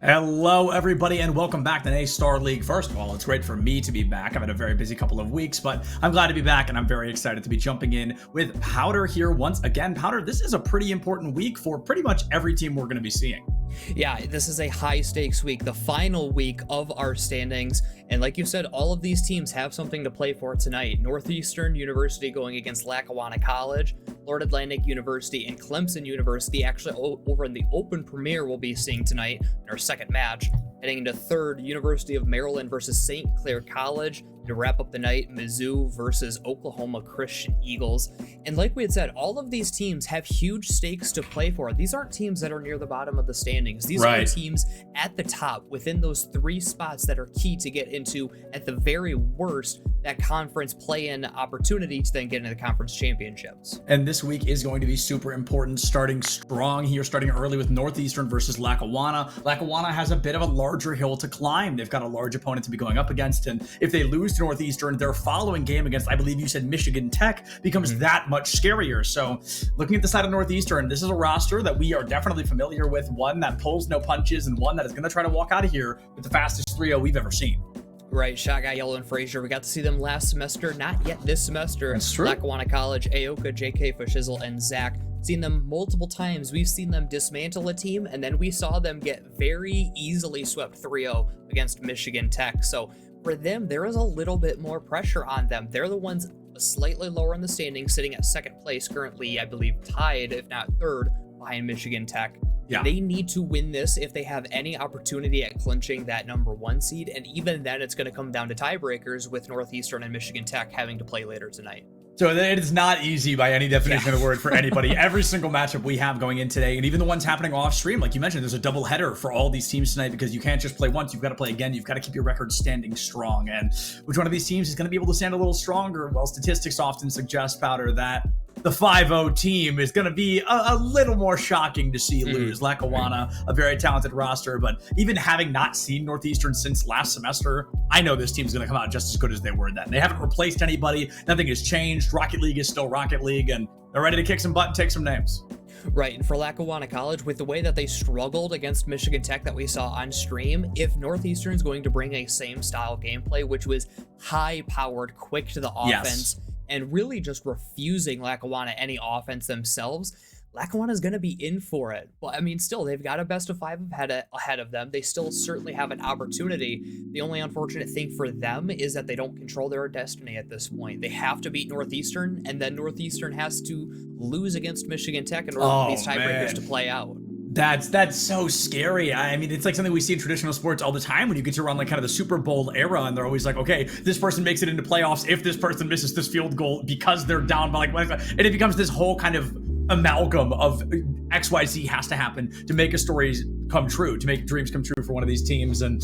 Hello, everybody, and welcome back to A-Star League. First of all, it's great for me to be back. I've had a very busy couple of weeks, but I'm glad to be back, and I'm very excited to be jumping in with Powder here once again. Powder, this is a pretty important week for pretty much every team we're going to be seeing. Yeah, this is a high-stakes week, the final week of our standings, and like you said, all of these teams have something to play for tonight. Northeastern University going against Lackawanna College, Florida Atlantic University, and Clemson University. Actually, over in the Open Premier, we'll be seeing tonight in our second match. Heading into third, University of Maryland versus St. Clair College. To wrap up the night, Mizzou versus Oklahoma Christian Eagles. And like we had said, all of these teams have huge stakes to play for. These aren't teams that are near the bottom of the standings. These are teams at the top within those three spots that are key to get into, at the very worst, that conference play-in opportunity to then get into the conference championships. And this week is going to be super important, starting strong here, starting early with Northeastern versus Lackawanna. Lackawanna has a bit of a larger hill to climb. They've got a large opponent to be going up against, and if they lose to Northeastern, their following game against, I believe you said, Michigan Tech becomes that much scarier. So looking at the side of Northeastern, this is a roster that we are definitely familiar with, one that pulls no punches and one that is going to try to walk out of here with the fastest 3-0 we've ever seen. Right, Shot Guy, Yellow, and Frazier. We got to see them last semester, not yet this semester. That's true. Lackawanna College, Aoka, JK, Fashizzle, and Zach. Seen them multiple times. We've seen them dismantle a team, and then we saw them get very easily swept 3-0 against Michigan Tech. So for them, there is a little bit more pressure on them. They're the ones slightly lower in the standings, sitting at second place currently, I believe tied, if not third, behind Michigan Tech. Yeah. They need to win this if they have any opportunity at clinching that number one seed, and even then it's going to come down to tiebreakers with Northeastern and Michigan Tech having to play later tonight. So it is not easy by any definition of the word for anybody. Every single matchup we have going in today, and even the ones happening off stream, like you mentioned, there's a double header for all these teams tonight because you can't just play once, you've got to play again, you've got to keep your record standing strong. And which one of these teams is going to be able to stand a little stronger? Well, statistics often suggest, Powder, that the 5-0 team is going to be a little more shocking to see lose. Lackawanna, a very talented roster, but even having not seen Northeastern since last semester, I know this team's going to come out just as good as they were then. They haven't replaced anybody. Nothing has changed. Rocket League is still Rocket League, and they're ready to kick some butt and take some names. Right, and for Lackawanna College, with the way that they struggled against Michigan Tech that we saw on stream, if Northeastern's going to bring a same style gameplay, which was high-powered, quick to the offense, and really just refusing Lackawanna any offense themselves, Lackawanna is going to be in for it. But I mean, still, they've got a best of 5 ahead of them. They still certainly have an opportunity. The only unfortunate thing for them is that they don't control their destiny at this point. They have to beat Northeastern, and then Northeastern has to lose against Michigan Tech in order for these tiebreakers to play out. That's so scary. I mean, it's like something we see in traditional sports all the time when you get to run like kind of the Super Bowl era, and they're always like, okay, this person makes it into playoffs if this person misses this field goal because they're down by like, and it becomes this whole kind of amalgam of XYZ has to happen to make a story come true, to make dreams come true for one of these teams. And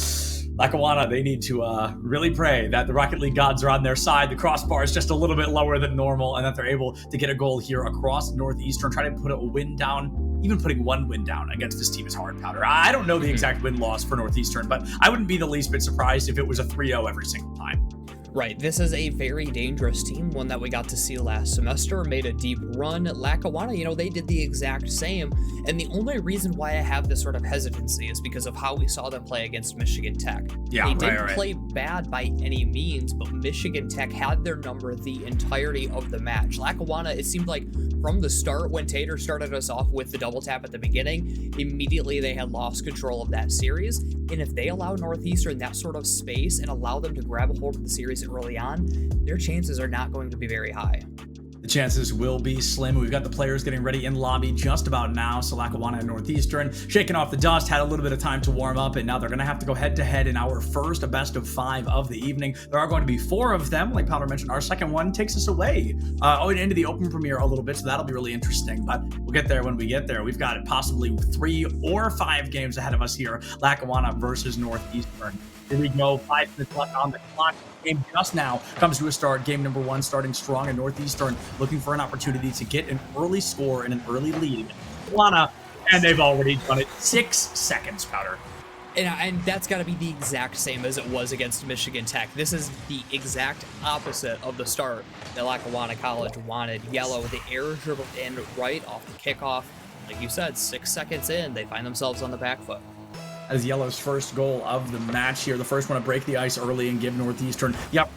Lackawanna, they need to really pray that the Rocket League gods are on their side. The crossbar is just a little bit lower than normal, and that they're able to get a goal here across Northeastern, try to put a win down. Even putting one win down against this team is hard, Powder. I don't know the exact win-loss for Northeastern, but I wouldn't be the least bit surprised if it was a 3-0 every single time. Right, this is a very dangerous team, one that we got to see last semester, made a deep run. Lackawanna, you know, they did the exact same, and the only reason why I have this sort of hesitancy is because of how we saw them play against Michigan Tech. Yeah, they didn't play bad by any means, but Michigan Tech had their number the entirety of the match. Lackawanna, it seemed like from the start, when Tater started us off with the double tap at the beginning, immediately they had lost control of that series, and if they allow Northeastern that sort of space and allow them to grab a hold of the series early on, their chances are not going to be very high. The chances will be slim. We've got the players getting ready in lobby just about now. So Lackawanna and Northeastern shaking off the dust, had a little bit of time to warm up, and now they're going to have to go head-to-head in our first best of 5 of the evening. There are going to be 4 of them. Like Powder mentioned, our second one takes us away into the open premiere a little bit, so that'll be really interesting. But we'll get there when we get there. We've got possibly 3 or 5 games ahead of us here. Lackawanna versus Northeastern. Here we go. 5 minutes left on the clock. Game just now comes to a start. Game number 1 starting strong, and Northeastern looking for an opportunity to get an early score and an early lead. Lackawanna, and they've already done it. 6 seconds, Powder. And that's got to be the exact same as it was against Michigan Tech. This is the exact opposite of the start that Lackawanna College wanted. Yellow, the air dribbled in right off the kickoff. Like you said, 6 seconds in, they find themselves on the back foot. As Yellow's first goal of the match here. The first one to break the ice early and give Northeastern. Yep.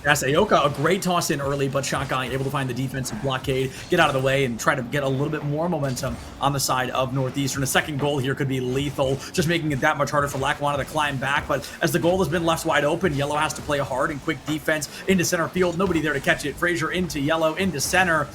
That's Aoka, a great toss in early, but Shot Guy able to find the defensive blockade, get out of the way, and try to get a little bit more momentum on the side of Northeastern. A second goal here could be lethal, just making it that much harder for Lackawanna to climb back. But as the goal has been left wide open, Yellow has to play a hard and quick defense into center field. Nobody there to catch it. Frazier into Yellow, into center.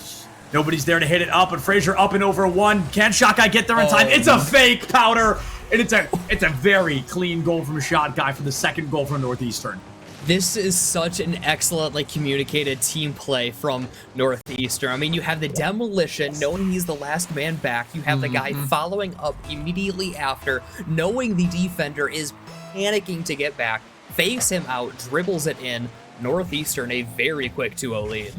Nobody's there to hit it up, but Frazier up and over one. Can Shot Guy get there in time? It's a fake, Powder. And it's a very clean goal from Shot Guy for the second goal from Northeastern. This is such an excellently communicated team play from Northeastern. I mean, you have the demolition, knowing he's the last man back. You have the guy following up immediately after, knowing the defender is panicking to get back, fakes him out, dribbles it in. Northeastern, a very quick 2-0 lead.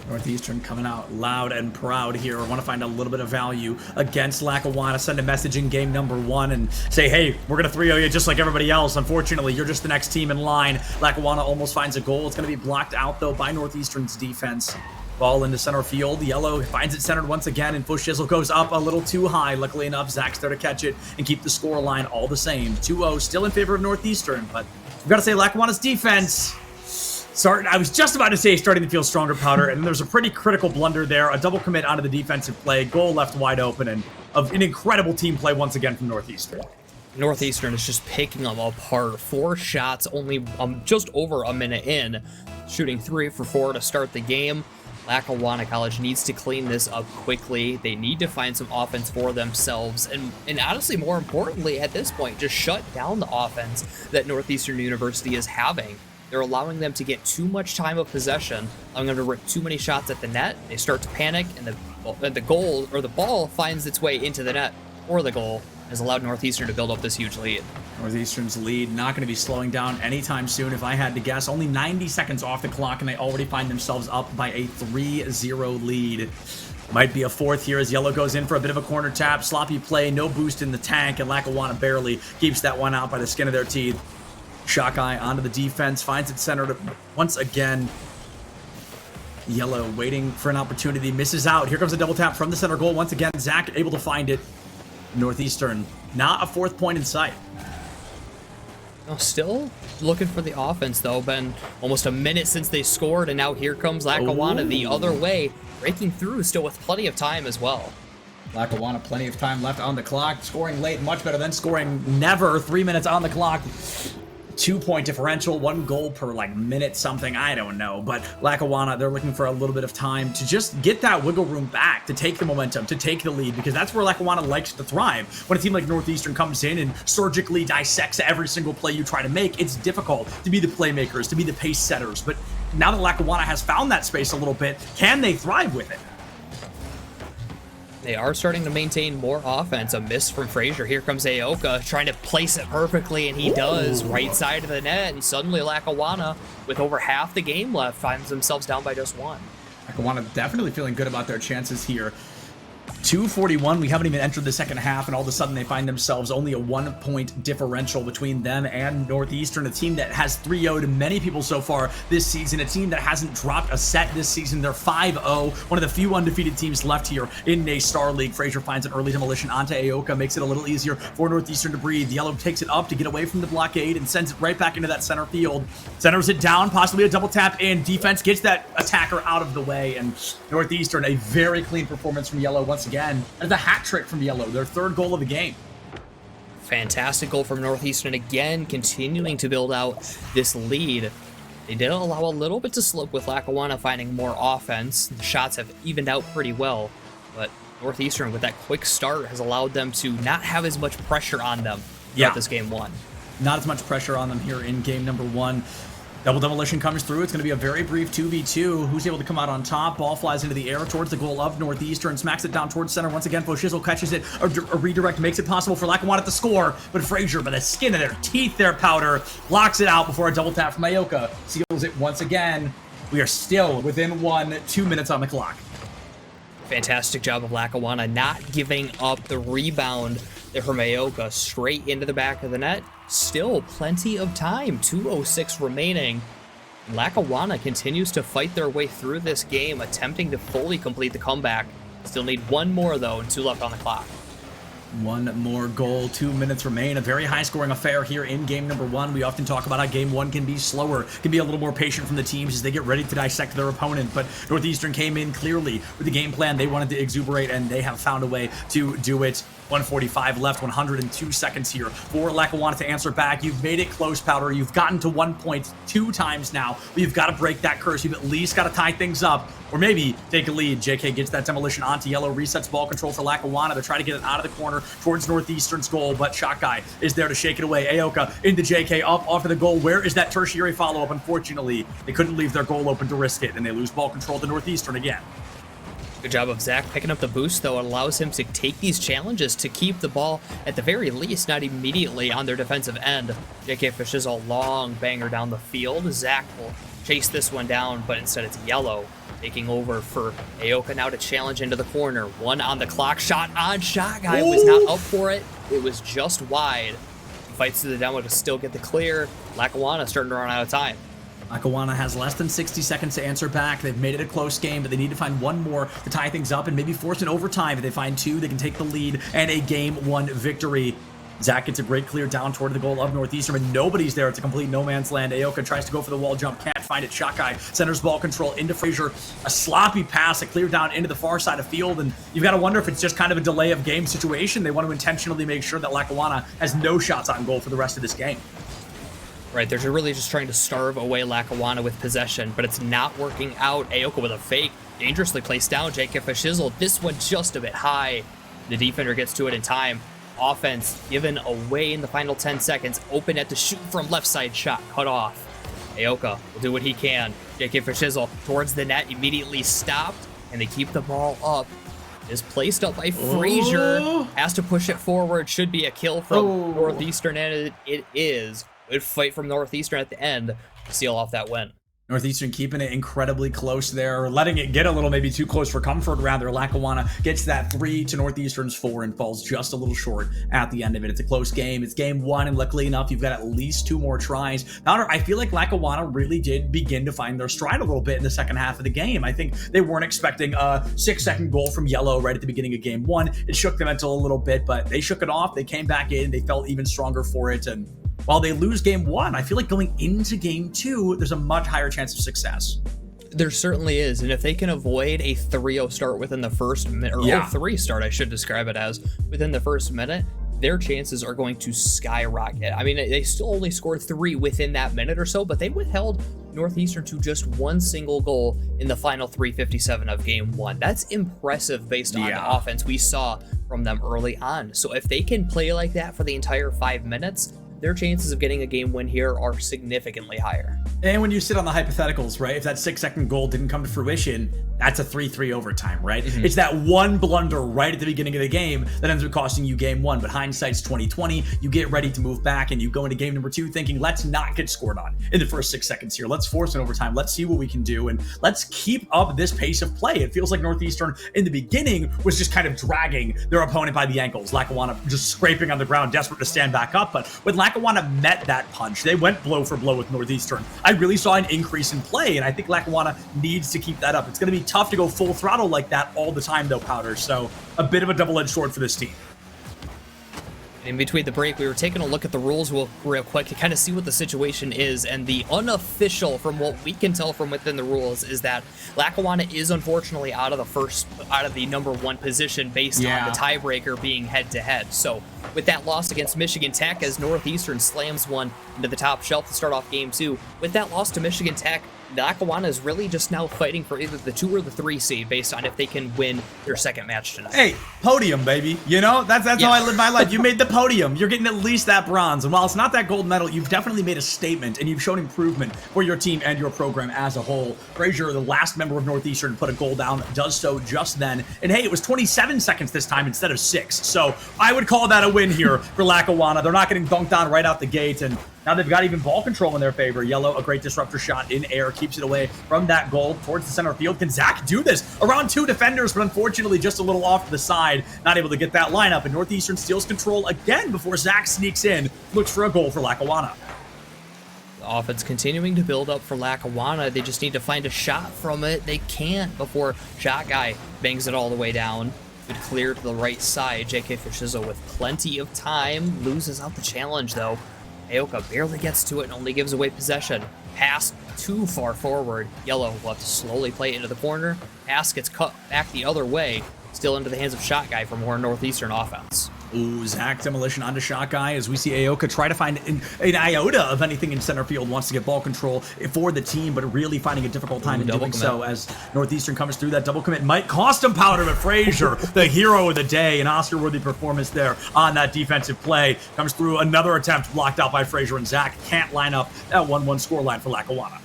Northeastern coming out loud and proud here. Want to find a little bit of value against Lackawanna. Send a message in game number 1 and say, hey, we're going to 3-0 you just like everybody else. Unfortunately, you're just the next team in line. Lackawanna almost finds a goal. It's going to be blocked out, though, by Northeastern's defense. Ball into center field. Yellow finds it centered once again, and Bush Shizzle goes up a little too high. Luckily enough, Zach's there to catch it and keep the score line all the same. 2-0, still in favor of Northeastern, but we've got to say Lackawanna's defense... I was just about to say starting to feel stronger, Powder, and there's a pretty critical blunder there. A double commit onto the defensive play, goal left wide open, and of an incredible team play once again from Northeastern. Northeastern is just picking them apart. 4 shots, only just over a minute in, shooting 3 for 4 to start the game. Lackawanna College needs to clean this up quickly. They need to find some offense for themselves, and honestly, more importantly, at this point, just shut down the offense that Northeastern University is having. They're allowing them to get too much time of possession, allowing them to rip too many shots at the net. They start to panic, and the goal or the ball finds its way into the net or the goal, has allowed Northeastern to build up this huge lead. Northeastern's lead not going to be slowing down anytime soon, if I had to guess. Only 90 seconds off the clock, and they already find themselves up by a 3-0 lead. Might be a fourth here as Yellow goes in for a bit of a corner tap. Sloppy play, no boost in the tank, and Lackawanna barely keeps that one out by the skin of their teeth. Shock Eye onto the defense, finds it centered once again. Yellow waiting for an opportunity, misses out. Here comes a double tap from the center goal. Once again, Zach able to find it. Northeastern, not a 4th point in sight. Oh, still looking for the offense, though. Been almost a minute since they scored, and now here comes Lackawanna the other way, breaking through still with plenty of time as well. Lackawanna, plenty of time left on the clock. Scoring late, much better than scoring never. 3 minutes on the clock. 2-point differential, 1 goal per minute something, I don't know. But Lackawanna, they're looking for a little bit of time to just get that wiggle room back, to take the momentum, to take the lead, because that's where Lackawanna likes to thrive. When a team like Northeastern comes in and surgically dissects every single play you try to make, it's difficult to be the playmakers, to be the pace setters. But now that Lackawanna has found that space a little bit, can they thrive with it? They are starting to maintain more offense. A miss from Frazier. Here comes Aoka trying to place it perfectly, and he does. Right side of the net, and suddenly Lackawanna, with over half the game left, finds themselves down by just 1. Lackawanna definitely feeling good about their chances here. 2:41. We haven't even entered the second half, and all of a sudden they find themselves only a 1-point differential between them and Northeastern, a team that has 3-0'd many people so far this season, a team that hasn't dropped a set this season. They're 5-0, one of the few undefeated teams left here in NA Star League. Frazier finds an early demolition onto Aoka, makes it a little easier for Northeastern to breathe. Yellow takes it up to get away from the blockade and sends it right back into that center field. Centers it down, possibly a double tap, and defense gets that attacker out of the way, and Northeastern, a very clean performance from Yellow once again. And the hat trick from Yellow, their third goal of the game. Fantastic goal from Northeastern again, continuing to build out this lead. They did allow a little bit to slip with Lackawanna finding more offense. The shots have evened out pretty well, but Northeastern with that quick start has allowed them to not have as much pressure on them throughout this game one. Not as much pressure on them here in game number one. Double demolition comes through. It's going to be a very brief 2v2. Who's able to come out on top? Ball flies into the air towards the goal of Northeastern. Smacks it down towards center. Once again, Foshizzle catches it. A redirect makes it possible for Lackawanna to score. But Frazier, by the skin of their teeth there, Powder, blocks it out before a double tap from Aoka. Seals it once again. We are still within 2 minutes on the clock. Fantastic job of Lackawanna not giving up the rebound there from Aoka straight into the back of the net. Still plenty of time, 2:06 remaining. Lackawanna continues to fight their way through this game, attempting to fully complete the comeback. Still need one more though, and 2 left on the clock. One more goal, 2 minutes remain. A very high-scoring affair here in game number one. We often talk about how game one can be slower, can be a little more patient from the teams as they get ready to dissect their opponent. But Northeastern came in clearly with the game plan. They wanted to exuberate, and they have found a way to do it. 1:45 left, 102 seconds here for Lackawanna to answer back. You've made it close, Powder. You've gotten to 1 point 2 times now. But you've got to break that curse. You've at least got to tie things up, or maybe take a lead. JK gets that demolition onto Yellow, resets ball control for Lackawanna. They're trying to get it out of the corner towards Northeastern's goal, but Shot Guy is there to shake it away. Aoka into JK, up off of the goal. Where is that tertiary follow-up? Unfortunately, they couldn't leave their goal open to risk it, and they lose ball control to Northeastern again. Good job of Zach picking up the boost, though. It allows him to take these challenges to keep the ball, at the very least, not immediately on their defensive end. JK fishes a long banger down the field. Zach will chase this one down, but instead it's Yellow taking over for Aoka now to challenge into the corner. 1 on the clock. Shot on Shot Guy. Was not up for it. It was just wide. He fights to the demo to still get the clear. Lackawanna starting to run out of time. Lackawanna has less than 60 seconds to answer back. They've made it a close game, but they need to find one more to tie things up and maybe force an overtime. If they find 2, they can take the lead and a game 1 victory. Zach gets a great clear down toward the goal of Northeastern, but nobody's there. It's a complete no man's land. Aoka tries to go for the wall jump, can't find it. Shot Guy centers ball control into Frazier. A sloppy pass, a clear down into the far side of field, and you've got to wonder if it's just kind of a delay of game situation. They want to intentionally make sure that Lackawanna has no shots on goal for the rest of this game. Right, they're really just trying to starve away Lackawanna with possession, but it's not working out. Aoka with a fake, dangerously placed down. JK Fashizzle, this one just a bit high. The defender gets to it in time. Offense given away in the final 10 seconds. Open at the shoot from left side, shot cut off. Aoka will do what he can. JK Fashizzle towards the net, immediately stopped, and they keep the ball up. Is placed up by Frazier. Has to push it forward. Should be a kill from Northeastern, and it is. Good fight from Northeastern at the end to seal off that win. Northeastern keeping it incredibly close there, letting it get a little maybe too close for comfort, rather. Lackawanna gets that 3 to Northeastern's 4 and falls just a little short at the end of it. It's a close game. It's game 1, and luckily enough, you've got at least 2 more tries. Powder, I feel like Lackawanna really did begin to find their stride a little bit in the second half of the game. I think they weren't expecting a 6-second goal from Yellow right at the beginning of game 1. It shook them mental a little bit, but they shook it off. They came back in. They felt even stronger for it, and while they lose game 1, I feel like going into game 2, there's a much higher chance of success. There certainly is, and if they can avoid a 3-0 start within the first minute, or 0-3 start, I should describe it as, within the first minute, their chances are going to skyrocket. I mean, they still only scored 3 within that minute or so, but they withheld Northeastern to just 1 single goal in the final 3:57 of game 1. That's impressive based on the offense we saw from them early on. So if they can play like that for the entire 5 minutes, their chances of getting a game win here are significantly higher. And when you sit on the hypotheticals, right, if that 6-second goal didn't come to fruition, that's a 3-3 overtime, right? It's that one blunder right at the beginning of the game that ends up costing you game one. But hindsight's 2020. You get ready to move back and you go into game number 2 thinking, let's not get scored on in the first 6 seconds here. Let's force an overtime. Let's see what we can do. And let's keep up this pace of play. It feels like Northeastern in the beginning was just kind of dragging their opponent by the ankles. Lackawanna just scraping on the ground, desperate to stand back up. But when Lackawanna met that punch, they went blow for blow with Northeastern. I really saw an increase in play, and I think Lackawanna needs to keep that up. It's going to be tough to go full throttle like that all the time, though, Powder. So a bit of a double-edged sword for this team. In between the break, we were taking a look at the rules real quick to kind of see what the situation is, and the unofficial, from what we can tell from within the rules, is that Lackawanna is unfortunately out of the number 1 position based on the tiebreaker being head-to-head. So with that loss against Michigan Tech, as Northeastern slams one into the top shelf to start off game 2, with that loss to Michigan Tech, Lackawanna is really just now fighting for either the 2 or the 3 seed based on if they can win their second match tonight. Hey, podium, baby. You know, that's how I live my life. You made the podium. You're getting at least that bronze. And while it's not that gold medal, you've definitely made a statement and you've shown improvement for your team and your program as a whole. Frazier, the last member of Northeastern to put a goal down, does so just then. And hey, it was 27 seconds this time instead of 6. So I would call that a win here for Lackawanna. They're not getting dunked on right out the gate, and now they've got even ball control in their favor. Yellow, a great disruptor shot in air, keeps it away from that goal towards the center field. Can Zach do this? Around 2 defenders, but unfortunately just a little off to the side. Not able to get that lineup, and Northeastern steals control again before Zach sneaks in. Looks for a goal for Lackawanna. The offense continuing to build up for Lackawanna. They just need to find a shot from it. They can't before Shot Guy bangs it all the way down. Good clear to the right side. JK Fishizzle with plenty of time. Loses out the challenge, though. Aoka barely gets to it and only gives away possession. Pass too far forward. Yellow will have to slowly play it into the corner. Pass gets cut back the other way. Still into the hands of Shot Guy for more Northeastern offense. Ooh, Zach demolition onto Shot Guy as we see Aoka try to find an iota of anything in center field. Wants to get ball control for the team, but really finding a difficult time in doing so as Northeastern comes through. That double commit might cost him, Powder, but Frazier, the hero of the day, an Oscar-worthy performance there on that defensive play. Comes through, another attempt blocked out by Frazier, and Zach can't line up that 1-1 scoreline for Lackawanna.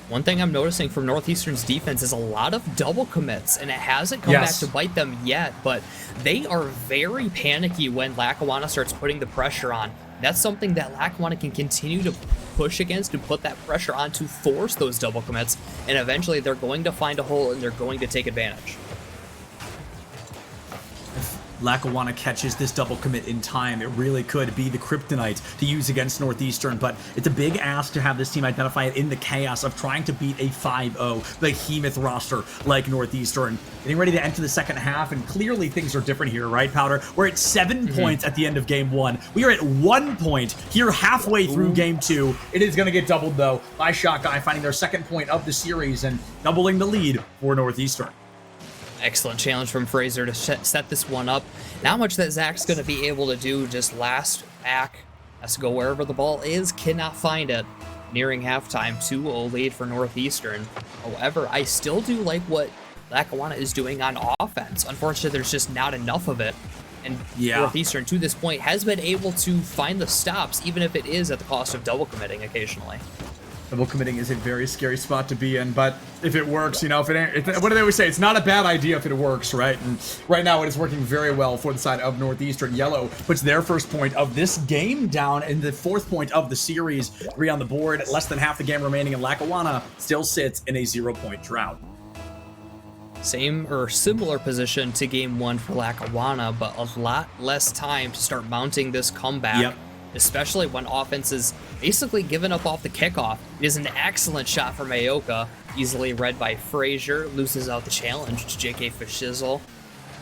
One thing I'm noticing from Northeastern's defense is a lot of double commits, and it hasn't come back to bite them yet, but they are very panicky when Lackawanna starts putting the pressure on. That's something that Lackawanna can continue to push against and put that pressure on to force those double commits, and eventually they're going to find a hole and they're going to take advantage. Lackawanna catches this double commit in time, it really could be the kryptonite to use against Northeastern, but it's a big ask to have this team identify it in the chaos of trying to beat a 5-0 behemoth roster like Northeastern. Getting ready to enter the second half, and clearly things are different here, right, Powder? We're at 7 points at the end of game 1. We are at 1 point here halfway through game 2. It is going to get doubled, though, by Shot Guy finding their second point of the series and doubling the lead for Northeastern. Excellent challenge from Fraser to set this one up. Not much that Zach's going to be able to do. Just last back. Has to go wherever the ball is. Cannot find it. Nearing halftime, 2-0 lead for Northeastern. However, I still do like what Lackawanna is doing on offense. Unfortunately, there's just not enough of it. And Northeastern, to this point, has been able to find the stops, even if it is at the cost of double committing occasionally. Double committing is a very scary spot to be in, but if it works, you know, if it ain't, what do they always say? It's not a bad idea if it works, right? And right now it is working very well for the side of Northeastern. Yellow puts their first point of this game down and the 4th point of the series. 3 on the board, less than half the game remaining, and Lackawanna still sits in a 0-point drought. Same or similar position to game 1 for Lackawanna, but a lot less time to start mounting this comeback. Especially when offense is basically given up off the kickoff. It is an excellent shot from Aoka, easily read by Frazier, loses out the challenge to JK Fishizzle.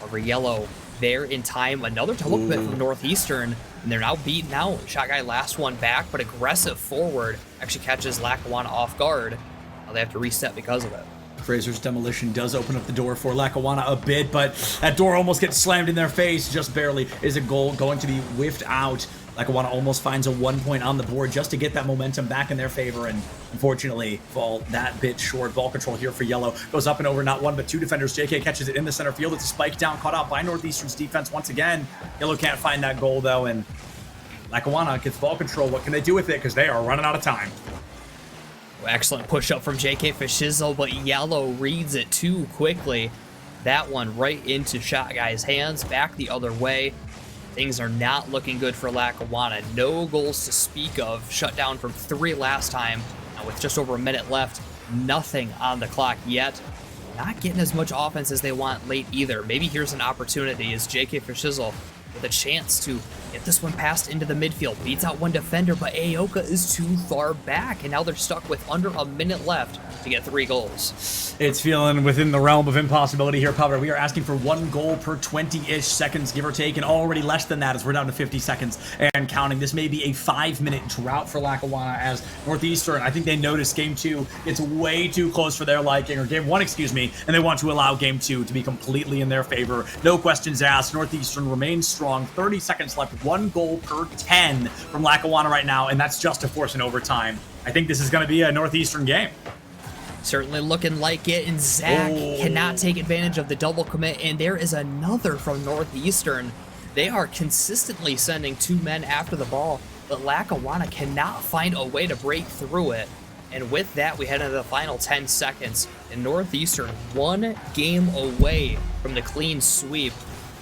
Over Yellow there in time, another double commit from Northeastern, and they're now beaten out. Shot Guy last one back, but aggressive forward actually catches Lackawanna off guard. Now they have to reset because of it. Fraser's demolition does open up the door for Lackawanna a bit, but that door almost gets slammed in their face, just barely. Is a goal going to be whiffed out. Lackawanna almost finds a 1 point on the board just to get that momentum back in their favor, and unfortunately fall that bit short. Ball control here for Yellow. Goes up and over, not 1 but 2 defenders. JK catches it in the center field. It's a spike down, caught out by Northeastern's defense once again. Yellow can't find that goal, though, and Lackawanna gets ball control. What can they do with it? Because they are running out of time. Excellent push up from JK for Shizzle, but Yellow reads it too quickly. That one right into Shot Guy's hands, back the other way. Things are not looking good for Lackawanna. No goals to speak of. Shut down from 3 last time. Now with just over a minute left, nothing on the clock yet. Not getting as much offense as they want late either. Maybe here's an opportunity as JK for Shizzle with a chance to get this one passed into the midfield. Beats out one defender, but Aoka is too far back, and now they're stuck with under a minute left to get 3 goals. It's feeling within the realm of impossibility here, Powder. We are asking for 1 goal per 20-ish seconds, give or take, and already less than that as we're down to 50 seconds and counting. This may be a 5-minute drought for Lackawanna as Northeastern, I think they noticed game 2. It's way too close for their liking, or game 1, excuse me, and they want to allow game 2 to be completely in their favor. No questions asked. Northeastern remains strong. 30 seconds left. 1 goal per 10 from Lackawanna right now, and that's just to force an overtime. I think this is going to be a Northeastern game. Certainly looking like it, and Zach cannot take advantage of the double commit, and there is another from Northeastern. They are consistently sending 2 men after the ball, but Lackawanna cannot find a way to break through it. And with that, we head into the final 10 seconds, and Northeastern 1 game away from the clean sweep.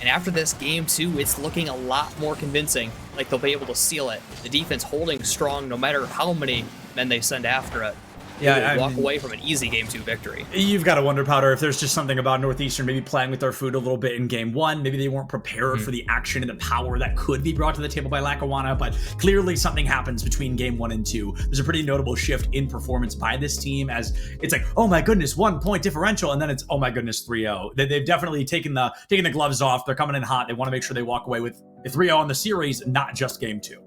And after this game 2, it's looking a lot more convincing, like they'll be able to seal it. The defense holding strong no matter how many men they send after it. Yeah, walk away from an easy game 2 victory. You've got to wonder, Powder, if there's just something about Northeastern maybe playing with their food a little bit in game 1. Maybe they weren't prepared for the action and the power that could be brought to the table by Lackawanna, but clearly something happens between game 1 and 2. There's a pretty notable shift in performance by this team as it's like, oh my goodness, 1 point differential, and then it's, oh my goodness, 3-0. They've definitely taken the gloves off. They're coming in hot. They want to make sure they walk away with a 3-0 on the series, not just game 2.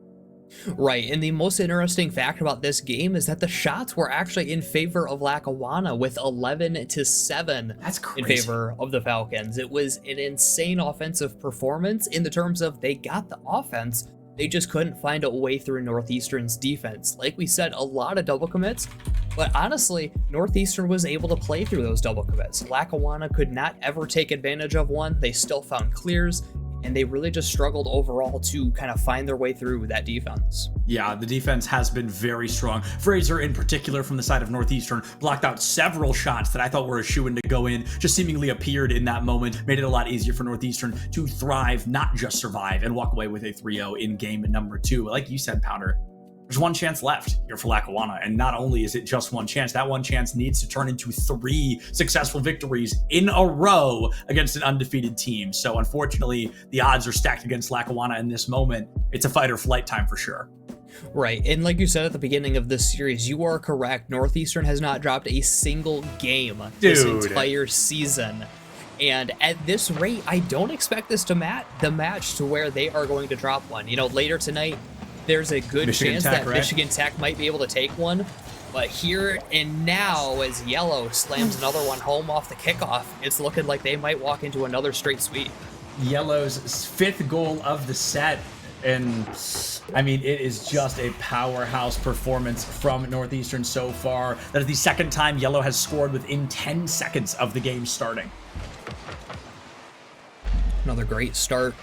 Right, and the most interesting fact about this game is that the shots were actually in favor of Lackawanna with 11-7. That's crazy. In favor of the Falcons. It was an insane offensive performance in the terms of they got the offense, they just couldn't find a way through Northeastern's defense. Like we said, a lot of double commits, but honestly, Northeastern was able to play through those double commits. Lackawanna could not ever take advantage of one. They still found clears, and they really just struggled overall to kind of find their way through that defense. Yeah, the defense has been very strong. Fraser, in particular, from the side of Northeastern, blocked out several shots that I thought were a shoo-in to go in, just seemingly appeared in that moment, made it a lot easier for Northeastern to thrive, not just survive, and walk away with a 3-0 in game number 2. Like you said, Powder, there's 1 chance left here for Lackawanna, and not only is it just 1 chance, that 1 chance needs to turn into 3 successful victories in a row against an undefeated team. So unfortunately, the odds are stacked against Lackawanna in this moment. It's a fight or flight time for sure. Right, and like you said at the beginning of this series, you are correct. Northeastern has not dropped a single game this entire season. And at this rate, I don't expect this to match to where they are going to drop one. You know, later tonight, there's a good chance that Michigan Tech might be able to take one. But here and now, as Yellow slams another one home off the kickoff, it's looking like they might walk into another straight sweep. Yellow's 5th goal of the set. And I mean, it is just a powerhouse performance from Northeastern so far. That is the 2nd time Yellow has scored within 10 seconds of the game starting. Another great start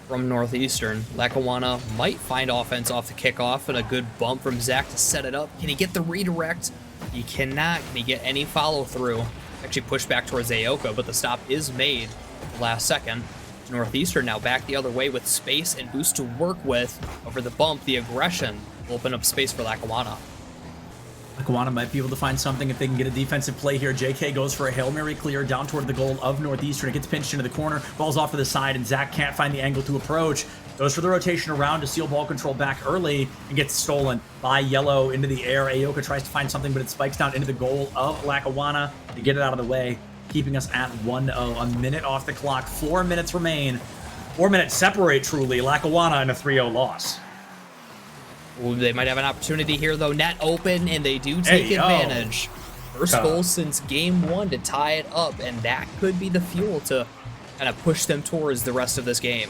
from Northeastern. Lackawanna might find offense off the kickoff, and a good bump from Zach to set it up. Can he get the redirect? He cannot. Can he get any follow through? Actually pushed back towards Aoka, but the stop is made at the last second. Northeastern now back the other way with space and boost to work with. Over the bump, the aggression will open up space for Lackawanna. Lackawanna might be able to find something if they can get a defensive play here. JK goes for a Hail Mary clear down toward the goal of Northeastern. It gets pinched into the corner, ball's off to the side, and Zach can't find the angle to approach. Goes for the rotation around to seal ball control back early and gets stolen by Yellow into the air. Aoka tries to find something, but it spikes down into the goal of Lackawanna to get it out of the way, keeping us at 1-0. A minute off the clock, 4 minutes remain. 4 minutes separate, truly, Lackawanna in a 3-0 loss. Ooh, they might have an opportunity here, though. Net open, and they do take advantage. First goal since game 1 to tie it up, and that could be the fuel to kind of push them towards the rest of this game.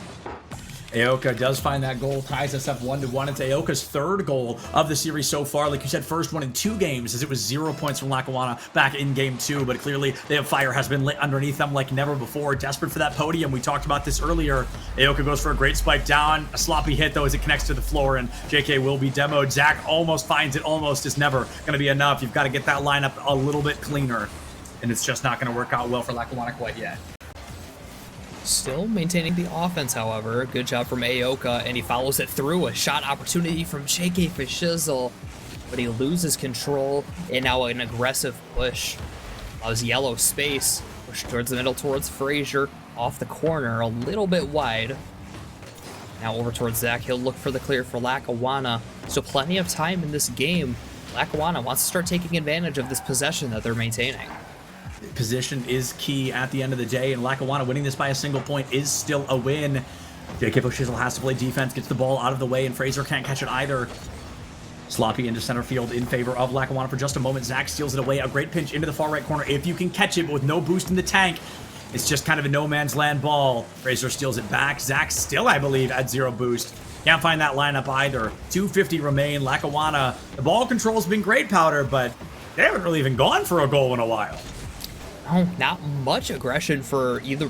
Aoka does find that goal, ties us up 1-1. It's Aoka's third goal of the series so far. Like you said, first one in 2 games, as it was 0 points from Lackawanna back in game 2. But clearly, the fire has been lit underneath them like never before. Desperate for that podium. We talked about this earlier. Aoka goes for a great spike down. A sloppy hit, though, as it connects to the floor, and JK will be demoed. Zach almost finds it. Almost is never going to be enough. You've got to get that lineup a little bit cleaner, and it's just not going to work out well for Lackawanna quite yet. Still maintaining the offense, however. Good job from Aoka, and he follows it through. A shot opportunity from JK for Shizzle, but he loses control, and now an aggressive push. Allows Yellow space. Push towards the middle towards Frazier. Off the corner, a little bit wide. Now over towards Zach. He'll look for the clear for Lackawanna. So plenty of time in this game. Lackawanna wants to start taking advantage of this possession that they're maintaining. Position is key at the end of the day, and Lackawanna winning this by a single point is still a win. JK Shizzle has to play defense, gets the ball out of the way, and Fraser can't catch it either. Sloppy into center field in favor of Lackawanna for just a moment. Zach steals it away. A great pinch into the far right corner if you can catch it, but with no boost in the tank. It's just kind of a no man's land ball. Fraser steals it back. Zach still, I believe, at 0 boost. Can't find that lineup either. 2:50 remain. Lackawanna, the ball control's been great, Powder, but they haven't really even gone for a goal in a while. Oh, not much aggression for either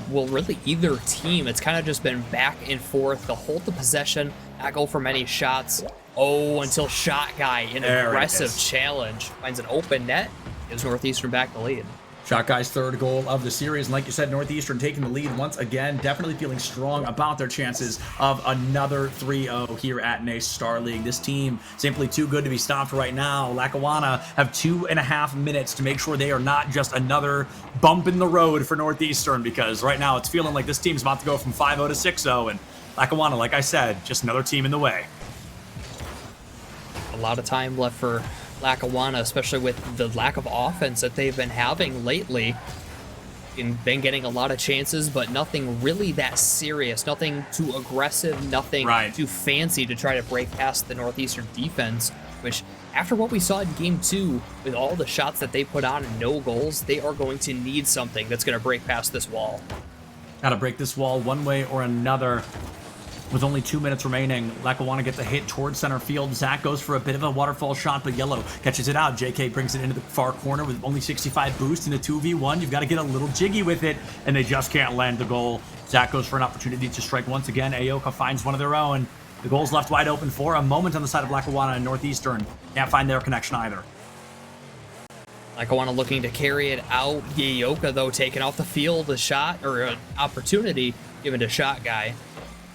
team. It's kind of just been back and forth. They'll hold the possession, not go for many shots. Oh, until Shot Guy, an aggressive challenge. Finds an open net, gives Northeastern back the lead. Shot Guy's third goal of the series. And like you said, Northeastern taking the lead once again. Definitely feeling strong about their chances of another 3-0 here at NACE Star League. This team simply too good to be stopped right now. Lackawanna have 2.5 minutes to make sure they are not just another bump in the road for Northeastern, because right now it's feeling like this team's about to go from 5-0 to 6-0. And Lackawanna, like I said, just another team in the way. A lot of time left for Lackawanna, especially with the lack of offense that they've been having lately. And been getting a lot of chances, but nothing really that serious, nothing too aggressive, nothing too fancy to try to break past the Northeastern defense, which after what we saw in game 2, with all the shots that they put on and no goals, they are going to need something that's going to break past this wall. Gotta break this wall one way or another. With only 2 minutes remaining, Lackawanna gets a hit towards center field. Zach goes for a bit of a waterfall shot, but Yellow catches it out. JK brings it into the far corner with only 65 boost in a 2v1. You've got to get a little jiggy with it, and they just can't land the goal. Zach goes for an opportunity to strike once again. Aoka finds one of their own. The goal's left wide open for a moment on the side of Lackawanna and Northeastern. Can't find their connection either. Lackawanna looking to carry it out. Aoka, though, taking off the field, a shot, or an opportunity given to Shot Guy.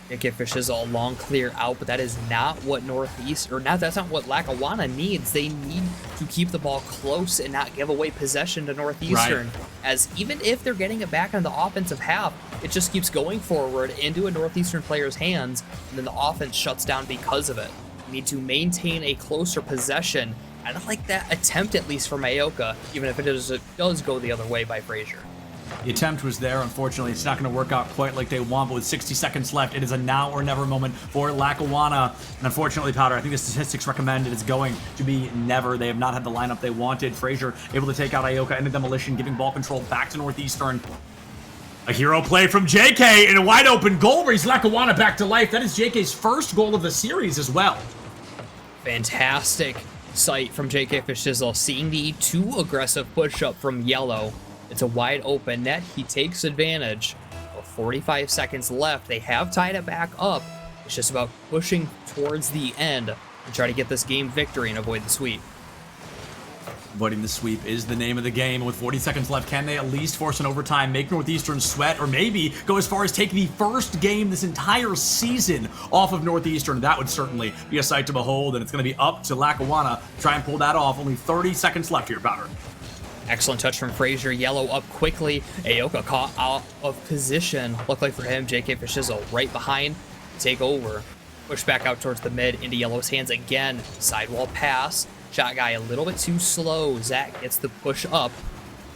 JK fishes a long clear out, but that is not what that's not what Lackawanna needs. They need to keep the ball close and not give away possession to Northeastern. As even if they're getting it back in the offensive half, it just keeps going forward into a Northeastern player's hands, and then the offense shuts down because of it. You need to maintain a closer possession. I don't like that attempt, at least from Aoka, even if it does go the other way by Frazier. The attempt was there. Unfortunately, it's not going to work out quite like they want, but with 60 seconds left, it is a now or never moment for Lackawanna. And unfortunately, Powder, I think the statistics recommend it's going to be never. They have not had the lineup they wanted. Frazier able to take out Aoka into demolition, giving ball control back to Northeastern. A hero play from JK and a wide open goal brings Lackawanna back to life. That is JK's first goal of the series as well. Fantastic sight from JK Shizzle, seeing the too aggressive push-up from Yellow. It's a wide open net. He takes advantage. 45 seconds left. They have tied it back up. It's just about pushing towards the end and try to get this game victory and avoid the sweep. Avoiding the sweep is the name of the game. With 40 seconds left, can they at least force an overtime, make Northeastern sweat, or maybe go as far as take the first game this entire season off of Northeastern? That would certainly be a sight to behold, and it's going to be up to Lackawanna to try and pull that off. Only 30 seconds left here, Powder. Excellent touch from Frazier. Yellow up quickly. Aoka caught out of position. Luckily for him, JK Shizzle right behind. Take over. Push back out towards the mid into Yellow's hands again. Sidewall pass. Shot Guy a little bit too slow. Zach gets the push up.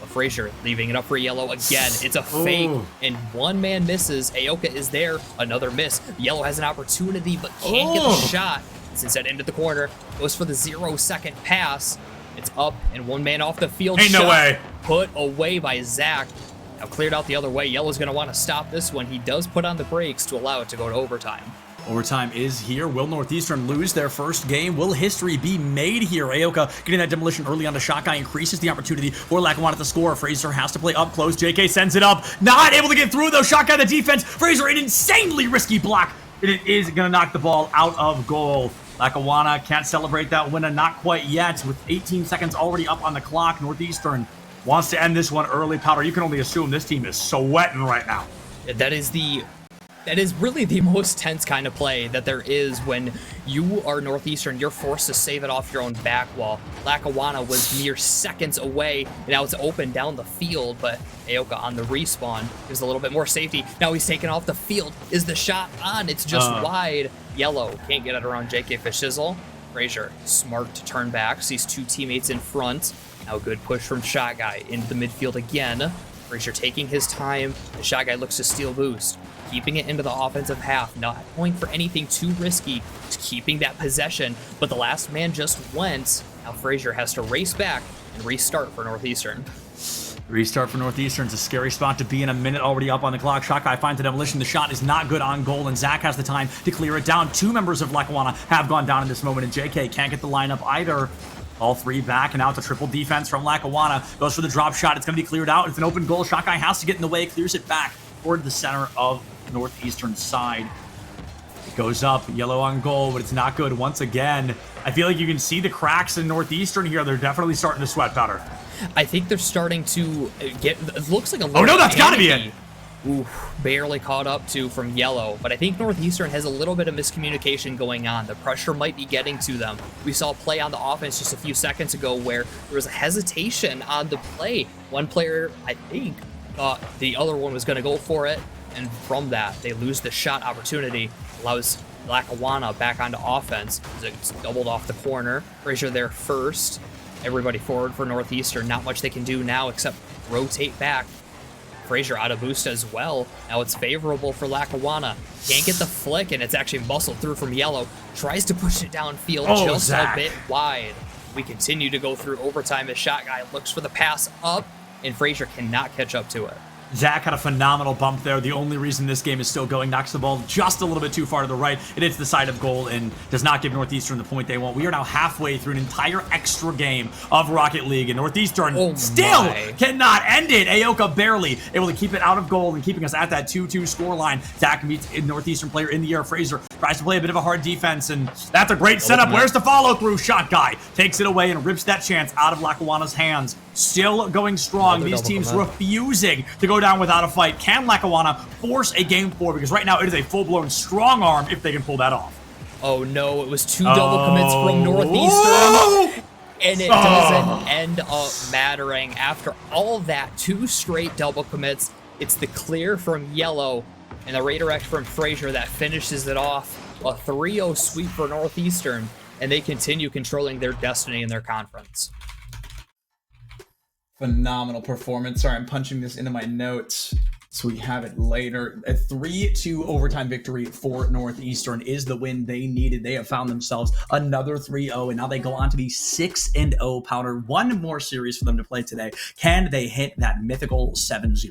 But Frazier leaving it up for Yellow again. It's a fake, and one man misses. Aoka is there. Another miss. Yellow has an opportunity, but can't get the shot. It's instead into the corner. Goes for the 0-second pass. It's up, and one man off the field. Ain't no way. Put away by Zach. Now cleared out the other way. Yellow's going to want to stop this one. He does put on the brakes to allow it to go to overtime. Overtime is here. Will Northeastern lose their first game? Will history be made here? Aoka getting that demolition early on the shot guy increases the opportunity for Lackawanna to score. Fraser has to play up close. JK sends it up. Not able to get through though. Shot guy the defense. Fraser an insanely risky block. It is going to knock the ball out of goal. Lackawanna can't celebrate that win, and not quite yet. With 18 seconds already up on the clock, Northeastern wants to end this one early. Powder, you can only assume this team is sweating right now. That is really the most tense kind of play that there is when you are Northeastern. You're forced to save it off your own back wall. Lackawanna was mere seconds away, and now it's open down the field, but Aoka on the respawn gives a little bit more safety. Now he's taken off the field. Is the shot on? It's just wide. Yellow can't get it around JK Fishizzle. Frazier, smart to turn back, sees two teammates in front. Now good push from Shot Guy into the midfield again. Frazier taking his time. The Shot Guy looks to steal boost, keeping it into the offensive half, not going for anything too risky, just keeping that possession, but the last man just went. Now Frazier has to race back and restart for Northeastern. Restart for Northeastern. It's a scary spot to be in. A minute already up on the clock. Shot guy finds the demolition. The shot is not good on goal, and Zach has the time to clear it down. Two members of Lackawanna have gone down in this moment, and JK can't get the lineup either. All three back, and now it's a triple defense from Lackawanna. Goes for the drop shot. It's going to be cleared out. It's an open goal. Shot guy has to get in the way. Clears it back toward the center of Northeastern side. It goes up. Yellow on goal, but it's not good once again. I feel like you can see the cracks in Northeastern here. They're definitely starting to sweat, Powder. I think they're starting to get, it looks like a little Oh no, that's gotta be it. Ooh, barely caught up to from Yellow, but I think Northeastern has a little bit of miscommunication going on. The pressure might be getting to them. We saw a play on the offense just a few seconds ago where there was a hesitation on the play. One player, I think, thought the other one was going to go for it, and from that, they lose the shot opportunity. Allows Lackawanna back onto offense. It's doubled off the corner. Frazier there first. Everybody forward for Northeastern. Not much they can do now except rotate back. Frazier out of boost as well. Now it's favorable for Lackawanna. Can't get the flick, and it's actually muscled through from Yellow. Tries to push it downfield just Zach. a bit wide. We continue to go through overtime as Shot Guy looks for the pass up, and Frazier cannot catch up to it. Zach had a phenomenal bump there. The only reason this game is still going, knocks the ball just a little bit too far to the right. It hits the side of goal and does not give Northeastern the point they want. We are now halfway through an entire extra game of Rocket League, and Northeastern still cannot end it. Aoka barely able to keep it out of goal and keeping us at that 2-2 scoreline. Zach meets a Northeastern player in the air. Fraser tries to play a bit of a hard defense, and that's a great setup. Where's the follow-through? Shot Guy takes it away and rips that chance out of Lackawanna's hands. Still going strong. These teams refusing to go down without a fight. Can Lackawanna force a game 4? Because right now it is a full-blown strong arm if they can pull that off. Oh no, it was two double commits from Northeastern. And it doesn't end up mattering. After all that, 2 straight double commits. It's the clear from Yellow and the redirect from Frazier that finishes it off. A 3-0 sweep for Northeastern, and they continue controlling their destiny in their conference. Phenomenal performance. Sorry, I'm punching this into my notes so we have it later. A 3-2 overtime victory for Northeastern is the win they needed. They have found themselves another 3-0, and now they go on to be 6-0. Powder. One more series for them to play today. Can they hit that mythical 7-0?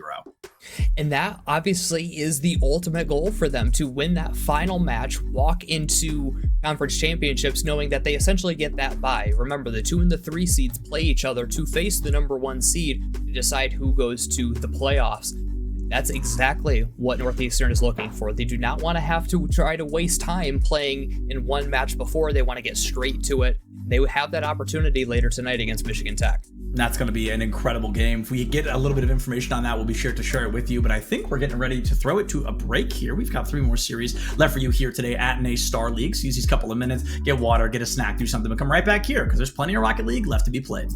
And that obviously is the ultimate goal for them, to win that final match, walk into conference championships knowing that they essentially get that bye. Remember, the 2 and the 3 seeds play each other to face the number 1 seed to decide who goes to the playoffs. That's exactly what Northeastern is looking for. They do not want to have to try to waste time playing in one match before. They want to get straight to it. They would have that opportunity later tonight against Michigan Tech. That's going to be an incredible game. If we get a little bit of information on that, we'll be sure to share it with you. But I think we're getting ready to throw it to a break here. We've got 3 more series left for you here today at NA Star League. So use these couple of minutes, get water, get a snack, do something, but come right back here because there's plenty of Rocket League left to be played.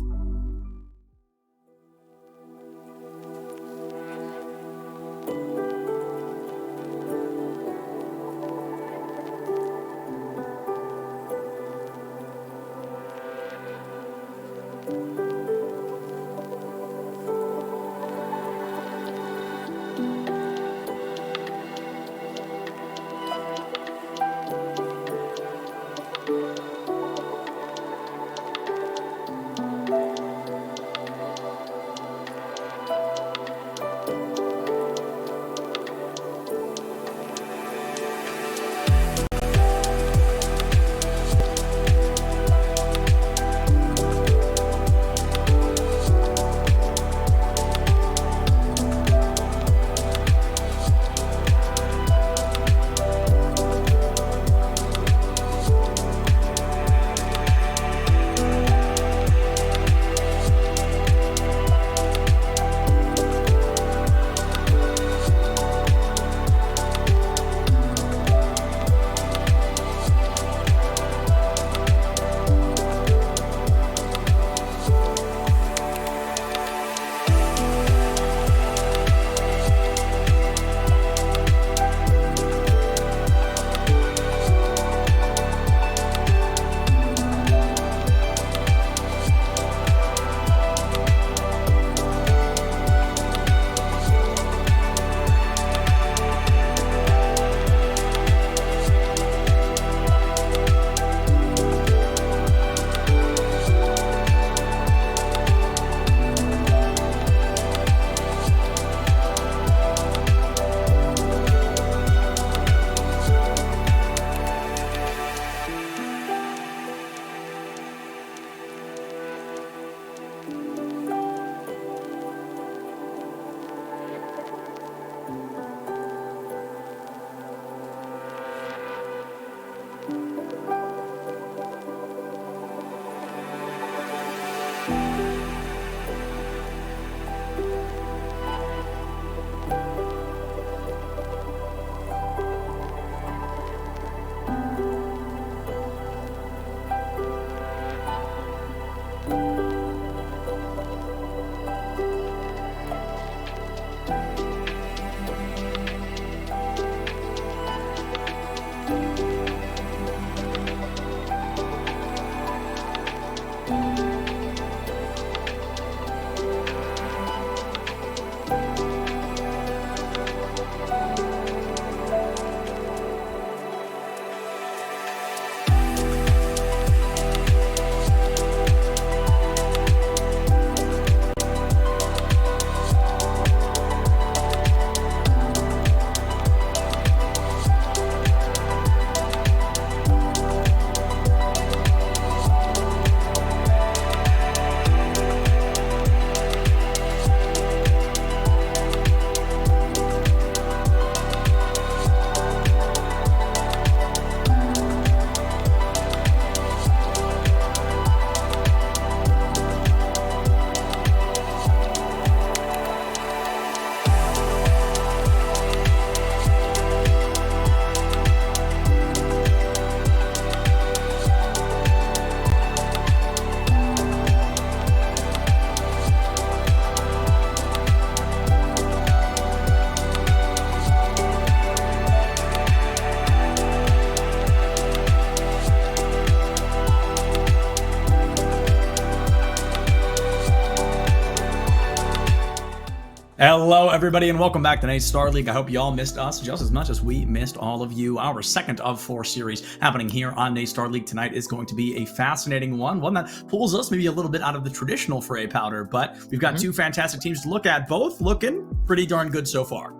Hello, everybody, and welcome back to Nate Star League. I hope you all missed us just as much as we missed all of you. Our second of 4 series happening here on Nate Star League tonight is going to be a fascinating one that pulls us maybe a little bit out of the traditional fray powder, but we've got two fantastic teams to look at, both looking pretty darn good so far.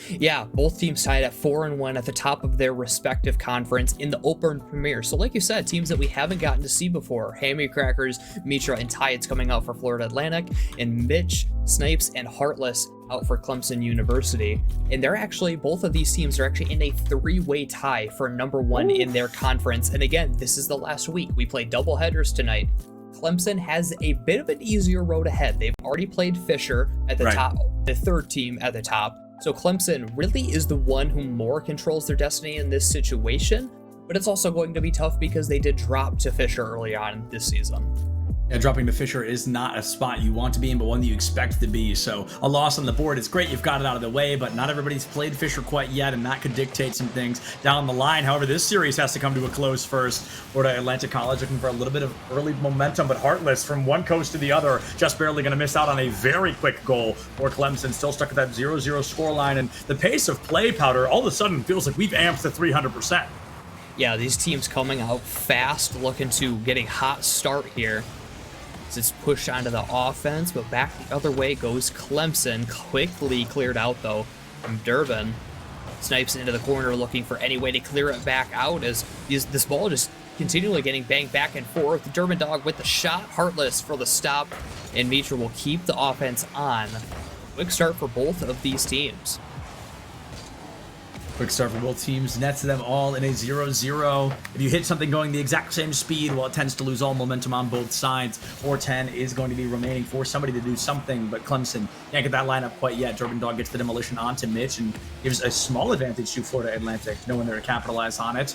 Yeah, both teams tied at 4-1 at the top of their respective conference in the Open Premier. So like you said, teams that we haven't gotten to see before. Hammy Crackers, Mitra, and Tides coming out for Florida Atlantic, and Mitch, Snipes, and Heartless out for Clemson University. And they're actually, both of these teams are actually in a 3-way tie for number 1 in their conference. And again, this is the last week. We play double headers tonight. Clemson has a bit of an easier road ahead. They've already played Fisher at the top, the third team at the top. So Clemson really is the one who more controls their destiny in this situation, but it's also going to be tough because they did drop to Fisher early on this season. Yeah, dropping to Fisher is not a spot you want to be in, but one that you expect to be. So a loss on the board, it's great you've got it out of the way, but not everybody's played Fisher quite yet, and that could dictate some things down the line. However, this series has to come to a close first. Florida Atlantic College looking for a little bit of early momentum, but Heartless from one coast to the other, just barely going to miss out on a very quick goal for Clemson, still stuck at that 0-0 scoreline, and the pace of play, Powder, all of a sudden feels like we've amped to 300%. Yeah, these teams coming out fast, looking to get a hot start here. It's pushed onto the offense, but back the other way goes Clemson. Quickly cleared out, though, from Durbin. Snipes into the corner looking for any way to clear it back out as this ball just continually getting banged back and forth. The Durbin dog with the shot, Heartless for the stop, and Mitra will keep the offense on. Quick start for both of these teams. Quick start for both teams, nets them all in a 0-0. If you hit something going the exact same speed, well, it tends to lose all momentum on both sides. 4-10 is going to be remaining for somebody to do something, but Clemson can't get that lineup quite yet. Durbin Dog gets the demolition onto Mitch and gives a small advantage to Florida Atlantic. No one there to capitalize on it.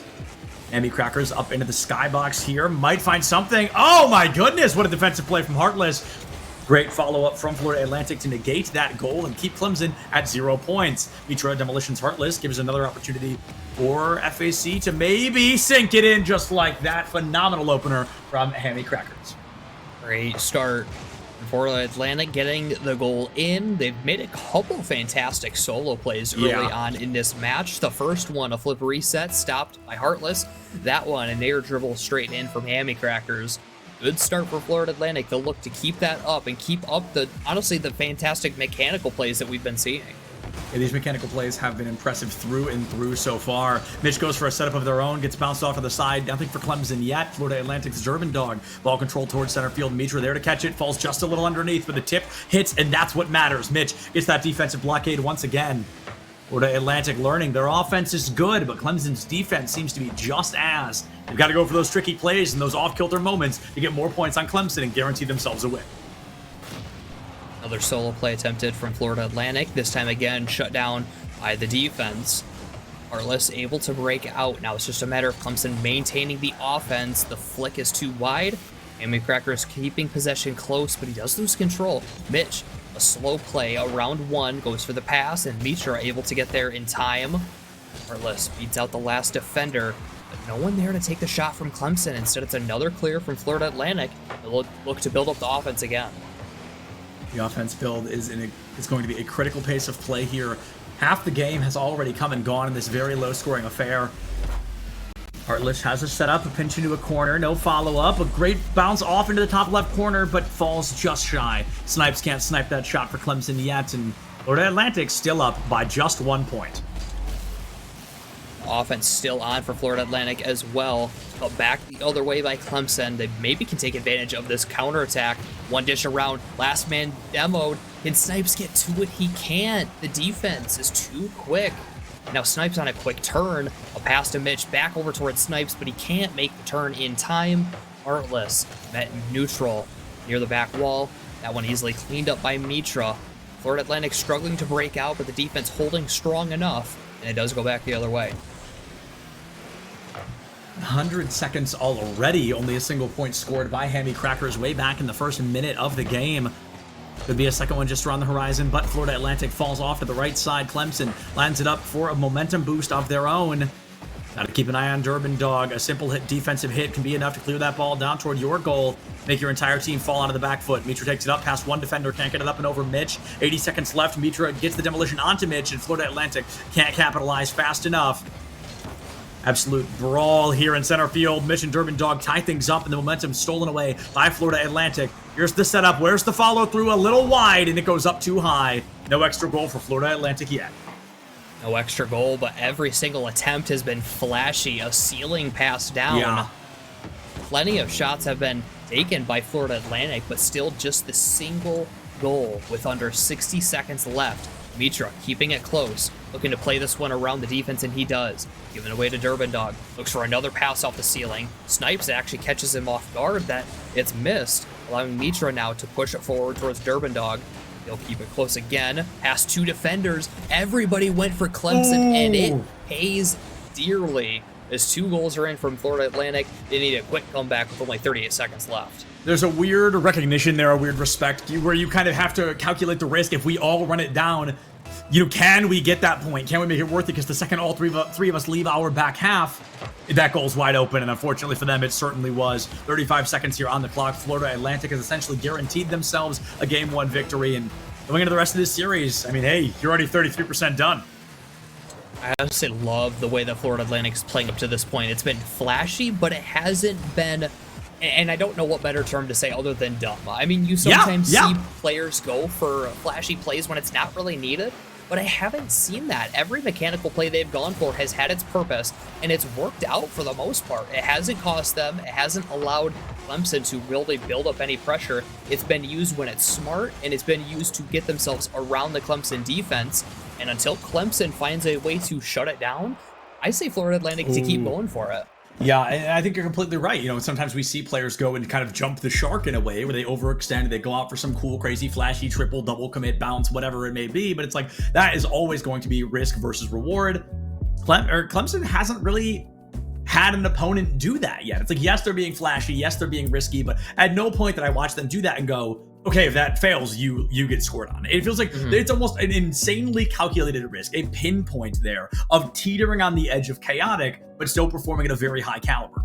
Hammy Crackers up into the skybox here. Might find something. Oh my goodness, what a defensive play from Heartless. Great follow-up from Florida Atlantic to negate that goal and keep Clemson at 0 points. Mitra Demolitions Heartless gives another opportunity for FAC to maybe sink it in just like that. Phenomenal opener from Hammy Crackers. Great start. Florida Atlantic getting the goal in. They've made a couple fantastic solo plays early on in this match. The first one, a flip reset, stopped by Heartless. That one, an air dribble straight in from Hammy Crackers. Good start for Florida Atlantic. They'll look to keep that up and keep up honestly, the fantastic mechanical plays that we've been seeing. Yeah, these mechanical plays have been impressive through and through so far. Mitch goes for a setup of their own, gets bounced off to the side. Nothing for Clemson yet. Florida Atlantic's Durbin Dog. Ball control towards center field. Mitra there to catch it. Falls just a little underneath, but the tip hits, and that's what matters. Mitch gets that defensive blockade once again. Florida Atlantic learning their offense is good, but Clemson's defense seems to be just as. They've got to go for those tricky plays and those off-kilter moments to get more points on Clemson and guarantee themselves a win. Another solo play attempted from Florida Atlantic. This time again shut down by the defense. Heartless able to break out. Now it's just a matter of Clemson maintaining the offense. The flick is too wide. Hammy Crackers keeping possession close, but he does lose control. Mitch, a slow play around one, goes for the pass, and Mitra able to get there in time. Heartless beats out the last defender, but no one there to take the shot from Clemson. Instead, it's another clear from Florida Atlantic. They'll look to build up the offense again. The offense build is going to be a critical pace of play here. Half the game has already come and gone in this very low-scoring affair. Heartless has a setup, a pinch into a corner, no follow-up, a great bounce off into the top left corner, but falls just shy. Snipes can't snipe that shot for Clemson yet, and Florida Atlantic still up by just 1 point. Offense still on for Florida Atlantic as well, but back the other way by Clemson. They maybe can take advantage of this counterattack. One dish around, last man demoed. Can Snipes get to it? He can't. The defense is too quick. Now Snipes on a quick turn, a pass to Mitch back over towards Snipes, but he can't make the turn in time. Heartless met neutral near the back wall. That one easily cleaned up by Mitra. Florida Atlantic struggling to break out, but the defense holding strong enough, and it does go back the other way. 100 seconds already, only a single point scored by Hammy Crackers way back in the first minute of the game. Could be a second one just around the horizon, but Florida Atlantic falls off to the right side. Clemson lines it up for a momentum boost of their own. Got to keep an eye on Durbin Dog. A simple defensive hit can be enough to clear that ball down toward your goal. make your entire team fall onto the back foot. Mitra takes it up past one defender, can't get it up and over Mitch. 80 seconds left. Mitra gets the demolition onto Mitch, and Florida Atlantic can't capitalize fast enough. Absolute brawl here in center field. Mitch and Durbin Dog tie things up, and the momentum stolen away by Florida Atlantic. Here's the setup. Where's the follow through? A little wide, and it goes up too high. No extra goal for Florida Atlantic yet. No extra goal, but every single attempt has been flashy. A ceiling pass down. Yeah. Plenty of shots have been taken by Florida Atlantic, but still just the single goal with under 60 seconds left. Mitra keeping it close, looking to play this one around the defense, and he does. Giving away to Durbin Dog. Looks for another pass off the ceiling. Snipes actually catches him off guard that it's missed, allowing Mitra now to push it forward towards Durbin Dog. He'll keep it close again. Past two defenders. Everybody went for Clemson, and it pays dearly. As 2 goals are in from Florida Atlantic, they need a quick comeback with only 38 seconds left. There's a weird recognition there, a weird respect, where you kind of have to calculate the risk. If we all run it down, can we get that point? Can we make it worth it? Because the second all three of us leave our back half, that goal's wide open, and unfortunately for them, it certainly was. 35 seconds here on the clock. Florida Atlantic has essentially guaranteed themselves a Game 1 victory, and going into the rest of this series, I mean, hey, you're already 33% done. I honestly love the way that Florida Atlantic is playing up to this point. It's been flashy, but it hasn't been, and I don't know what better term to say other than dumb. I mean, you sometimes see players go for flashy plays when it's not really needed, but I haven't seen that. Every mechanical play they've gone for has had its purpose, and it's worked out for the most part. It hasn't cost them. It hasn't allowed Clemson to really build up any pressure. It's been used when it's smart, and it's been used to get themselves around the Clemson defense. And until Clemson finds a way to shut it down, I say Florida Atlantic to keep going for it. Yeah, and I think you're completely right. Sometimes we see players go and kind of jump the shark in a way where they overextend, they go out for some cool, crazy, flashy, triple, double commit, bounce, whatever it may be. But it's like, that is always going to be risk versus reward. Clemson hasn't really had an opponent do that yet. It's like, yes, they're being flashy, yes, they're being risky, but at no point did I watch them do that and go, okay, if that fails, you get scored on. It feels like it's almost an insanely calculated risk, a pinpoint there of teetering on the edge of chaotic, but still performing at a very high caliber.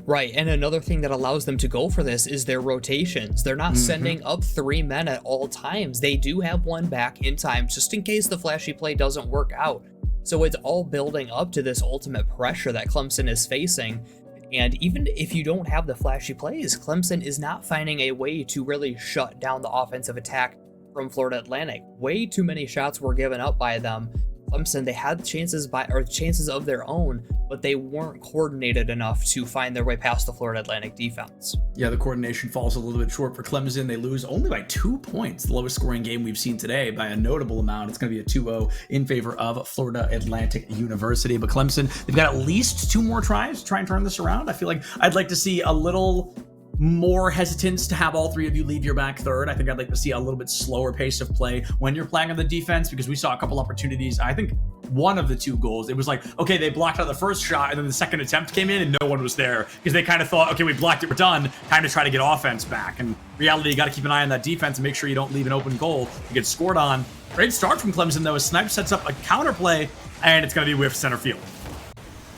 Right, and another thing that allows them to go for this is their rotations. They're not sending up 3 men at all times. They do have one back in time, just in case the flashy play doesn't work out. So it's all building up to this ultimate pressure that Clemson is facing. And even if you don't have the flashy plays, Clemson is not finding a way to really shut down the offensive attack from Florida Atlantic. Way too many shots were given up by them. Clemson, they had chances of their own, but they weren't coordinated enough to find their way past the Florida Atlantic defense. Yeah, the coordination falls a little bit short for Clemson. They lose only by 2 points, the lowest scoring game we've seen today by a notable amount. It's going to be a 2-0 in favor of Florida Atlantic University. But Clemson, they've got at least 2 more tries to try and turn this around. I feel like I'd like to see a little more hesitance to have all 3 of you leave your back third. I think I'd like to see a little bit slower pace of play when you're playing on the defense, because we saw a couple opportunities. I think one of the 2 goals, it was like, okay, they blocked out the first shot, and then the second attempt came in and no one was there because they kind of thought, okay, we blocked it, we're done, time to try to get offense back. And reality, you got to keep an eye on that defense and make sure you don't leave an open goal to get scored on. Great start from Clemson though, as Snipe sets up a counter play, and it's going to be whiffed center field.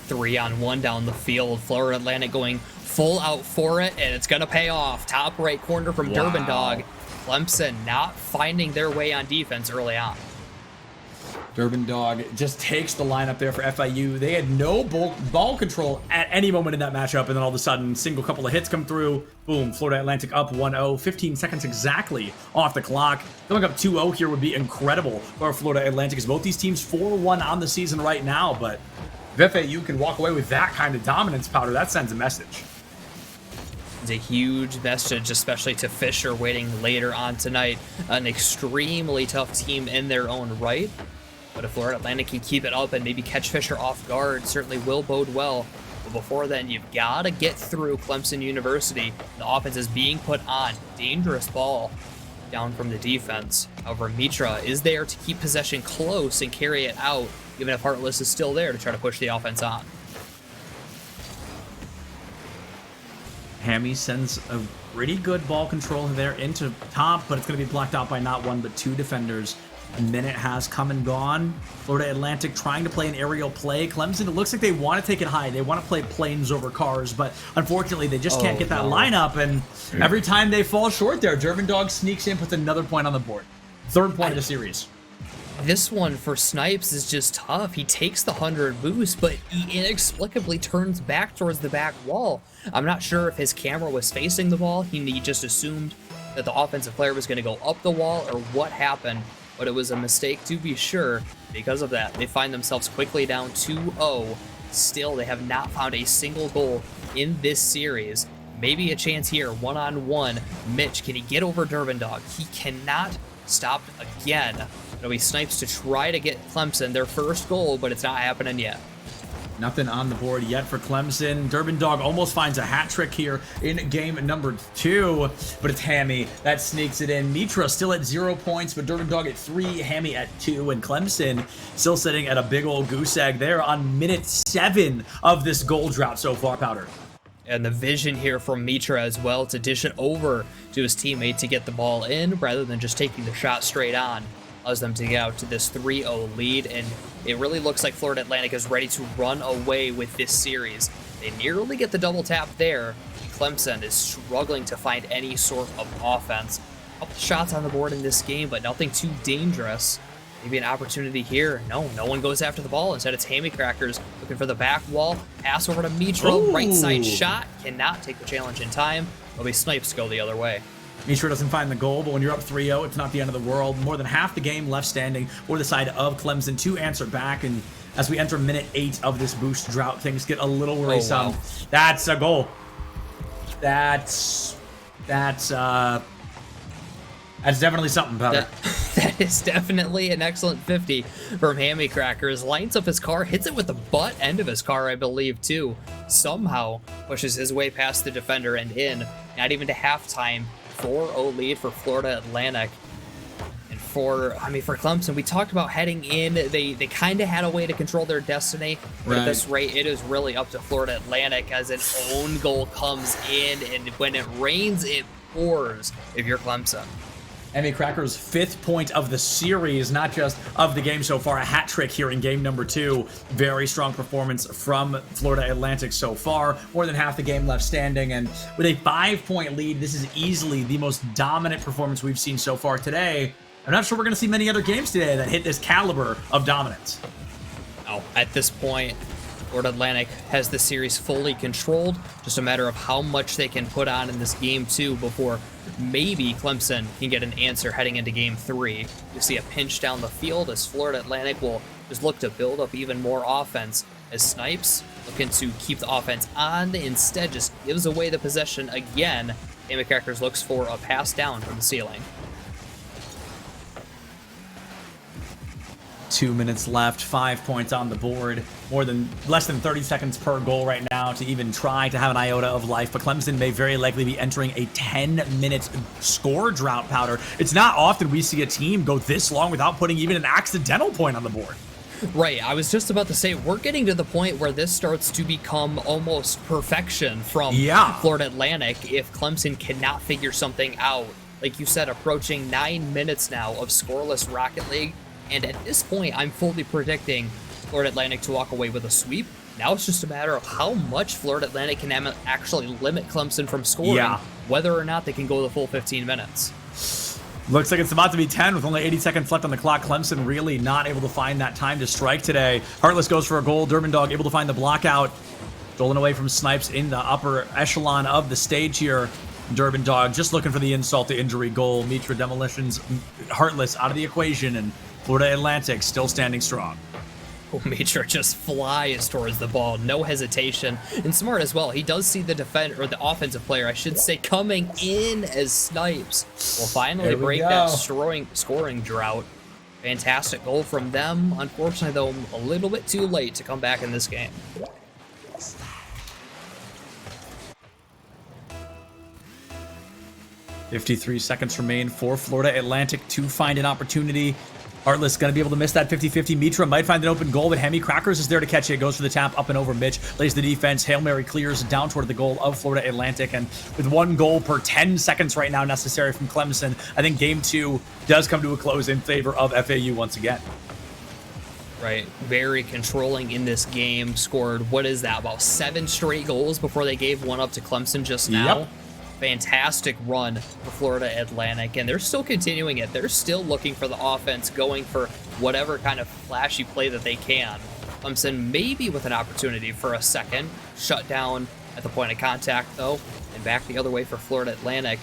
3-on-1 down the field. Florida Atlantic going full out for it, and it's going to pay off. Top right corner from Durbin Dog. Clemson not finding their way on defense early on. Durbin Dog just takes the lineup there for FIU. They had no ball control at any moment in that matchup, and then all of a sudden, single couple of hits come through. Boom, Florida Atlantic up 1-0. 15 seconds exactly off the clock. Going up 2-0 here would be incredible for Florida Atlantic, because both these teams 4-1 on the season right now, but if FAU can walk away with that kind of dominance powder, that sends a message. It's a huge message, especially to Fisher waiting later on tonight. An extremely tough team in their own right. But if Florida Atlantic can keep it up and maybe catch Fisher off guard, certainly will bode well. But before then, you've got to get through Clemson University. The offense is being put on. Dangerous ball down from the defense. However, Mitra is there to keep possession close and carry it out, even if Heartless is still there to try to push the offense on. Hammy sends a pretty good ball control there into top, but it's going to be blocked out by not 1 but 2 defenders. A minute has come and gone. Florida Atlantic trying to play an aerial play. Clemson, it looks like they want to take it high. They want to play planes over cars, but unfortunately, they just can't get that lineup. And every time they fall short there, Durban Dog sneaks in, puts another point on the board. Third point of the series. This one for Snipes is just tough. He takes the 100 boost, but he inexplicably turns back towards the back wall. I'm not sure if his camera was facing the ball. He just assumed that the offensive player was going to go up the wall or what happened, but it was a mistake to be sure. Because of that, they find themselves quickly down 2-0. Still, they have not found a single goal in this series. Maybe a chance here, one-on-one. Mitch, can he get over Durban Dog? He cannot. Stopped again. It'll be Snipes to try to get Clemson their first goal, but it's not happening yet. Nothing on the board yet for Clemson. Durban Dog almost finds a hat trick here in game number 2, but it's Hammy that sneaks it in. Mitra still at 0 points, but Durban Dog at 3, Hammy at 2, and Clemson still sitting at a big old goose egg there on minute 7 of this goal drought so far, Powder. And the vision here from Mitra as well to dish it over to his teammate to get the ball in rather than just taking the shot straight on. Allows them to get out to this 3-0 lead, and it really looks like Florida Atlantic is ready to run away with this series. They nearly get the double tap there. Clemson is struggling to find any sort of offense. A couple shots on the board in this game, but nothing too dangerous. Maybe an opportunity here. No one goes after the ball. Instead, it's Hammy Crackers looking for the back wall. Pass over to Mitra. Right side shot. Cannot take the challenge in time. It'll be Snipes go the other way. Mitra doesn't find the goal, but when you're up 3-0, it's not the end of the world. More than half the game left standing for the side of Clemson to answer back. And as we enter minute 8 of this boost drought, things get a little worrisome. Oh, wow. That's a goal. That's definitely something, Powder. That is definitely an excellent 50 from Hammy Crackers. Lines up his car, hits it with the butt end of his car, I believe, too. Somehow pushes his way past the defender and in. Not even to halftime. 4-0 lead for Florida Atlantic. And for Clemson, we talked about heading in. They kind of had a way to control their destiny. But at this rate, it is really up to Florida Atlantic as an own goal comes in. And when it rains, it pours if you're Clemson. Hammy Cracker's 5th point of the series, not just of the game so far. A hat trick here in game number 2. Very strong performance from Florida Atlantic so far. More than half the game left standing. And with a 5-point lead, this is easily the most dominant performance we've seen so far today. I'm not sure we're going to see many other games today that hit this caliber of dominance. No, at this point, Florida Atlantic has the series fully controlled. Just a matter of how much they can put on in this game 2 before maybe Clemson can get an answer heading into game 3. You see a pinch down the field as Florida Atlantic will just look to build up even more offense as Snipes looking to keep the offense on, instead just gives away the possession again. Hammy Crackers looks for a pass down from the ceiling. 2 minutes left, 5 points on the board. Less than 30 seconds per goal right now to even try to have an iota of life. But Clemson may very likely be entering a 10-minute score drought, Powder. It's not often we see a team go this long without putting even an accidental point on the board. Right, I was just about to say, we're getting to the point where this starts to become almost perfection from Florida Atlantic if Clemson cannot figure something out. Like you said, approaching 9 minutes now of scoreless Rocket League. And at this point, I'm fully predicting Florida Atlantic to walk away with a sweep. Now it's just a matter of how much Florida Atlantic can actually limit Clemson from scoring, whether or not they can go the full 15 minutes. Looks like it's about to be 10 with only 80 seconds left on the clock. Clemson really not able to find that time to strike today. Heartless goes for a goal. Durban Dog able to find the block out. Stolen away from Snipes in the upper echelon of the stage here. Durban Dog just looking for the insult to injury goal. Mitra Demolitions, Heartless out of the equation, and Florida Atlantic still standing strong. Mitra just flies towards the ball, no hesitation, and smart as well. He does see the defender, or the offensive player, I should say, coming in as Snipes will finally break that scoring drought. Fantastic goal from them. Unfortunately, though, a little bit too late to come back in this game. "53 seconds remain for Florida Atlantic to find an opportunity. Heartless going to be able to miss that 50-50. Mitra might find an open goal, but Hemi Crackers is there to catch it. Goes for the tap up and over. Mitch lays the defense. Hail Mary clears down toward the goal of Florida Atlantic. And with 1 goal per 10 seconds right now necessary from Clemson, I think game 2 does come to a close in favor of FAU once again. Right, very controlling in this game. Scored, what is that, about 7 straight goals before they gave one up to Clemson just now. Yep. Fantastic run for Florida Atlantic, and they're still continuing it. They're still looking for the offense, going for whatever kind of flashy play that they can. Clemson maybe with an opportunity for a second shutdown at the point of contact, though, and back the other way for Florida Atlantic.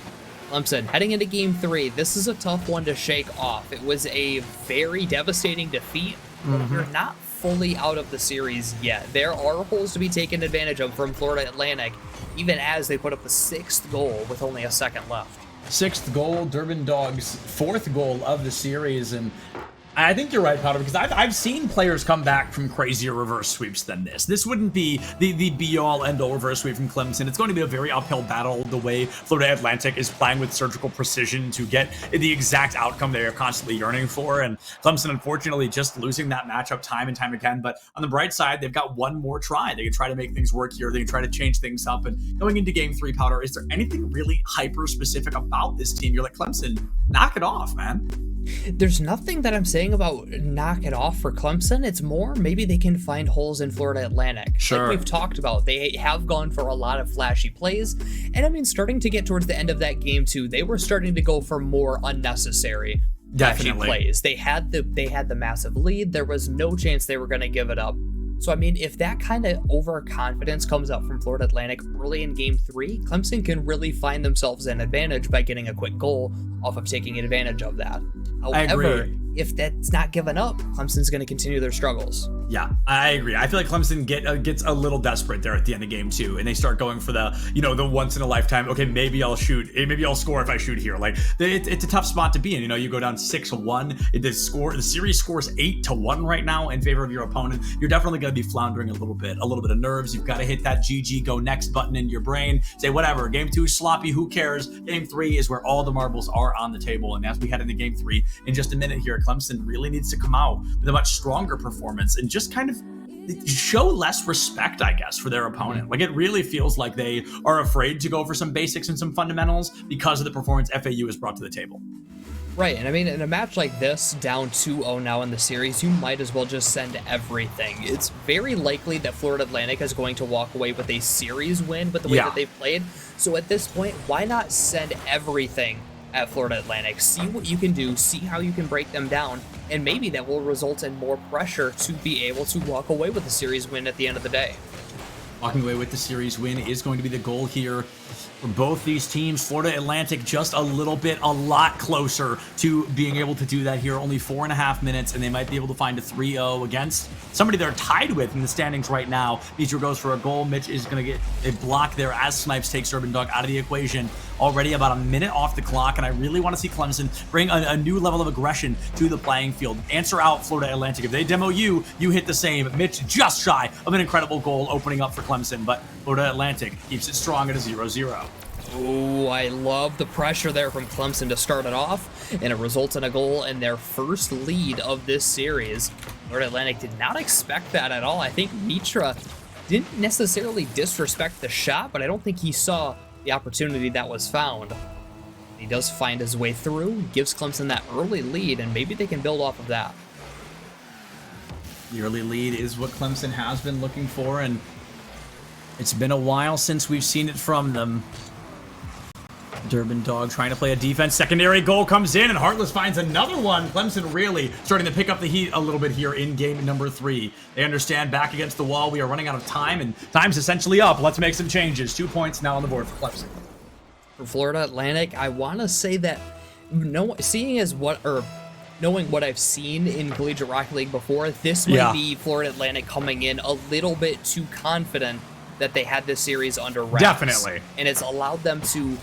Clemson heading into game 3. This is a tough one to shake off. It was a very devastating defeat, but you're not fully out of the series yet. There are holes to be taken advantage of from Florida Atlantic, even as they put up the 6th goal with only a second left. 6th goal, Durban Dogs' 4th goal of the series, and I think you're right, Powder, because I've seen players come back from crazier reverse sweeps than this. This wouldn't be the be-all, end-all reverse sweep from Clemson. It's going to be a very uphill battle the way Florida Atlantic is playing with surgical precision to get the exact outcome they are constantly yearning for. And Clemson, unfortunately, just losing that matchup time and time again. But on the bright side, they've got one more try. They can try to make things work here. They can try to change things up. And going into game 3, Powder, is there anything really hyper-specific about this team? You're like, Clemson, knock it off, man. There's nothing that I'm saying about knock it off for Clemson. It's more maybe they can find holes in Florida Atlantic. Sure. Like we've talked about, they have gone for a lot of flashy plays. And I mean, starting to get towards the end of that game too, they were starting to go for more unnecessary flashy plays. They had the massive lead. There was no chance they were going to give it up. So, I mean, if that kind of overconfidence comes up from Florida Atlantic early in game 3, Clemson can really find themselves an advantage by getting a quick goal off of taking advantage of that. However, if that's not given up, Clemson's going to continue their struggles. Yeah, I agree. I feel like Clemson gets a little desperate there at the end of game 2, and they start going for the once in a lifetime. Okay, maybe I'll shoot. Maybe I'll score if I shoot here. Like it's a tough spot to be in. You go down 6-1. The series scores 8-1 right now in favor of your opponent. You're definitely going to be floundering a little bit of nerves. You've got to hit that GG go next button in your brain. Say whatever. Game 2 is sloppy. Who cares? Game 3 is where all the marbles are on the table. And as we head into game 3, in just a minute here, Clemson really needs to come out with a much stronger performance and just kind of show less respect, I guess, for their opponent. Like, it really feels like they are afraid to go for some basics and some fundamentals because of the performance FAU has brought to the table. Right, and I mean, in a match like this, down 2-0 now in the series, you might as well just send everything. It's very likely that Florida Atlantic is going to walk away with a series win with the way that they've played. So at this point, why not send everything at Florida Atlantic? See what you can do, see how you can break them down, and maybe that will result in more pressure to be able to walk away with a series win at the end of the day. Walking away with the series win is going to be the goal here for both these teams. Florida Atlantic just a lot closer to being able to do that here. Only 4.5 minutes, and they might be able to find a 3-0 against somebody they're tied with in the standings right now. Mitra goes for a goal. Mitch is going to get a block there as Snipes takes Urban Dog out of the equation. Already about a minute off the clock, and I really want to see Clemson bring a new level of aggression to the playing field. Answer out, Florida Atlantic. If they demo you, you hit the same. Mitch just shy of an incredible goal opening up for Clemson, but Florida Atlantic keeps it strong at a 0-0. Oh, I love the pressure there from Clemson to start it off, and it results in a goal and their first lead of this series. Florida Atlantic did not expect that at all. I think Mitra didn't necessarily disrespect the shot, but I don't think he saw the opportunity that was found. He does find his way through, gives Clemson that early lead, and maybe they can build off of that. The early lead is what Clemson has been looking for, and it's been a while since we've seen it from them. Durban Dog trying to play a defense. Secondary goal comes in, and Heartless finds another one. Clemson really starting to pick up the heat a little bit here in game number 3. They understand back against the wall. We are running out of time, and time's essentially up. Let's make some changes. 2 points now on the board for Clemson. For Florida Atlantic, I want to say that knowing what I've seen in Collegiate Rocket League before, this might be Florida Atlantic coming in a little bit too confident that they had this series under wraps. Definitely. And it's allowed them to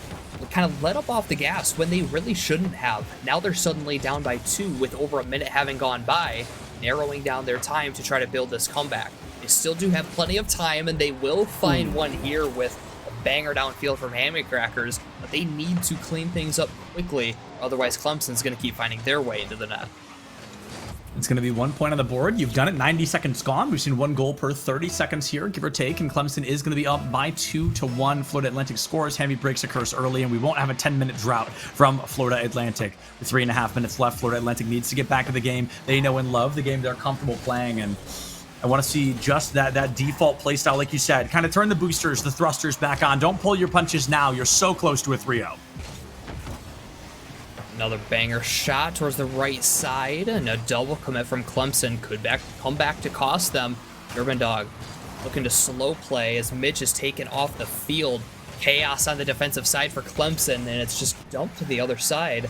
kind of let up off the gas when they really shouldn't have. Now they're suddenly down by 2 with over a minute having gone by, narrowing down their time to try to build this comeback. They still do have plenty of time, and they will find one here with a banger downfield from Hammy Crackers, but they need to clean things up quickly, otherwise Clemson's going to keep finding their way into the net. It's going to be 1 point on the board. You've done it. 90 seconds gone. We've seen 1 goal per 30 seconds here, give or take. And Clemson is going to be up by 2-1. Florida Atlantic scores. Hemi breaks a curse early, and we won't have a 10-minute drought from Florida Atlantic. With 3.5 minutes left, Florida Atlantic needs to get back to the game they know and love, the game they're comfortable playing. And I want to see just that default play style, like you said. Kind of turn the boosters, the thrusters back on. Don't pull your punches now. You're so close to a 3-0. Another banger shot towards the right side, and a double commit from Clemson could come back to cost them. Urban Dog looking to slow play as Mitch is taken off the field. Chaos on the defensive side for Clemson, and it's just dumped to the other side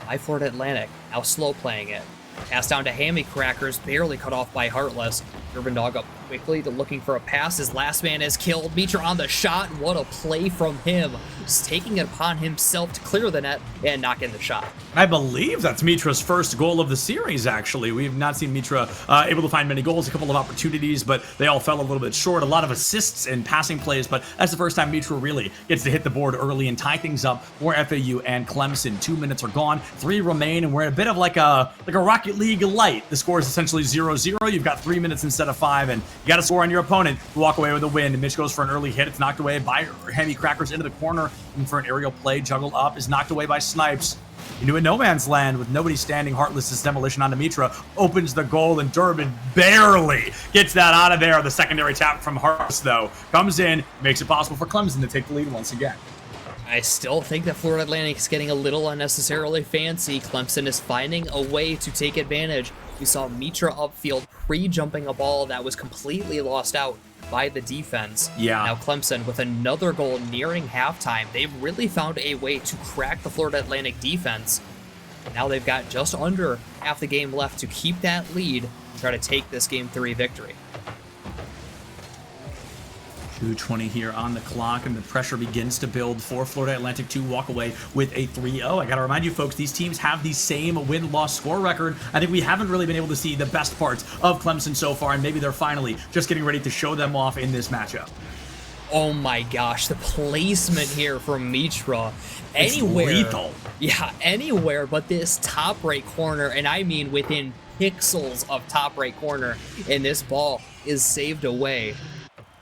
by Florida Atlantic. Now slow playing it. Pass down to Hammy Crackers, barely cut off by Heartless. Urban Dog up quickly to looking for a pass. His last man is killed. Mitra on the shot. What a play from him. Just taking it upon himself to clear the net and knock in the shot. I believe that's Mitra's first goal of the series, actually. We've not seen Mitra able to find many goals, a couple of opportunities, but they all fell a little bit short. A lot of assists and passing plays, but that's the first time Mitra really gets to hit the board early and tie things up for FAU and Clemson. 2 minutes are gone, 3 remain, and we're in a bit of like a Rocket League light. The score is essentially 0-0. You've got 3 minutes instead of 5, and you got to score on your opponent to walk away with a win. And Mitch goes for an early hit. It's knocked away by Hemi Crackers into the corner, and for an aerial play, juggled up, is knocked away by Snipes. Into a no man's land with nobody standing. Heartless's demolition onto Mitra opens the goal, and Durbin barely gets that out of there. The secondary tap from Heartless, though, comes in, makes it possible for Clemson to take the lead once again. I still think that Florida Atlantic is getting a little unnecessarily fancy. Clemson is finding a way to take advantage. We saw Mitra upfield pre-jumping a ball that was completely lost out by the defense. Yeah. Now Clemson with another goal nearing halftime. They've really found a way to crack the Florida Atlantic defense. Now they've got just under half the game left to keep that lead and try to take this Game 3 victory. 2:20 here on the clock, and the pressure begins to build for Florida Atlantic to walk away with a 3-0. I got to remind you folks, these teams have the same win-loss score record. I think we haven't really been able to see the best parts of Clemson so far, and maybe they're finally just getting ready to show them off in this matchup. Oh my gosh, the placement here from Mitra. It's lethal. Yeah, anywhere but this top right corner, and I mean within pixels of top right corner, and this ball is saved away.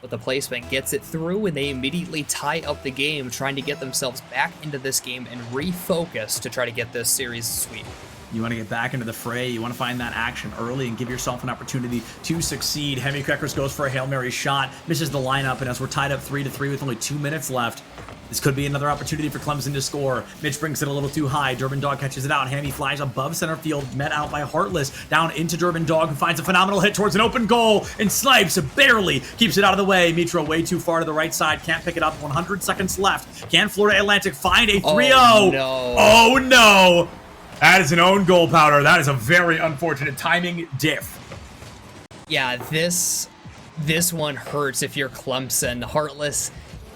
But the placement gets it through, and they immediately tie up the game, trying to get themselves back into this game and refocus to try to get this series sweep. You want to get back into the fray. You want to find that action early and give yourself an opportunity to succeed. Hemi Crackers goes for a Hail Mary shot, misses the lineup, and as we're tied up 3-3 with only 2 minutes left, this could be another opportunity for Clemson to score. Mitch brings it a little too high. Durbin Dog catches it out. Hammy flies above center field, met out by Heartless. Down into Durbin Dog, who finds a phenomenal hit towards an open goal, and Snipes barely keeps it out of the way. Mitra way too far to the right side. Can't pick it up. 100 seconds left. Can Florida Atlantic find a 3-0? Oh, no. Oh, no. That is an own goal, Powder. That is a very unfortunate timing diff. Yeah, this one hurts if you're Clemson. Heartless,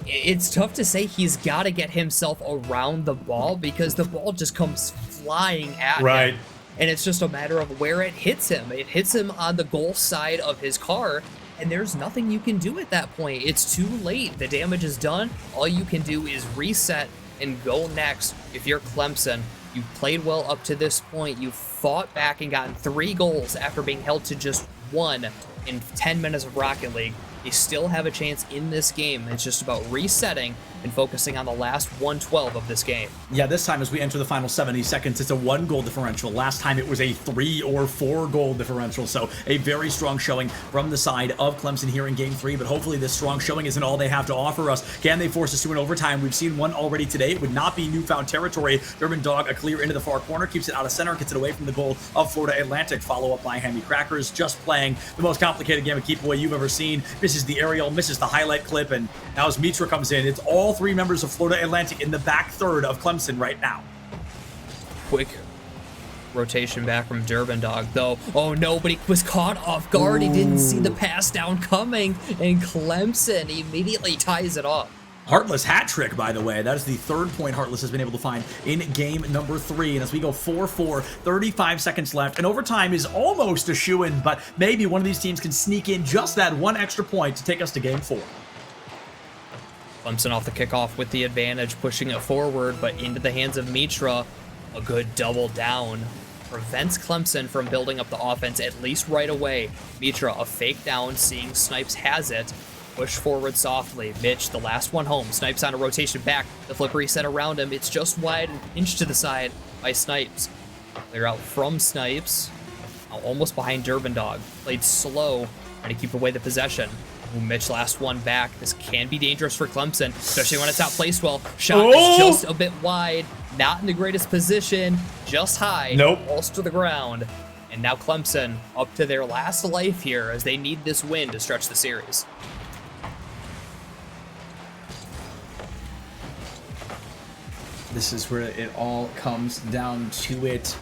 it's tough to say. He's got to get himself around the ball because the ball just comes flying at him. And it's just a matter of where it hits him. It hits him on the goal side of his car, and there's nothing you can do at that point. It's too late. The damage is done. All you can do is reset and go next. If you're Clemson, you've played well up to this point. You've fought back and gotten 3 goals after being held to just 1 in 10 minutes of Rocket League. You still have a chance in this game. It's just about resetting and focusing on the last 112 of this game. Yeah, this time as we enter the final 70 seconds, it's a 1-goal differential. Last time it was a 3 or 4-goal differential, so a very strong showing from the side of Clemson here in Game 3, but hopefully this strong showing isn't all they have to offer us. Can they force us to an overtime? We've seen one already today. It would not be newfound territory. Durbin Dog, a clear into the far corner, keeps it out of center, gets it away from the goal of Florida Atlantic. Follow up by Hemi Crackers, just playing the most complicated game of keep away you've ever seen. Misses the aerial, misses the highlight clip, and now as Mitra comes in, it's all 3 members of Florida Atlantic in the back third of Clemson right now. Quick rotation back from Durbin Dog, though. Oh no, but he was caught off guard. He didn't see the pass down coming, and Clemson immediately ties it up. Heartless hat trick, by the way. That is the 3rd point Heartless has been able to find in game number 3. And as we go 4-4, 35 seconds left, and overtime is almost a shoo-in, but maybe one of these teams can sneak in just that 1 extra point to take us to game 4. Clemson off the kickoff with the advantage, pushing it forward, but into the hands of Mitra. A good double down prevents Clemson from building up the offense at least right away. Mitra, a fake down, seeing Snipes has it. Push forward softly. Mitch, the last one home. Snipes on a rotation back. The flip reset around him. It's just wide and pinched to the side by Snipes. Clear out from Snipes. Now almost behind Durbin Dog. Played slow, trying to keep away the possession. Ooh, Mitch, last one back. This can be dangerous for Clemson, especially when it's out placed well. Shot is just a bit wide. Not in the greatest position. Just high. Nope. Falls to the ground. And now Clemson up to their last life here as they need this win to stretch the series. This is where it all comes down to it.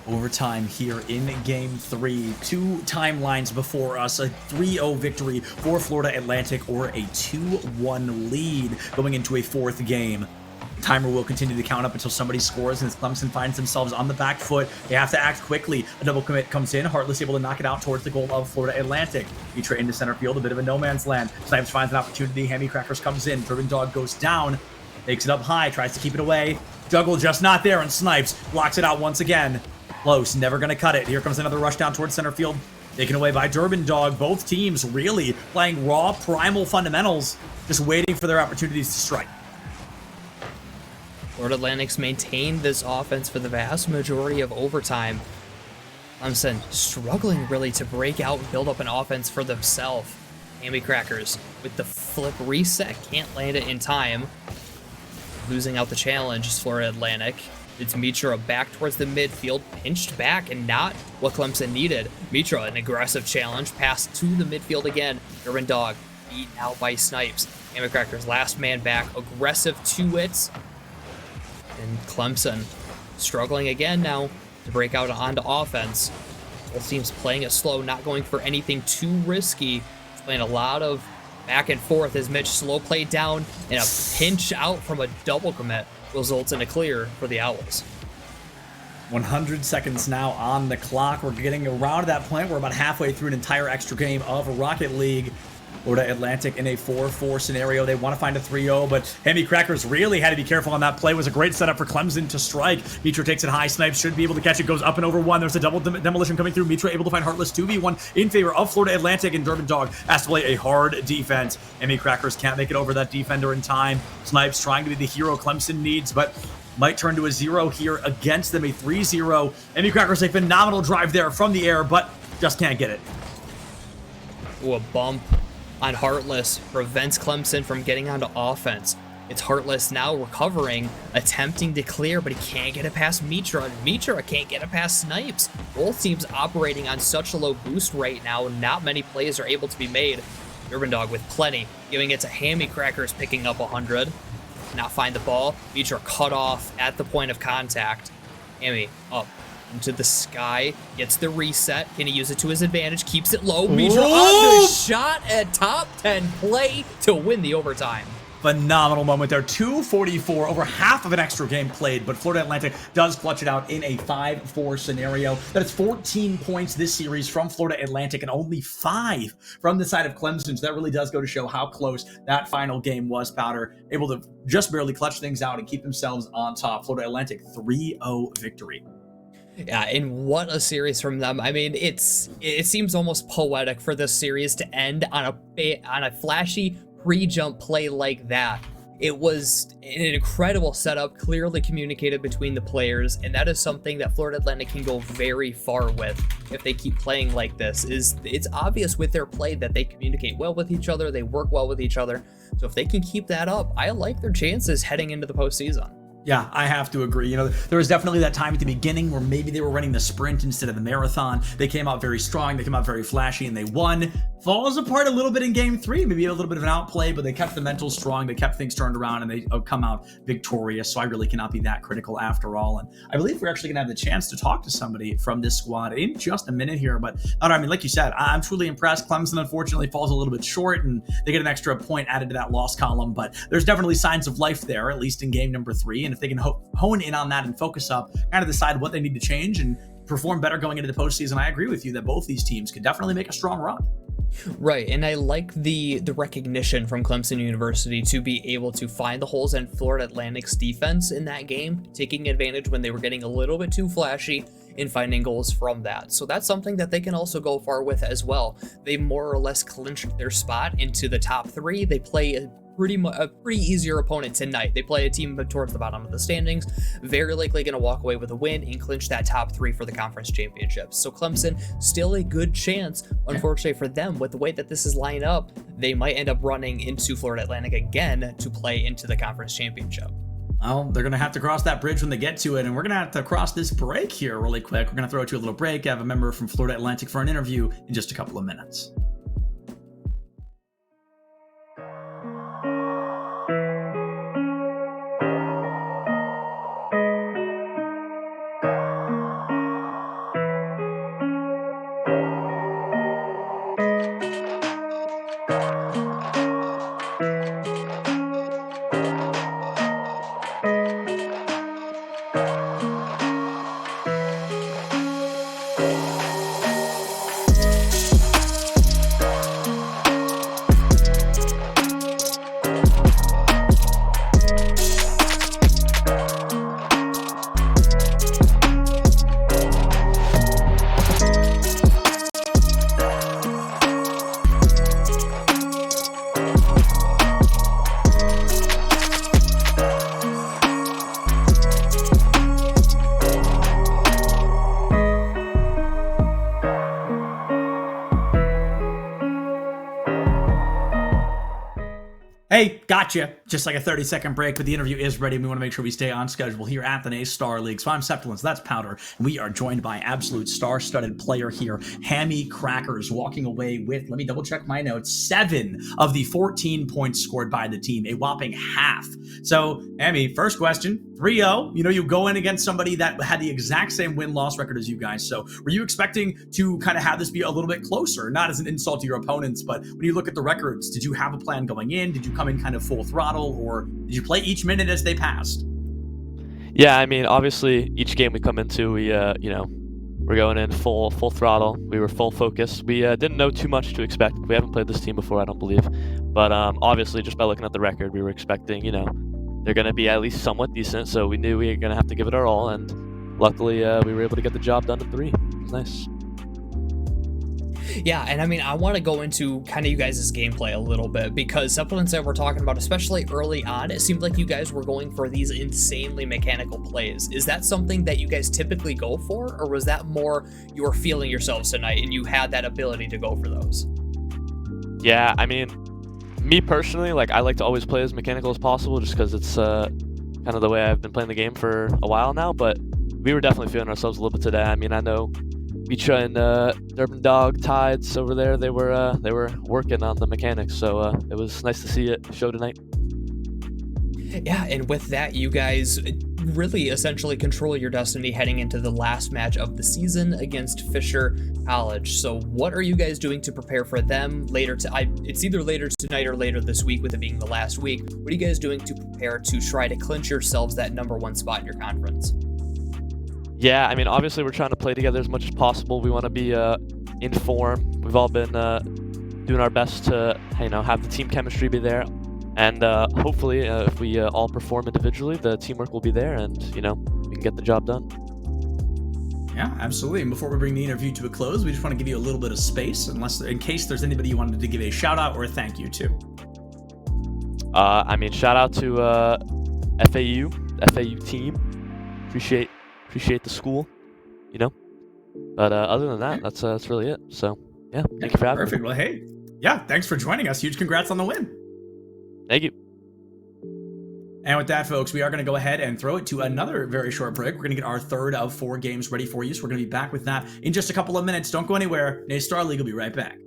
Overtime here in game 3. 2 timelines before us. A 3-0 victory for Florida Atlantic or a 2-1 lead going into a 4th game. The timer will continue to count up until somebody scores, and as Clemson finds themselves on the back foot, they have to act quickly. A double commit comes in. Heartless able to knock it out towards the goal of Florida Atlantic. Mitra into center field, a bit of a no man's land. Snipes finds an opportunity. Hammy Crackers comes in. Durbin Dog goes down. Takes it up high, tries to keep it away. Juggle just not there, and Snipes blocks it out once again. Close, never going to cut it. Here comes another rush down towards center field. Taken away by Durbin Dog. Both teams really playing raw, primal fundamentals, just waiting for their opportunities to strike. Florida Atlantic's maintained this offense for the vast majority of overtime. Clemson struggling really to break out and build up an offense for themselves. Hammy Crackers with the flip reset, can't land it in time. Losing out the challenge is Florida Atlantic. It's Mitra back towards the midfield, pinched back and not what Clemson needed. Mitra, an aggressive challenge, pass to the midfield again. Durbin Dog beat out by Snipes. Hammy Crackers last man back, aggressive to it. And Clemson struggling again now to break out onto offense. Both teams playing it slow, not going for anything too risky. It's playing a lot of back and forth as Mitch slow played down and a pinch out from a double commit results in a clear for the Owls. 100 seconds now on the clock. We're getting around to that point. We're about halfway through an entire extra game of Rocket League. Florida Atlantic in a 4-4 scenario. They want to find a 3-0, but Hammy Crackers really had to be careful on that play. It was a great setup for Clemson to strike. Mitra takes it high. Snipes should be able to catch it. Goes up and over one. There's a double demolition coming through. Mitra able to find Heartless 2v1 in favor of Florida Atlantic, and Durbin Dog has to play a hard defense. Hammy Crackers can't make it over that defender in time. Snipes trying to be the hero Clemson needs, but might turn to a 0 here against them. A 3-0. Hammy Crackers, a phenomenal drive there from the air, but just can't get it. Ooh, a bump on Heartless prevents Clemson from getting onto offense. It's Heartless now recovering, attempting to clear, but he can't get it past Mitra. And Mitra can't get it past Snipes. Both teams operating on such a low boost right now, not many plays are able to be made. Durbin Dog with plenty, giving it to Hammy Crackers, picking up 100. Not find the ball. Mitra cut off at the point of contact. Hammy up into the sky, gets the reset. Can he use it to his advantage? Keeps it low. Mitra on the shot at top 10 play to win the overtime. Phenomenal moment there. 2:44, over half of an extra game played, but Florida Atlantic does clutch it out in a 5-4 scenario. That is 14 points this series from Florida Atlantic and only 5 from the side of Clemson. So that really does go to show how close that final game was. Powder able to just barely clutch things out and keep themselves on top. Florida Atlantic 3-0 victory. Yeah, and what a series from them. I mean, it seems almost poetic for this series to end on a flashy pre-jump play like that. It was an incredible setup, clearly communicated between the players, and that is something that Florida Atlantic can go very far with if they keep playing like this. It's obvious with their play that they communicate well with each other, they work well with each other. So if they can keep that up, I like their chances heading into the postseason. Yeah, I have to agree. You know, there was definitely that time at the beginning where maybe they were running the sprint instead of the marathon. They came out very strong, they came out very flashy, and they won. Falls apart a little bit in game 3, maybe a little bit of an outplay, but they kept the mental strong, they kept things turned around, and they come out victorious. So I really cannot be that critical after all. And I believe we're actually going to have the chance to talk to somebody from this squad in just a minute here. But I mean, like you said, I'm truly impressed. Clemson unfortunately falls a little bit short, and they get an extra point added to that loss column. But there's definitely signs of life there, at least in game number 3. And if they can hone in on that and focus up, kind of decide what they need to change and perform better going into the postseason, I agree with you that both these teams could definitely make a strong run. Right, and I like the recognition from Clemson University to be able to find the holes in Florida Atlantic's defense in that game, taking advantage when they were getting a little bit too flashy and finding goals from that. So that's something that they can also go far with as well. They more or less clinched their spot into the top 3. They play a pretty easier opponent tonight. They play a team towards the bottom of the standings, very likely going to walk away with a win and clinch that top 3 for the conference championships. So Clemson, still a good chance. Unfortunately for them, with the way that this is lined up, they might end up running into Florida Atlantic again to play into the conference championship. Well, they're going to have to cross that bridge when they get to it, and we're going to have to cross this break here really quick. We're going to throw it to a little break. I have a member from Florida Atlantic for an interview in just a couple of minutes. Hey, gotcha. Just like a 30-second break, but the interview is ready. We want to make sure we stay on schedule here at the Star League. So I'm Septilance, that's Powder, and we are joined by absolute star-studded player here, Hammy Crackers, walking away with, let me double check my notes, 7 of the 14 points scored by the team, a whopping half. So, Hammy, first question, 3-0. You know, you go in against somebody that had the exact same win-loss record as you guys. So were you expecting to kind of have this be a little bit closer? Not as an insult to your opponents, but when you look at the records, did you have a plan going in? Did you come in kind of full throttle, or did you play each minute as they passed? Yeah, I mean, obviously, each game we come into, we're going in full throttle. We were full focus. We didn't know too much to expect. We haven't played this team before, I don't believe. But obviously, just by looking at the record, we were expecting, they're going to be at least somewhat decent. So we knew we were going to have to give it our all. And luckily, we were able to get the job done in 3. It was nice. Yeah, and I mean, I want to go into kind of you guys' gameplay a little bit, because supplements that we're talking about, especially early on, it seemed like you guys were going for these insanely mechanical plays. Is that something that you guys typically go for, or was that more you were feeling yourselves tonight and you had that ability to go for those? Yeah, I mean, me personally, I like to always play as mechanical as possible just because it's kind of the way I've been playing the game for a while now, but we were definitely feeling ourselves a little bit today. I mean, I know Micha and Durban Dog Tides over there, they were working on the mechanics, so it was nice to see it show tonight. Yeah, and with that, you guys really essentially control your destiny heading into the last match of the season against Fisher College. So what are you guys doing to prepare for them later? It's either later tonight or later this week, with it being the last week. What are you guys doing to prepare to try to clinch yourselves that #1 spot in your conference? Yeah, I mean, obviously we're trying to play together as much as possible. We want to be in form. We've all been doing our best to, have the team chemistry be there. And hopefully, if we all perform individually, the teamwork will be there, and, we can get the job done. Yeah, absolutely. And before we bring the interview to a close, we just want to give you a little bit of space, in case there's anybody you wanted to give a shout out or a thank you to. Shout out to FAU team. Appreciate the school, But other than that, that's really it. So, yeah, thank you for having me. Perfect. Well, hey, yeah, thanks for joining us. Huge congrats on the win. Thank you. And with that, folks, we are going to go ahead and throw it to another very short break. We're going to get our 3rd of 4 games ready for you, so we're going to be back with that in just a couple of minutes. Don't go anywhere. Star League will be right back.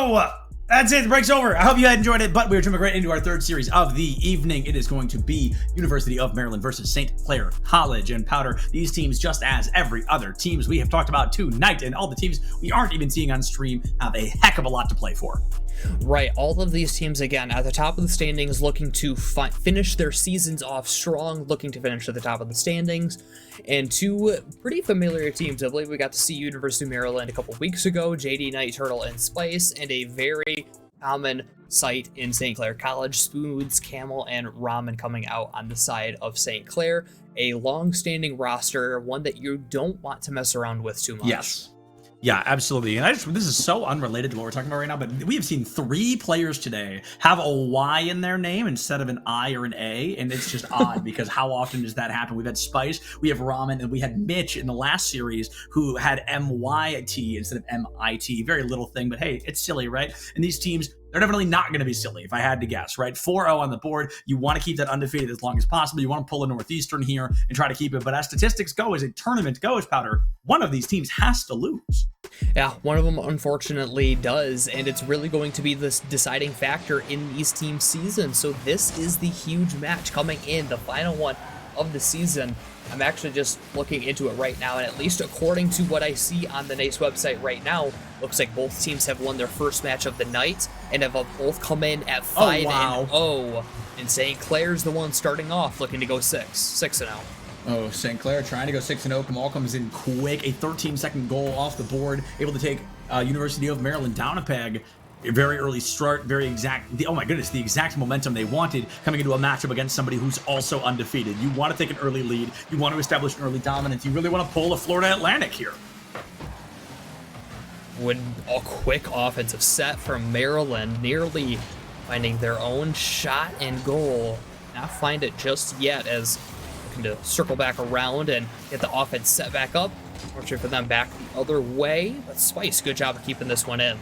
So that's it. The break's over. I hope you had enjoyed it, but we're jumping right into our third series of the evening. It is going to be University of Maryland versus St. Clair College. And Powder, these teams, just as every other teams we have talked about tonight, and all the teams we aren't even seeing on stream, have a heck of a lot to play for. Right, all of these teams, again, at the top of the standings, looking to finish their seasons off strong, looking to finish at the top of the standings. And two pretty familiar teams. I believe we got to see University of Maryland a couple weeks ago, JD Knight, Turtle, and Spice, and a very common sight in St. Clair College, Spoons, Camel, and Ramen coming out on the side of St. Clair. A long-standing roster, one that you don't want to mess around with too much. Yes. Yeah, absolutely. And this is so unrelated to what we're talking about right now, but we have seen 3 players today have a Y in their name instead of an I or an A, and it's just odd because how often does that happen? We've had Spice, we have Ramen, and we had Mitch in the last series who had MYT instead of MIT. Very little thing, but hey, it's silly, right? And these teams, they're definitely not going to be silly, if I had to guess, right? 4-0 on the board. You want to keep that undefeated as long as possible. You want to pull a Northeastern here and try to keep it. But as statistics go, as a tournament goes, Powder, one of these teams has to lose. Yeah, one of them unfortunately does, and it's really going to be this deciding factor in these teams' seasons. So this is the huge match coming in, the final one of the season. I'm actually just looking into it right now, and at least according to what I see on the NACE website right now, looks like both teams have won their first match of the night and have both come in at 5-0. And St. Clair's the one starting off looking to go 6-0. Oh, St. Clair trying to go 6-0. Kamal comes in quick. A 13-second goal off the board, able to take University of Maryland down a peg. A very early start, very exact. Oh my goodness, the exact momentum they wanted coming into a matchup against somebody who's also undefeated. You want to take an early lead. You want to establish an early dominance. You really want to pull a Florida Atlantic here. With a quick offensive set from Maryland, nearly finding their own shot and goal. Not find it just yet, as looking to circle back around and get the offense set back up. Fortunately for them, back the other way. But Spice, good job of keeping this one in.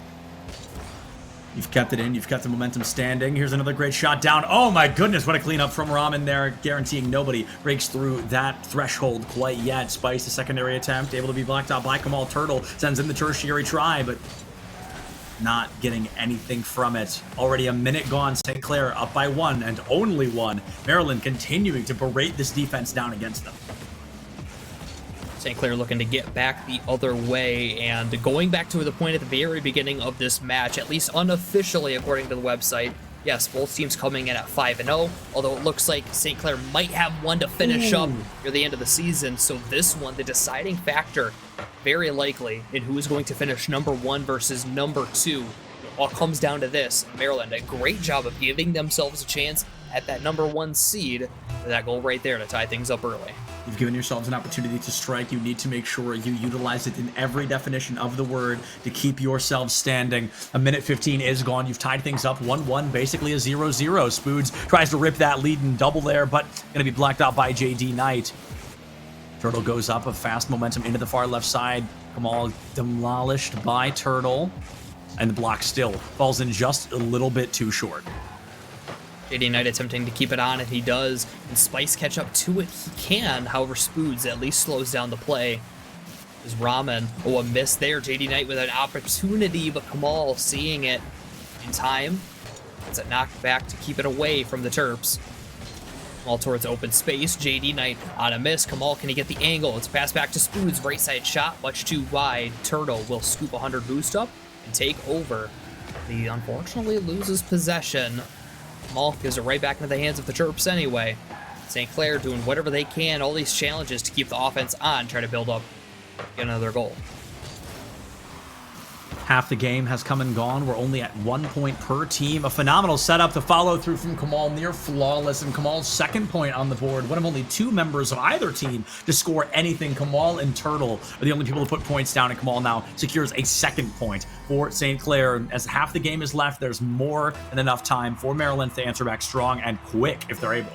You've kept it in. You've kept the momentum standing. Here's another great shot down. Oh my goodness, what a cleanup from Ramen there, guaranteeing nobody breaks through that threshold quite yet. Spice, the secondary attempt, able to be blocked out by Kamal. Turtle sends in the tertiary try, but not getting anything from it. Already a minute gone. St. Clair up by 1 and only 1. Maryland continuing to berate this defense down against them. St. Clair looking to get back the other way, and going back to the point at the very beginning of this match, at least unofficially according to the website, yes, both teams coming in at 5-0, although it looks like St. Clair might have one to finish up near the end of the season. So this one, the deciding factor, very likely in who is going to finish number 1 versus number 2. It all comes down to this. Maryland, a great job of giving themselves a chance at that number 1 seed for that goal right there to tie things up early. You've given yourselves an opportunity to strike. You need to make sure you utilize it in every definition of the word to keep yourselves standing. A minute 15 is gone. You've tied things up 1-1, basically a 0-0. Spoods tries to rip that lead and double there, but going to be blacked out by JD Knight. Turtle goes up, a fast momentum into the far left side. Kamal demolished by Turtle, and the block still falls in just a little bit too short. JD Knight attempting to keep it on, and he does. And Spice catch up to it, he can. However, Spoods at least slows down the play. There's Ramen. Oh, a miss there. JD Knight with an opportunity, but Kamal seeing it in time. It's a knockback to keep it away from the Terps. Kamal towards open space. JD Knight on a miss. Kamal, can he get the angle? It's passed back to Spoods. Right side shot, much too wide. Turtle will scoop 100 boost up and take over. He unfortunately loses possession. Kamal gives it right back into the hands of the Terps anyway. St. Clair doing whatever they can, all these challenges to keep the offense on, try to build up, get another goal. Half the game has come and gone. We're only at 1 point per team. A phenomenal setup to follow through from Kamal, near flawless, and Kamal's second point on the board. One of only 2 members of either team to score anything. Kamal and Turtle are the only people to put points down, and Kamal now secures a second point for St. Clair. As half the game is left, there's more than enough time for Maryland to answer back strong and quick if they're able.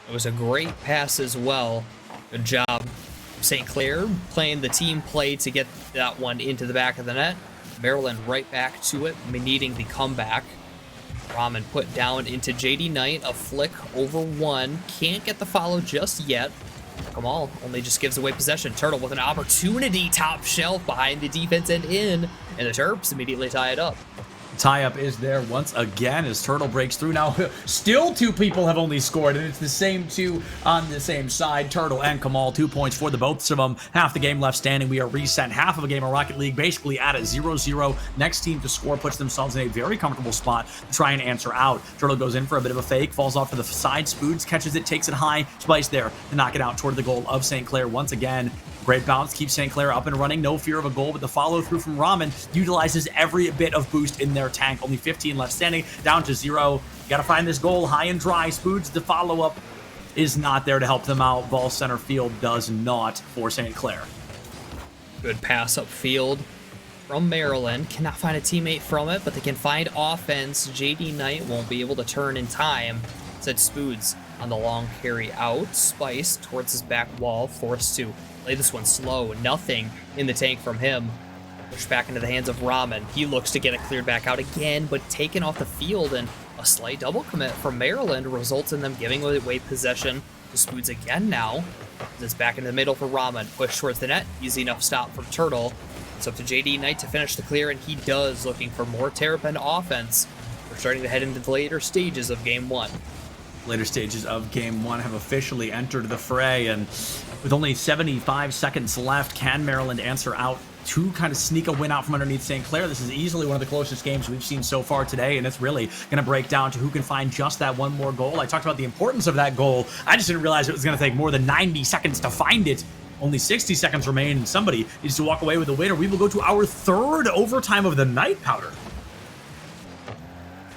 It was a great pass as well. Good job. St. Clair playing the team play to get that one into the back of the net. Maryland right back to it, needing the comeback. Ramen put down into JD Knight, a flick over 1. Can't get the follow just yet. Kamal only just gives away possession. Turtle with an opportunity, top shelf behind the defense and in, and the Terps immediately tie it up. Tie-up is there once again as Turtle breaks through. Now, still 2 people have only scored, and it's the same 2 on the same side. Turtle and Kamal, 2 points for the both of them. Half the game left standing. We are reset. Half of a game of Rocket League, basically at a 0-0. Next team to score puts themselves in a very comfortable spot to try and answer out. Turtle goes in for a bit of a fake, falls off to the side. Spoods catches it, takes it high. Spice there to knock it out toward the goal of St. Clair once again. Great bounce, keeps St. Clair up and running, no fear of a goal, but the follow-through from Ramen utilizes every bit of boost in their tank. Only 15 left standing, down to 0. You gotta find this goal high and dry. Spoods, the follow-up is not there to help them out. Ball center field does not for St. Clair. Good pass upfield from Maryland. Cannot find a teammate from it, but they can find offense. JD Knight won't be able to turn in time. Said Spoods on the long carry out. Spice towards his back wall, forced to play this one slow. Nothing in the tank from him. Pushed back into the hands of Ramen. He looks to get it cleared back out again, but taken off the field, and a slight double commit from Maryland results in them giving away possession to Spoods again now. It's back into the middle for Ramen. Push towards the net. Easy enough stop from Turtle. It's up to JD Knight to finish the clear, and he does, looking for more Terrapin offense. We're starting to head into the later stages of Game 1. Later stages of Game 1 have officially entered the fray, and with only 75 seconds left, can Maryland answer out to kind of sneak a win out from underneath St. Clair? This is easily one of the closest games we've seen so far today, and it's really going to break down to who can find just that one more goal. I talked about the importance of that goal. I just didn't realize it was going to take more than 90 seconds to find it. Only 60 seconds remain, and somebody needs to walk away with the winner. We will go to our 3rd overtime of the night, Powder.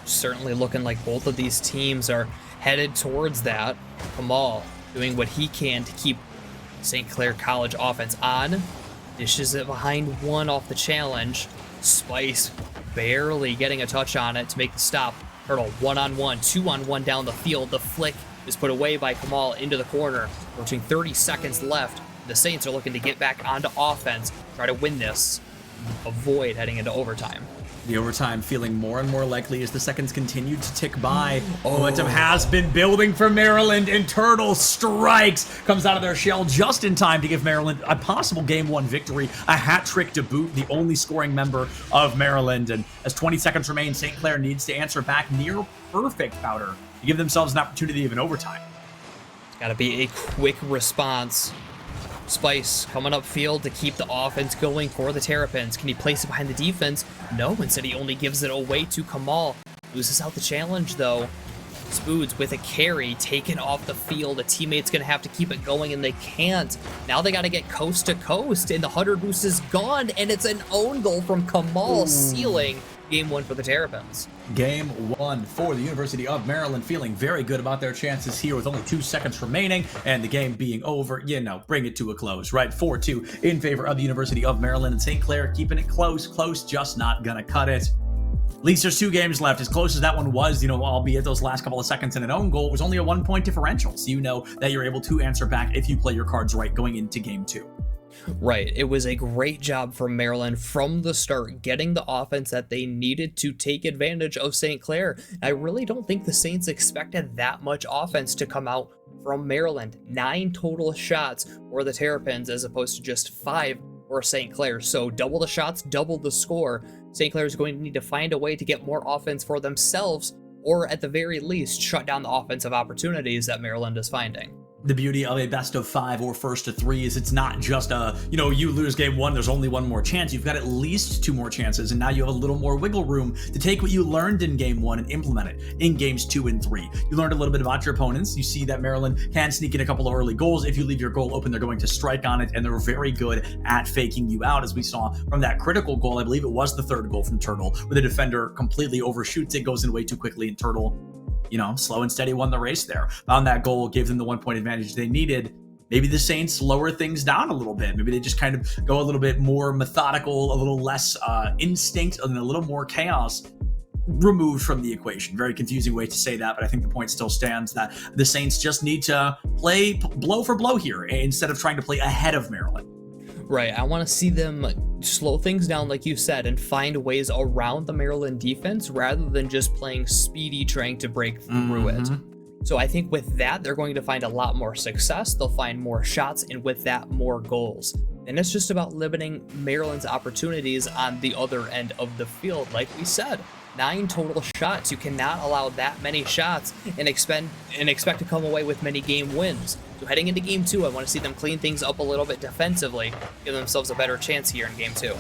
Certainly looking like both of these teams are headed towards that. Kamal doing what he can to keep St. Clair College offense on. Dishes it behind one off the challenge. Spice barely getting a touch on it to make the stop. Turtle 1-on-1, 2-on-1 down the field. The flick is put away by Kamal into the corner. Approaching 30 seconds left. The Saints are looking to get back onto offense, try to win this, avoid heading into overtime. The overtime feeling more and more likely as the seconds continue to tick by. Momentum has been building for Maryland, and Turtle strikes. Comes out of their shell just in time to give Maryland a possible Game 1 victory. A hat trick to boot, the only scoring member of Maryland. And as 20 seconds remain, St. Clair needs to answer back near perfect, Powder, to give themselves an opportunity of an overtime. It's got to be a quick response. Spice coming upfield to keep the offense going for the Terrapins. Can he place it behind the defense? No, instead he only gives it away to Kamal. Loses out the challenge though. Spoods with a carry taken off the field. A teammate's gonna have to keep it going, and they can't. Now they gotta get coast to coast, and the 100 boost is gone, and it's an own goal from Kamal, sealing Game 1 for the Terrapins. Game 1 for the University of Maryland, feeling very good about their chances here with only 2 seconds remaining and the game being over. You know, bring it to a close, right? 4-2 in favor of the University of Maryland, and St. Clair keeping it close, just not gonna cut it. At least there's 2 games left. As close as that one was, you know, albeit those last couple of seconds and an own goal, it was only a 1-point differential. So you know that you're able to answer back if you play your cards right going into Game 2. Right. It was a great job from Maryland from the start, getting the offense that they needed to take advantage of St. Clair. I really don't think the Saints expected that much offense to come out from Maryland. 9 total shots for the Terrapins as opposed to just 5 for St. Clair. So double the shots, double the score. St. Clair is going to need to find a way to get more offense for themselves, or at the very least, shut down the offensive opportunities that Maryland is finding. The beauty of a best of 5 or first to 3 is it's not just a, you know, you lose Game 1, there's only 1 more chance. You've got at least 2 more chances, and now you have a little more wiggle room to take what you learned in Game 1 and implement it in Games 2 and 3. You learned a little bit about your opponents. You see that Maryland can sneak in a couple of early goals. If you leave your goal open, they're going to strike on it, and they're very good at faking you out, as we saw from that critical goal. I believe it was the 3rd goal from Turtle, where the defender completely overshoots it, goes in way too quickly, and Turtle, you know, slow and steady won the race there. Found that goal, gave them the 1-point advantage they needed. Maybe the Saints lower things down a little bit. Maybe they just kind of go a little bit more methodical, a little less instinct, and a little more chaos removed from the equation. Very confusing way to say that, but I think the point still stands that the Saints just need to play blow for blow here instead of trying to play ahead of Maryland. Right, I want to see them slow things down, like you said, and find ways around the Maryland defense rather than just playing speedy, trying to break through it. So I think with that, they're going to find a lot more success. They'll find more shots, and with that, more goals. And it's just about limiting Maryland's opportunities on the other end of the field, like we said. 9 total shots. You cannot allow that many shots and expect to come away with many game wins. So heading into game 2, I want to see them clean things up a little bit defensively, give themselves a better chance here in game 2.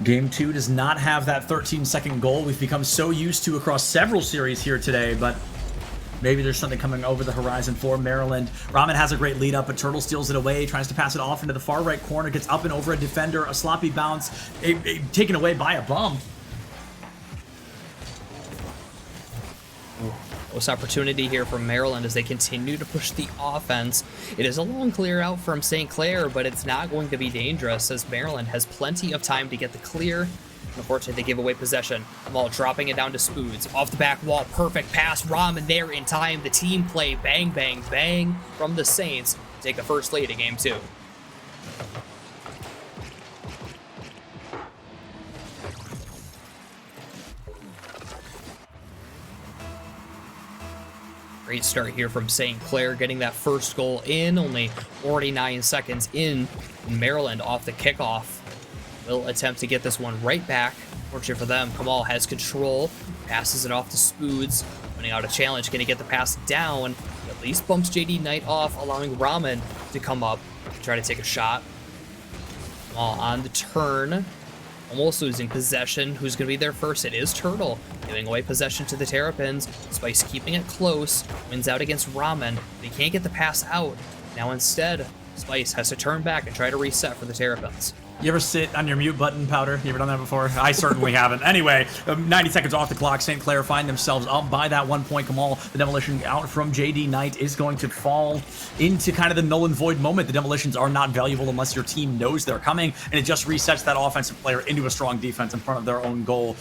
Game 2 does not have that 13-second goal we've become so used to across several series here today, but maybe there's something coming over the horizon for Maryland. Rahman has a great lead up, but Turtle steals it away, tries to pass it off into the far right corner, gets up and over a defender, a sloppy bounce, taken away by a bum. Close opportunity here from Maryland as they continue to push the offense. It is a long clear out from St. Clair, but it's not going to be dangerous as Maryland has plenty of time to get the clear. Unfortunately, they give away possession. Ball dropping it down to Spoods. Off the back wall, perfect pass. Rahman there in time. The team play, bang, bang, bang from the Saints. Take a first lead in game 2. Great start here from St. Clair, getting that first goal in, only 49 seconds in. Maryland off the kickoff will attempt to get this one right back. Fortunate for them, Kamal has control, passes it off to Spoods, winning out a challenge, going to get the pass down, at least bumps JD Knight off, allowing Rahman to come up and try to take a shot. Kamal on the turn, almost losing possession. Who's going to be there first? It is Turtle, giving away possession to the Terrapins. Spice keeping it close, wins out against Rahman, but he can't get the pass out. Now instead, Spice has to turn back and try to reset for the Terrapins. You ever sit on your mute button, Powder? You ever done that before? I certainly haven't. Anyway, 90 seconds off the clock. St. Clair find themselves up by that 1 point. Kamal, the demolition out from JD Knight, is going to fall into kind of the null and void moment. The demolitions are not valuable unless your team knows they're coming, and it just resets that offensive player into a strong defense in front of their own goal.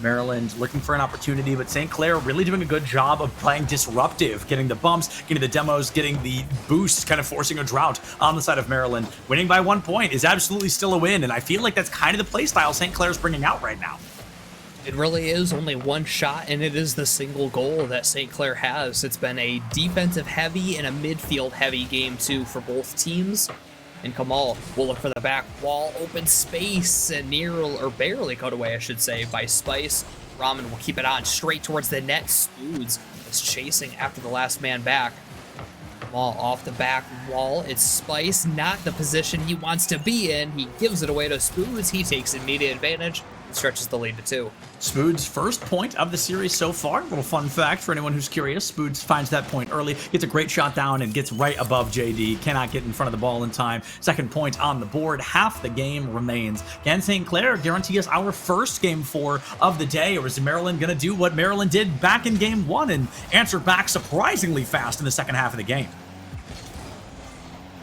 Maryland looking for an opportunity, but St. Clair really doing a good job of playing disruptive, getting the bumps, getting the demos, getting the boosts, kind of forcing a drought on the side of Maryland. Winning by 1 point is absolutely still a win, and I feel like that's kind of the play style St. Clair's bringing out right now. It really is only one shot, and it is the single goal that St. Clair has. It's been a defensive heavy and a midfield heavy game too for both teams. And Kamal will look for the back wall, open space, and barely cut away, I should say, by Spice. Rahman will keep it on straight towards the net. Spoods is chasing after the last man back. Kamal off the back wall. It's Spice, not the position he wants to be in. He gives it away to Spoods. He takes immediate advantage and stretches the lead to 2. Spoods' first point of the series so far. A little fun fact for anyone who's curious. Spoods finds that point early, gets a great shot down, and gets right above JD. Cannot get in front of the ball in time. Second point on the board. Half the game remains. Can St. Clair guarantee us our first game 4 of the day, or is Maryland going to do what Maryland did back in game 1 and answer back surprisingly fast in the second half of the game?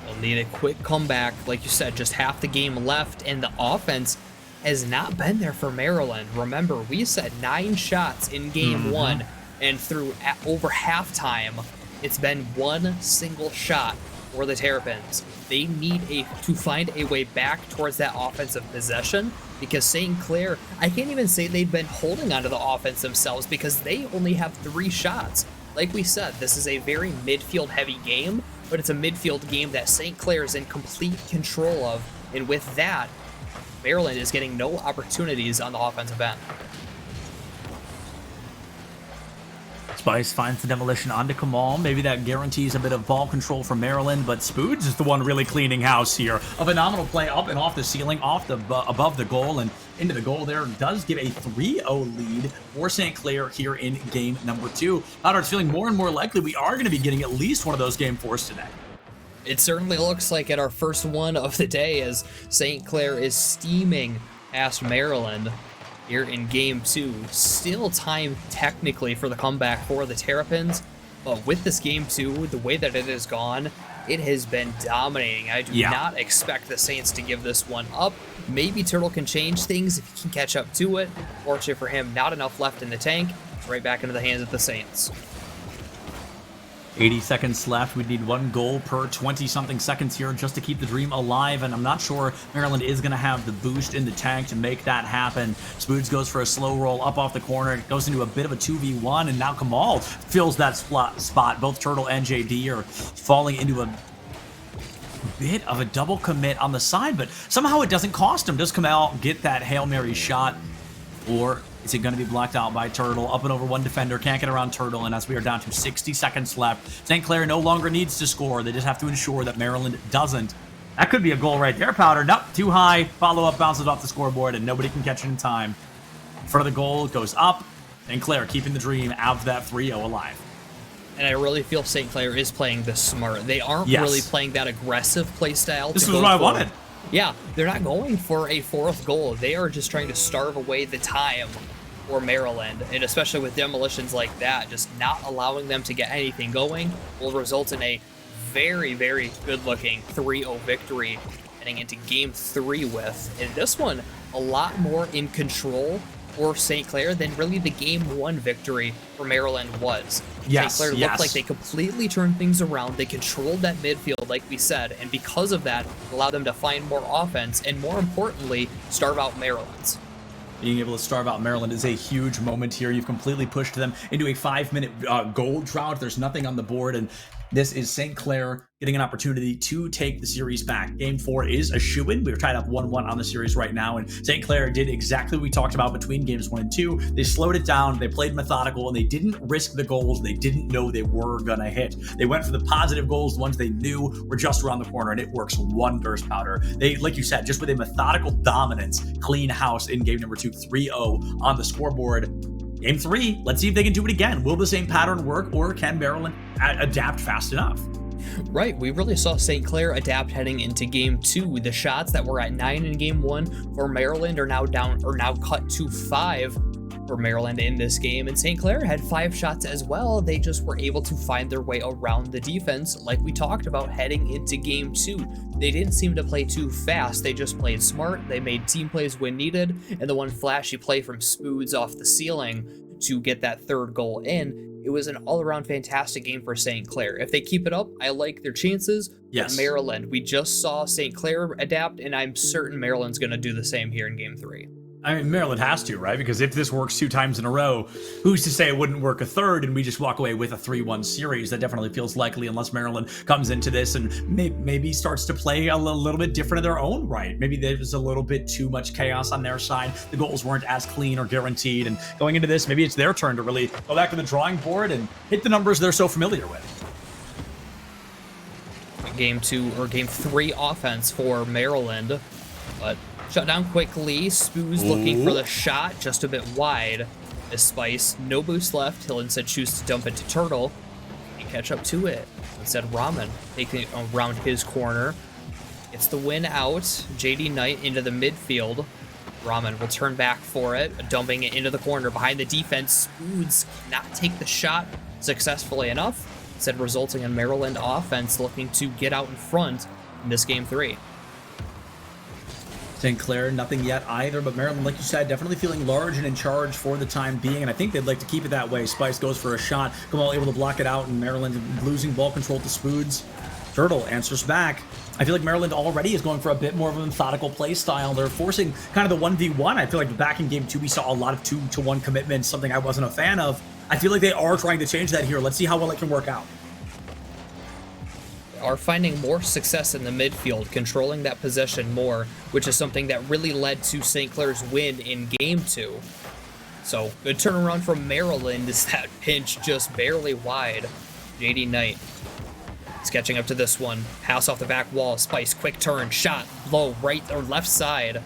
They'll need a quick comeback. Like you said, just half the game left, and the offense has not been there for Maryland. Remember, we said 9 shots in game 1, and through over halftime, it's been 1 single shot for the Terrapins. They need to find a way back towards that offensive possession, because St. Clair, I can't even say they've been holding onto the offense themselves because they only have 3 shots. Like we said, this is a very midfield heavy game, but it's a midfield game that St. Clair is in complete control of, and with that, Maryland is getting no opportunities on the offensive end. Spice finds the demolition onto Kamal. Maybe that guarantees a bit of ball control for Maryland, but Spoods is the one really cleaning house here. A phenomenal play up and off the ceiling, off the above the goal and into the goal there. Does give a 3-0 lead for St. Clair here in game number 2. It's feeling more and more likely we are going to be getting at least one of those game 4s today. It certainly looks like at our first one of the day as St. Clair is steaming past Maryland here in game 2. Still time technically for the comeback for the Terrapins, but with this game 2, the way that it has gone, it has been dominating. I do not expect the Saints to give this one up. Maybe Turtle can change things if he can catch up to it. Fortunately for him, not enough left in the tank. It's right back into the hands of the Saints. 80 seconds left. We need 1 goal per 20-something seconds here just to keep the dream alive, and I'm not sure Maryland is going to have the boost in the tank to make that happen. Spoods goes for a slow roll up off the corner. It goes into a bit of a 2v1, and now Kamal fills that spot. Both Turtle and JD are falling into a bit of a double commit on the side, but somehow it doesn't cost him. Does come out, get that Hail Mary shot, or is it going to be blocked out by Turtle? Up and over one defender, can't get around Turtle, and as we are down to 60 seconds left, St. Clair no longer needs to score. They just have to ensure that Maryland doesn't. That could be a goal right there, Powder. Nope, too high. Follow-up bounces off the scoreboard, and nobody can catch it in time. In front of the goal, it goes up. St. Clair keeping the dream out of that 3-0 alive. And I really feel St. Clair is playing this smart. They aren't really playing that aggressive play style. This is what I wanted. Yeah, they're not going for a fourth goal. They are just trying to starve away the time for Maryland. And especially with demolitions like that, just not allowing them to get anything going will result in a very, very good-looking 3-0 victory heading into Game 3 with. And this one, a lot more in control for St. Clair than really the Game 1 victory for Maryland was. Yes, St. Clair looked like they completely turned things around. They controlled that midfield, like we said, and because of that, allowed them to find more offense and, more importantly, starve out Maryland's. Being able to starve out Maryland is a huge moment here. You've completely pushed them into a 5-minute goal drought. There's nothing on the board, and this is St. Clair getting an opportunity to take the series back. Game 4 is a shoo-in. We're tied up 1-1 on the series right now, and St. Clair did exactly what we talked about between games 1 and 2. They slowed it down, they played methodical, and they didn't risk the goals they didn't know they were gonna hit. They went for the positive goals, the ones they knew were just around the corner, and it works wonders, Powder. They, like you said, just with a methodical dominance, clean house in game number 2, 3-0 on the scoreboard. Game 3, let's see if they can do it again. Will the same pattern work, or can Maryland adapt fast enough? Right, we really saw St. Clair adapt heading into Game 2. The shots that were at 9 in Game 1 for Maryland are now cut to 5 for Maryland in this game, and St. Clair had 5 shots as well. They just were able to find their way around the defense, like we talked about heading into Game 2. They didn't seem to play too fast, they just played smart, they made team plays when needed, and the one flashy play from Spoods off the ceiling to get that third goal in. It was an all-around fantastic game for St. Clair. If they keep it up, I like their chances. Yes. But Maryland, we just saw St. Clair adapt, and I'm certain Maryland's going to do the same here in Game 3. I mean, Maryland has to, right? Because if this works 2 times in a row, who's to say it wouldn't work a third and we just walk away with a 3-1 series? That definitely feels likely unless Maryland comes into this and maybe starts to play a little bit different in their own right. Maybe there's a little bit too much chaos on their side. The goals weren't as clean or guaranteed. And going into this, maybe it's their turn to really go back to the drawing board and hit the numbers they're so familiar with. Game 3 offense for Maryland, but shut down quickly. Spoos looking for the shot, just a bit wide. As Spice, no boost left. He'll instead choose to dump it to Turtle and catch up to it. Instead, Ramen taking it around his corner. Gets the win out. JD Knight into the midfield. Ramen will turn back for it, dumping it into the corner behind the defense. Spoods cannot take the shot successfully enough, instead resulting in Maryland offense looking to get out in front in this Game 3. St. Clair, nothing yet either, but Maryland, like you said, definitely feeling large and in charge for the time being, and I think they'd like to keep it that way. Spice goes for a shot, Kamal able to block it out, and Maryland losing ball control to Spoods. Turtle answers back. I feel like Maryland already is going for a bit more of a methodical play style. They're forcing kind of the 1v1. I feel like back in Game 2, we saw a lot of 2-to-1 commitments, something I wasn't a fan of. I feel like they are trying to change that here. Let's see how well it can work out. Are finding more success in the midfield, controlling that possession more, which is something that really led to St. Clair's win in Game 2. So, good turnaround from Maryland is that pinch just barely wide. JD Knight is catching up to this one. Pass off the back wall, Spice, quick turn, shot, low, right or left side.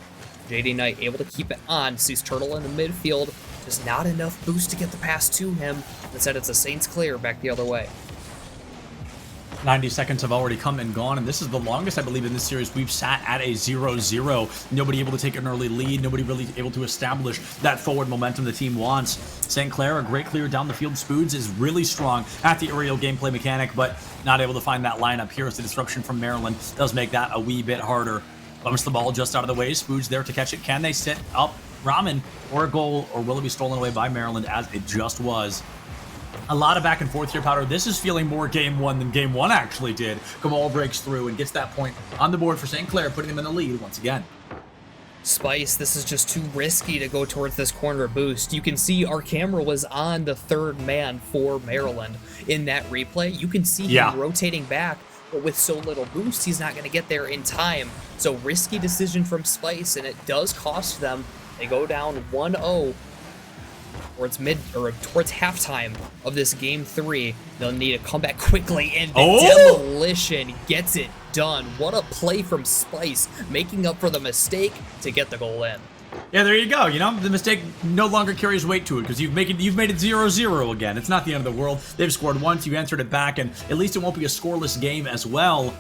JD Knight able to keep it on, sees Turtle in the midfield, just not enough boost to get the pass to him. Instead, it's a St. Clair back the other way. 90 seconds have already come and gone, and this is the longest, I believe, in this series we've sat at a 0-0. Nobody able to take an early lead, nobody really able to establish that forward momentum the team wants. St. Clair, a great clear down the field. Spoods is really strong at the aerial gameplay mechanic, but not able to find that lineup here as the disruption from Maryland does make that a wee bit harder. Bumps the ball just out of the way. Spoods there to catch it. Can they sit up Ramen for a goal, or will it be stolen away by Maryland as it just was? A lot of back and forth here, Powder. This is feeling more Game 1 than Game 1 actually did. Kamal breaks through and gets that point on the board for St. Clair, putting them in the lead once again. Spice, this is just too risky to go towards this corner boost. You can see our camera was on the third man for Maryland in that replay. You can see him rotating back but with so little boost, he's not going to get there in time. So risky decision from Spice, and it does cost them. They go down 1-0 towards towards halftime of this game 3. They'll need to come back quickly, and the demolition gets it done. What a play from Spice, making up for the mistake to get the goal in. Yeah, there you go. You know, the mistake no longer carries weight to it because you've made it 0-0 again. It's not the end of the world. They've scored once, you answered it back, and at least it won't be a scoreless game as well.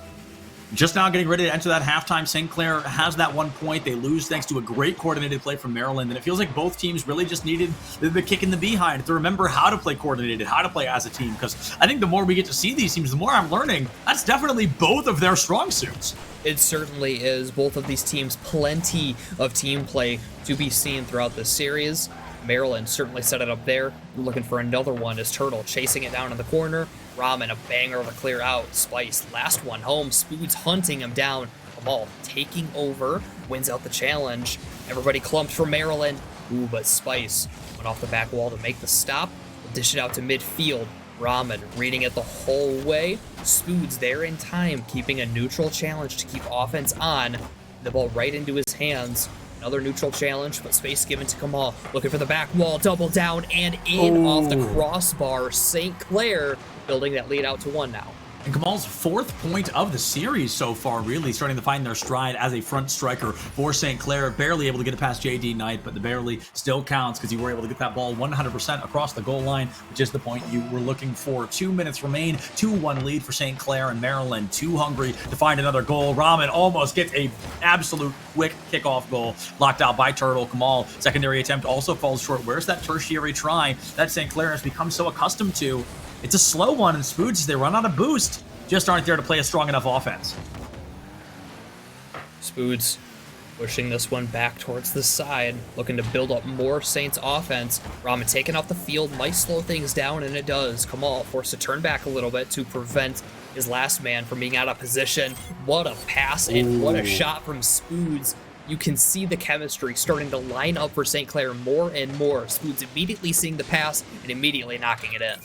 Just now getting ready to enter that halftime, St. Clair has that 1 point. They lose thanks to a great coordinated play from Maryland, and it feels like both teams really just needed the kick in the behind to remember how to play coordinated, how to play as a team, because I think the more we get to see these teams, the more I'm learning that's definitely both of their strong suits. It certainly is. Both of these teams, plenty of team play to be seen throughout this series. Maryland certainly set it up there. We're looking for another one as Turtle chasing it down in the corner. Ramen, a banger of a clear out. Spice, last one home. Spoods hunting him down. Kamal taking over, wins out the challenge. Everybody clumped for Maryland. Ooh, but Spice went off the back wall to make the stop. Dish it out to midfield. Ramen reading it the whole way. Spoods there in time, keeping a neutral challenge to keep offense on. The ball right into his hands. Another neutral challenge, but space given to Kamal. Looking for the back wall, double down, and in off the crossbar. St. Clair building that lead out to 1 now. And Kamal's 4th point of the series so far, really starting to find their stride as a front striker for St. Clair. Barely able to get it past JD Knight, but the barely still counts because you were able to get that ball 100% across the goal line, which is the point you were looking for. 2 minutes remain, 2-1 lead for St. Clair, and Maryland too hungry to find another goal. Ramen almost gets a absolute quick kickoff goal, locked out by Turtle. Kamal, secondary attempt also falls short. Where's that tertiary try that St. Clair has become so accustomed to? It's a slow one, and Spoods, they run out of boost, just aren't there to play a strong enough offense. Spoods pushing this one back towards the side, looking to build up more Saints offense. Ramen taken off the field, might slow things down, and it does. Kamal forced to turn back a little bit to prevent his last man from being out of position. What a pass, and what a shot from Spoods. You can see the chemistry starting to line up for St. Clair more and more. Spoods immediately seeing the pass and immediately knocking it in.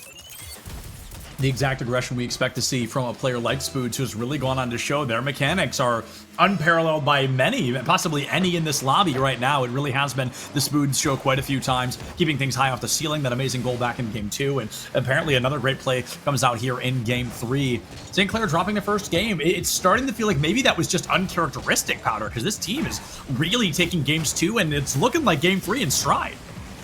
The exact aggression we expect to see from a player like Spoods, who's really gone on to show their mechanics are unparalleled by many, possibly any in this lobby right now. It really has been the Spoods show quite a few times, keeping things high off the ceiling. That amazing goal back in game 2, and apparently another great play comes out here in game 3. St. Clair dropping the first game. It's starting to feel like maybe that was just uncharacteristic, Powder, because this team is really taking games 2, and it's looking like game 3 in stride.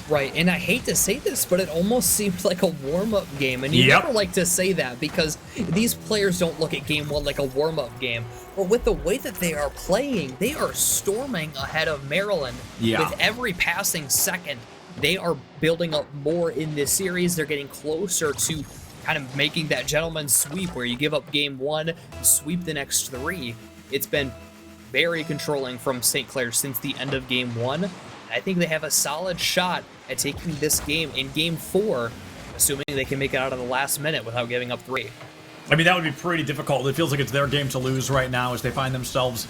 Right, and I hate to say this, but it almost seems like a warm-up game, and you never like to say that because these players don't look at game 1 like a warm-up game. But with the way that they are playing, they are storming ahead of Maryland. With every passing second, they are building up more in this series. They're getting closer to kind of making that gentleman's sweep where you give up game 1, sweep the next 3. It's been very controlling from St. Clair since the end of game 1. I think they have a solid shot at taking this game in game 4, assuming they can make it out of the last minute without giving up 3. I mean, that would be pretty difficult. It feels like it's their game to lose right now as they find themselves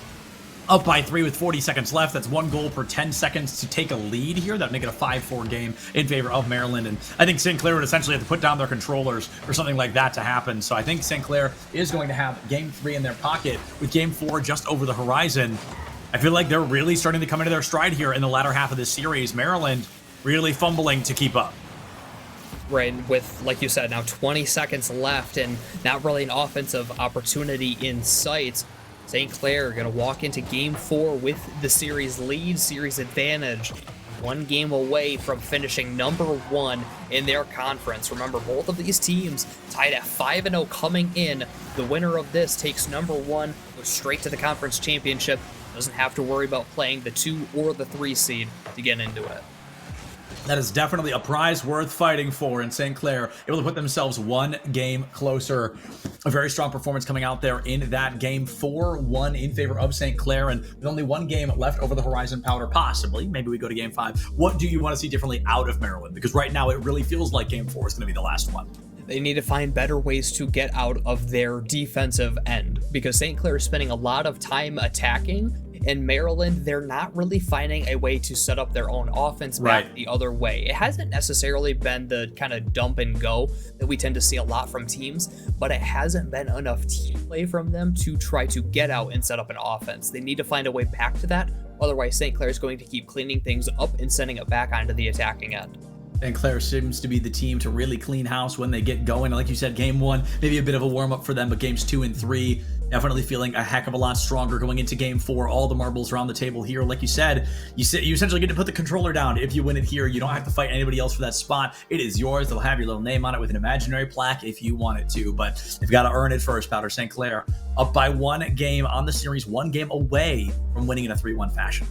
up by 3 with 40 seconds left. That's 1 goal per 10 seconds to take a lead here. That'd make it a 5-4 game in favor of Maryland. And I think St. Clair would essentially have to put down their controllers for something like that to happen. So I think St. Clair is going to have game 3 in their pocket with game 4 just over the horizon. I feel like they're really starting to come into their stride here in the latter half of this series. Maryland really fumbling to keep up. Right, with, like you said, now 20 seconds left and not really an offensive opportunity in sight. St. Clair going to walk into game 4 with the series lead, series advantage. 1 game away from finishing number 1 in their conference. Remember, both of these teams tied at 5-0 coming in. The winner of this takes number 1, goes straight to the conference championship. Doesn't have to worry about playing the 2 or the 3 seed to get into it. That is definitely a prize worth fighting for, and St. Clair able to put themselves 1 game closer. A very strong performance coming out there in that game. 4-1 in favor of St. Clair, and with only 1 game left over the horizon, Powder, possibly. Maybe we go to game 5. What do you want to see differently out of Maryland? Because right now it really feels like game 4 is going to be the last one. They need to find better ways to get out of their defensive end because St. Clair is spending a lot of time attacking And Maryland, they're not really finding a way to set up their own offense back the other way. It hasn't necessarily been the kind of dump and go that we tend to see a lot from teams, but it hasn't been enough team play from them to try to get out and set up an offense. They need to find a way back to that. Otherwise, St. Clair is going to keep cleaning things up and sending it back onto the attacking end. And Claire seems to be the team to really clean house when they get going. Like you said, game 1, maybe a bit of a warm-up for them, but games 2 and 3, definitely feeling a heck of a lot stronger going into game 4. All the marbles are on the table here. Like you said, you essentially get to put the controller down. If you win it here, you don't have to fight anybody else for that spot. It is yours. They'll have your little name on it with an imaginary plaque if you want it to, but you've got to earn it first. Powder St. Clair up by 1 game on the series, 1 game away from winning in a 3-1 fashion.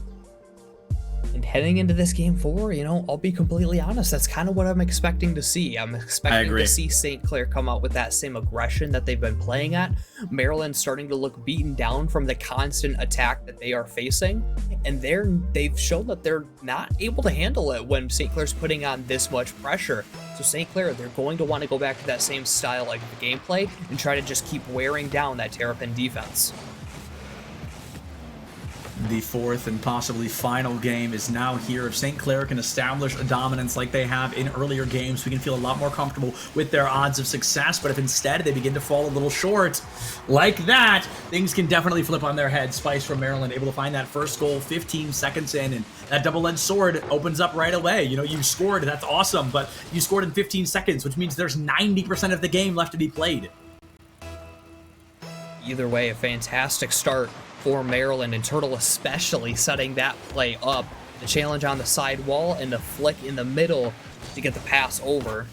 And heading into this game 4, I'll be completely honest, that's kind of what I'm expecting to see. I'm expecting to see St. Clair come out with that same aggression that they've been playing at. Maryland starting to look beaten down from the constant attack that they are facing. And they've shown that they're not able to handle it when St. Clair's putting on this much pressure. So St. Clair, they're going to want to go back to that same style like the gameplay and try to just keep wearing down that Terrapin defense. The 4th and possibly final game is now here. If St. Clair can establish a dominance like they have in earlier games, we can feel a lot more comfortable with their odds of success. But if instead they begin to fall a little short like that, things can definitely flip on their head. Spice from Maryland able to find that first goal 15 seconds in, and that double-edged sword opens up right away. You scored, that's awesome, but you scored in 15 seconds, which means there's 90% of the game left to be played. Either way, a fantastic start for Maryland, and Turtle especially setting that play up. The challenge on the side wall and the flick in the middle to get the pass over.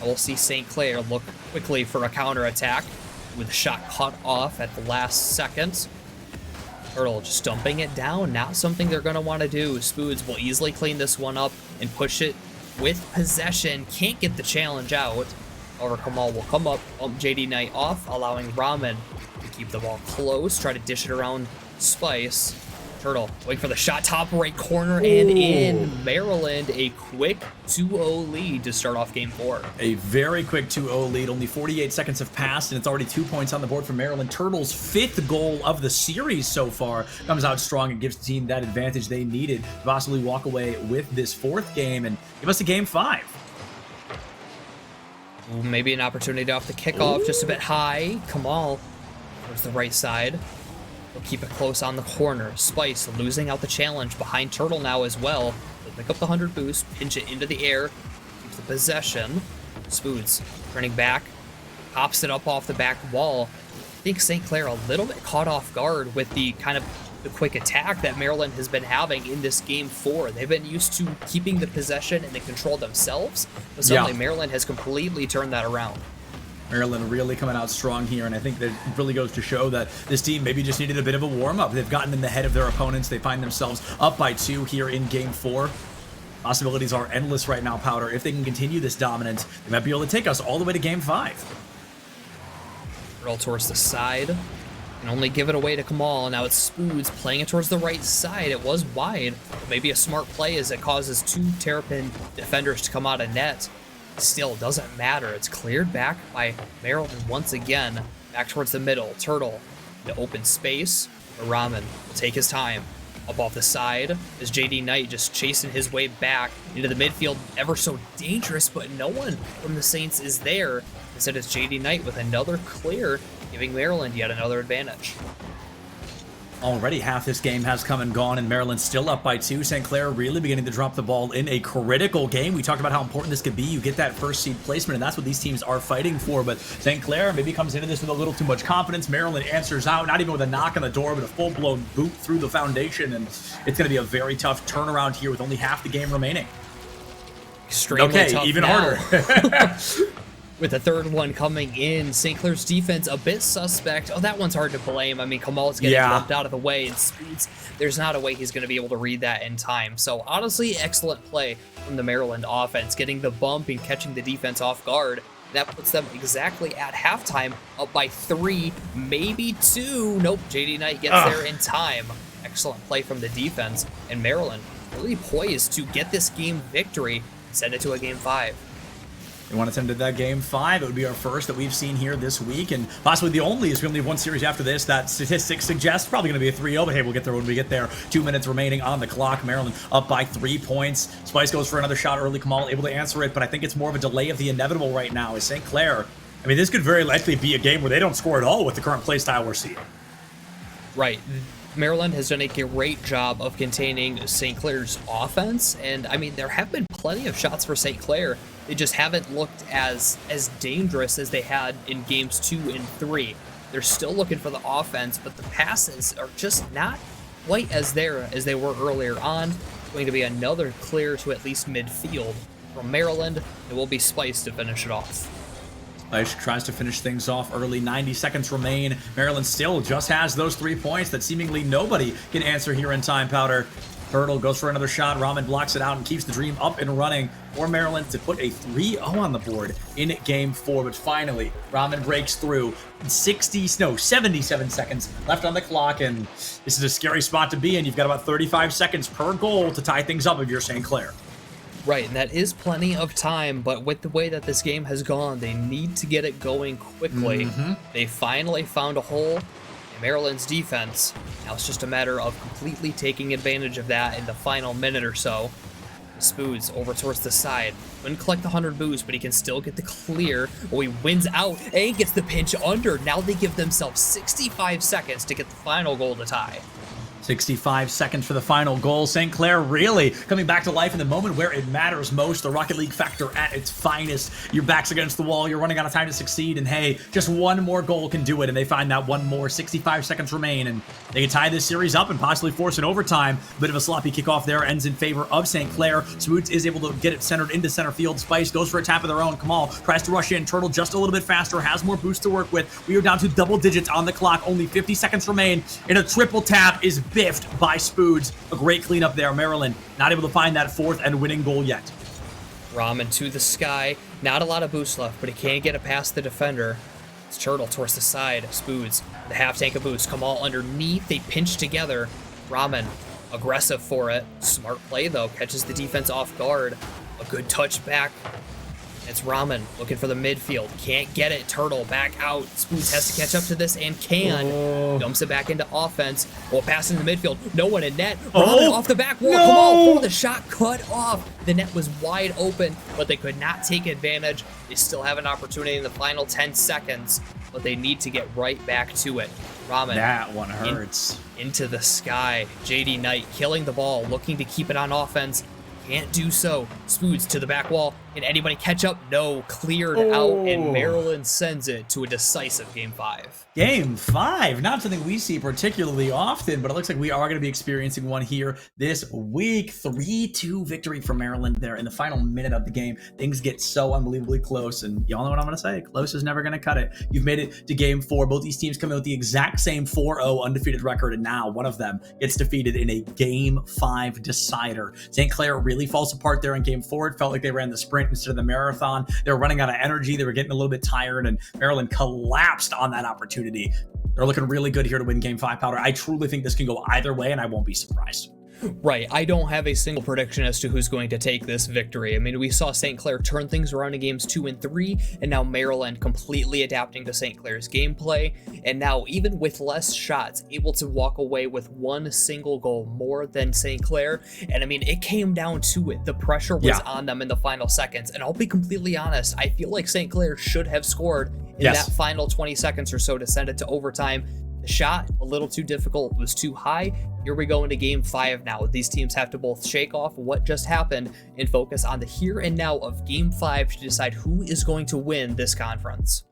We'll see St. Clair look quickly for a counterattack with a shot cut off at the last second. Turtle just dumping it down, not something they're going to want to do. Spoods will easily clean this one up and push it with possession. Can't get the challenge out. However, Kamal will come up, bump JD Knight off, allowing Ramen to keep the ball close, try to dish it around Spice. Turtle waiting for the shot, top right corner, and in. Maryland, a quick 2-0 lead to start off game 4. A very quick 2-0 lead. Only 48 seconds have passed, and it's already 2 points on the board for Maryland. Turtle's 5th goal of the series so far comes out strong and gives the team that advantage they needed to possibly walk away with this 4th game and give us a game 5. Ooh, maybe an opportunity off the kickoff, just a bit high. Kamal towards the right side. We'll keep it close on the corner. Spice losing out the challenge behind Turtle now as well. They'll pick up the 100 boost, pinch it into the air, keeps the possession. Spoods turning back, pops it up off the back wall. I think St. Clair a little bit caught off guard with the kind of the quick attack that Maryland has been having in this game 4. They've been used to keeping the possession and the control themselves, but suddenly Maryland has completely turned that around. Maryland really coming out strong here, and I think that it really goes to show that this team maybe just needed a bit of a warm-up. They've gotten in the head of their opponents. They find themselves up by 2 here in game 4. Possibilities are endless right now, Powder. If they can continue this dominance, they might be able to take us all the way to game 5. Roll towards the side. And only give it away to Kamal. Now it's Spoods playing it towards the right side. It was wide, but maybe a smart play as it causes 2 Terrapin defenders to come out of net. Still doesn't matter. It's cleared back by Maryland once again. Back towards the middle. Turtle into open space. Ramen will take his time. Up off the side is JD Knight just chasing his way back into the midfield. Ever so dangerous, but no one from the Saints is there. Instead it's JD Knight with another clear, giving Maryland yet another advantage. Already half this game has come and gone, and Maryland's still up by 2. St. Clair really beginning to drop the ball in a critical game. We talked about how important this could be. You get that first seed placement, and that's what these teams are fighting for. But St. Clair maybe comes into this with a little too much confidence. Maryland answers out, not even with a knock on the door, but a full-blown boot through the foundation. And it's going to be a very tough turnaround here with only half the game remaining. Extremely tough even now. harder. With the third one coming in, St. Clair's defense a bit suspect. Oh, that one's hard to blame. I mean, Kamal's getting bumped out of the way, and Spoods, there's not a way he's going to be able to read that in time. So, honestly, excellent play from the Maryland offense, getting the bump and catching the defense off guard. That puts them exactly at halftime, up by 3, maybe 2. Nope, JD Knight gets there in time. Excellent play from the defense, and Maryland really poised to get this game victory and send it to a game 5. They want to send to that game 5. It would be our first that we've seen here this week, and possibly the only, as we only have one series after this. That statistics suggest probably going to be a 3-0, but hey, we'll get there when we get there. 2 minutes remaining on the clock. Maryland up by 3 points. Spice goes for another shot early. Kamal able to answer it, but I think it's more of a delay of the inevitable right now. Is St. Clair, I mean, this could very likely be a game where they don't score at all with the current play style we're seeing. Right. Maryland has done a great job of containing St. Clair's offense, and I mean, there have been plenty of shots for St. Clair. They just haven't looked as dangerous as they had in games 2 and 3. They're still looking for the offense, but the passes are just not quite as there as they were earlier on. It's going to be another clear to at least midfield from Maryland. It will be Spice to finish it off. Spice tries to finish things off early. 90 seconds remain. Maryland still just has those 3 points that seemingly nobody can answer here in Time Powder. Turtle goes for another shot. Rahman blocks it out and keeps the dream up and running for Maryland to put a 3-0 on the board in game 4. But finally, Rahman breaks through. 77 seconds left on the clock, and this is a scary spot to be in. You've got about 35 seconds per goal to tie things up if you're St. Clair. Right, and that is plenty of time, but with the way that this game has gone, they need to get it going quickly. They finally found a hole in Maryland's defense. Now it's just a matter of completely taking advantage of that in the final minute or so. Spoods over towards the side. Couldn't collect the 100 boost, but he can still get the clear. Oh, he wins out and gets the pinch under. Now they give themselves 65 seconds to get the final goal to tie. 65 seconds for the final goal. St. Clair really coming back to life in the moment where it matters most. The Rocket League factor at its finest. Your back's against the wall. You're running out of time to succeed. And hey, just one more goal can do it. And they find that one more. 65 seconds remain. And they can tie this series up and possibly force an overtime. A bit of a sloppy kickoff there ends in favor of St. Clair. Smoots is able to get it centered into center field. Spice goes for a tap of their own. Kamal tries to rush in. Turtle just a little bit faster. Has more boost to work with. We are down to double digits on the clock. Only 50 seconds remain. And a triple tap is biffed by Spoods. A great cleanup there. Maryland not able to find that 4th and winning goal yet. Rahman to the sky. Not a lot of boost left, but he can't get it past the defender. It's Turtle towards the side. Spoods, the half tank of boost. Kamal underneath. They pinch together. Rahman aggressive for it. Smart play though. Catches the defense off guard. A good touch back. It's Rahman looking for the midfield. Can't get it. Turtle back out. Spoods has to catch up to this and can. Dumps it back into offense. Well, pass into the midfield. No one in net. Rahman off the back wall. No! Come on. For the shot cut off. The net was wide open, but they could not take advantage. They still have an opportunity in the final 10 seconds, but they need to get right back to it. Rahman. That one hurts. Into the sky. JD Knight killing the ball, looking to keep it on offense. Can't do so. Spoods to the back wall. Can anybody catch up? No. Cleared out, and Maryland sends it to a decisive Game 5. Game 5, not something we see particularly often, but it looks like we are going to be experiencing one here this week. 3-2 victory for Maryland there in the final minute of the game. Things get so unbelievably close, and y'all know what I'm going to say. Close is never going to cut it. You've made it to Game 4. Both these teams come in with the exact same 4-0 undefeated record, and now one of them gets defeated in a Game 5 decider. St. Clair really falls apart there in Game 4. It felt like they ran the sprint instead of the marathon. They were running out of energy. They were getting a little bit tired, and Maryland collapsed on that opportunity. They're looking really good here to win Game 5, Powder. I truly think this can go either way, and I won't be surprised. Right. I don't have a single prediction as to who's going to take this victory. I mean, we saw St. Clair turn things around in games 2 and 3, and now Maryland completely adapting to St. Clair's gameplay, and now even with less shots, able to walk away with one single goal more than St. Clair. And I mean, it came down to it. The pressure was on them in the final seconds, and I'll be completely honest, I feel like St. Clair should have scored in that final 20 seconds or so to send it to overtime. The shot, a little too difficult, was too high. Here we go into Game 5 now. These teams have to both shake off what just happened and focus on the here and now of Game 5 to decide who is going to win this conference.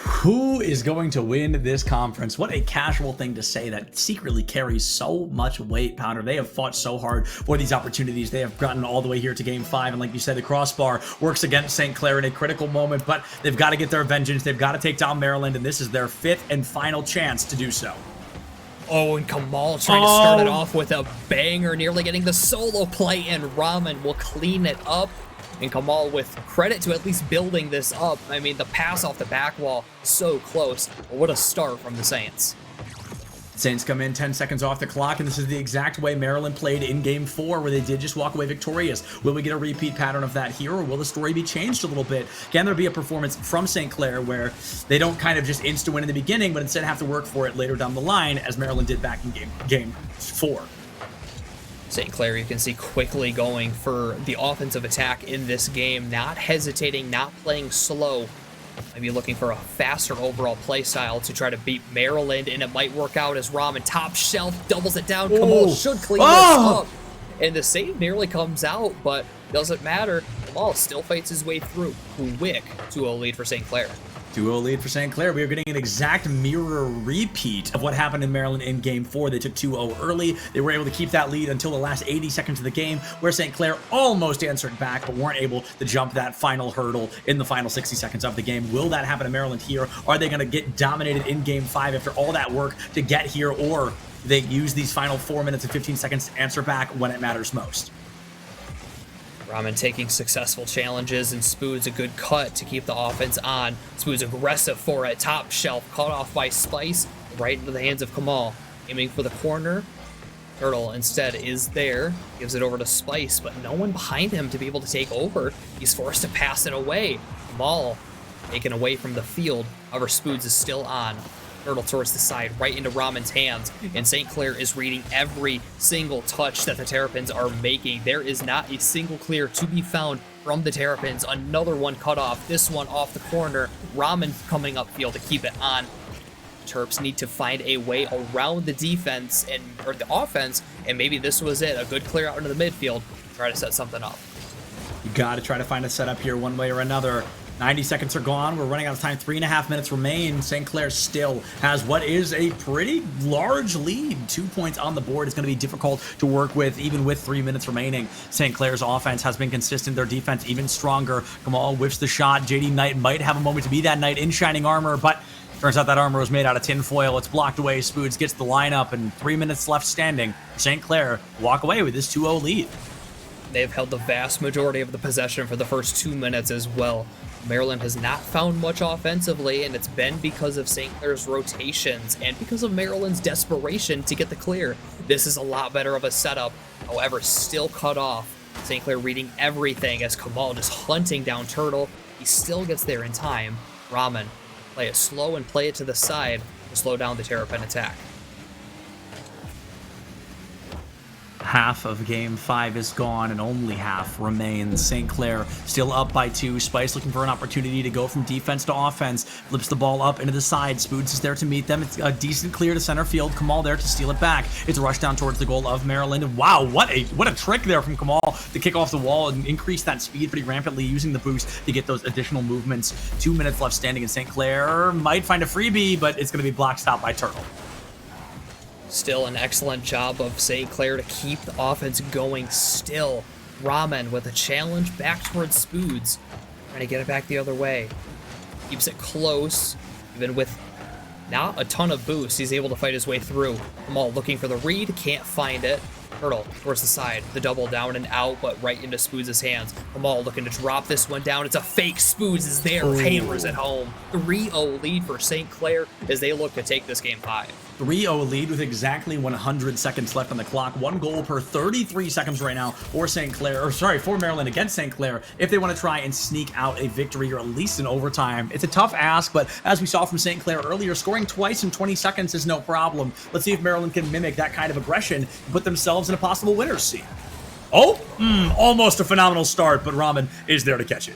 Who is going to win this conference? What a casual thing to say that secretly carries so much weight, Pounder. They have fought so hard for these opportunities. They have gotten all the way here to Game 5, and like you said, the crossbar works against St. Clair in a critical moment, but they've got to get their vengeance. They've got to take down Maryland, and this is their 5th and final chance to do so. Oh, and Kamal trying to start it off with a banger, nearly getting the solo play, and Rahman will clean it up. And Kamal with credit to at least building this up. I mean, the pass off the back wall, so close. But what a start from the Saints. Saints come in 10 seconds off the clock, and this is the exact way Maryland played in Game 4, where they did just walk away victorious. Will we get a repeat pattern of that here, or will the story be changed a little bit? Can there be a performance from St. Clair where they don't kind of just insta-win in the beginning, but instead have to work for it later down the line, as Maryland did back in Game 4? St. Clair, you can see quickly going for the offensive attack in this game, not hesitating, not playing slow. Maybe looking for a faster overall play style to try to beat Maryland, and it might work out as Ramen top shelf doubles it down. Kamal should clean this up. And the save nearly comes out, but doesn't matter. Kamal still fights his way through. Quick 2-0 lead for St. Clair. 2-0 lead for St. Clair. We are getting an exact mirror repeat of what happened in Maryland in Game 4. They took 2-0 early. They were able to keep that lead until the last 80 seconds of the game, where St. Clair almost answered back, but weren't able to jump that final hurdle in the final 60 seconds of the game. Will that happen to Maryland here? Are they going to get dominated in Game 5 after all that work to get here, or they use these final 4 minutes and 15 seconds to answer back when it matters most? Ramen taking successful challenges, and Spood's a good cut to keep the offense on. Spood's aggressive for it, top shelf, caught off by Spice, right into the hands of Kamal. Aiming for the corner. Turtle instead is there, gives it over to Spice, but no one behind him to be able to take over. He's forced to pass it away. Kamal taken away from the field. However, Spoods is still on. Turtle towards the side, right into Ramen's hands, and St. Clair is reading every single touch that the Terrapins are making. There is not a single clear to be found from the Terrapins. Another one cut off, this one off the corner. Ramen coming upfield to keep it on. Terps need to find a way around the defense or the offense, and maybe this was it. A good clear out into the midfield, try to set something up. You got to try to find a setup here one way or another. 90 seconds are gone. We're running out of time. 3.5 minutes remain. St. Clair still has what is a pretty large lead. 2 points on the board. It's going to be difficult to work with, even with 3 minutes remaining. St. Clair's offense has been consistent. Their defense even stronger. Kamal whiffs the shot. JD Knight might have a moment to be that Knight in shining armor, but turns out that armor was made out of tinfoil. It's blocked away. Spoods gets the lineup, and 3 minutes left standing. St. Clair walk away with this 2-0 lead. They've held the vast majority of the possession for the first 2 minutes as well. Maryland has not found much offensively, and it's been because of St. Clair's rotations and because of Maryland's desperation to get the clear. This is a lot better of a setup, however, still cut off. St. Clair reading everything as Kamal just hunting down Turtle. He still gets there in time. Ramen, play it slow and play it to the side to slow down the Terrapin attack. Half of Game 5 is gone, and only half remains. St. Clair still up by 2. Spice looking for an opportunity to go from defense to offense. Flips the ball up into the side. Spoods is there to meet them. It's a decent clear to center field. Kamal there to steal it back. It's a rush down towards the goal of Maryland. And wow, what a trick there from Kamal to kick off the wall and increase that speed pretty rampantly, using the boost to get those additional movements. 2 minutes left standing, and St. Clair might find a freebie, but it's going to be block stop by Turtle. Still an excellent job of St. Clair to keep the offense going still. Ramen with a challenge back towards Spoods. Trying to get it back the other way. Keeps it close, even with not a ton of boost. He's able to fight his way through. Kamal looking for the read, can't find it. Turtle towards the side, the double down and out, but right into Spoods' hands. Kamal looking to drop this one down. It's a fake. Spoods is there, hammers it home. 3-0 lead for St. Clair as they look to take this Game 5. 3-0 lead with exactly 100 seconds left on the clock. 1 goal per 33 seconds right now for for Maryland against St. Clair, if they want to try and sneak out a victory or at least an overtime. It's a tough ask, but as we saw from St. Clair earlier, scoring twice in 20 seconds is no problem. Let's see if Maryland can mimic that kind of aggression and put themselves in a possible winner's seat. Almost a phenomenal start, but Ramen is there to catch it.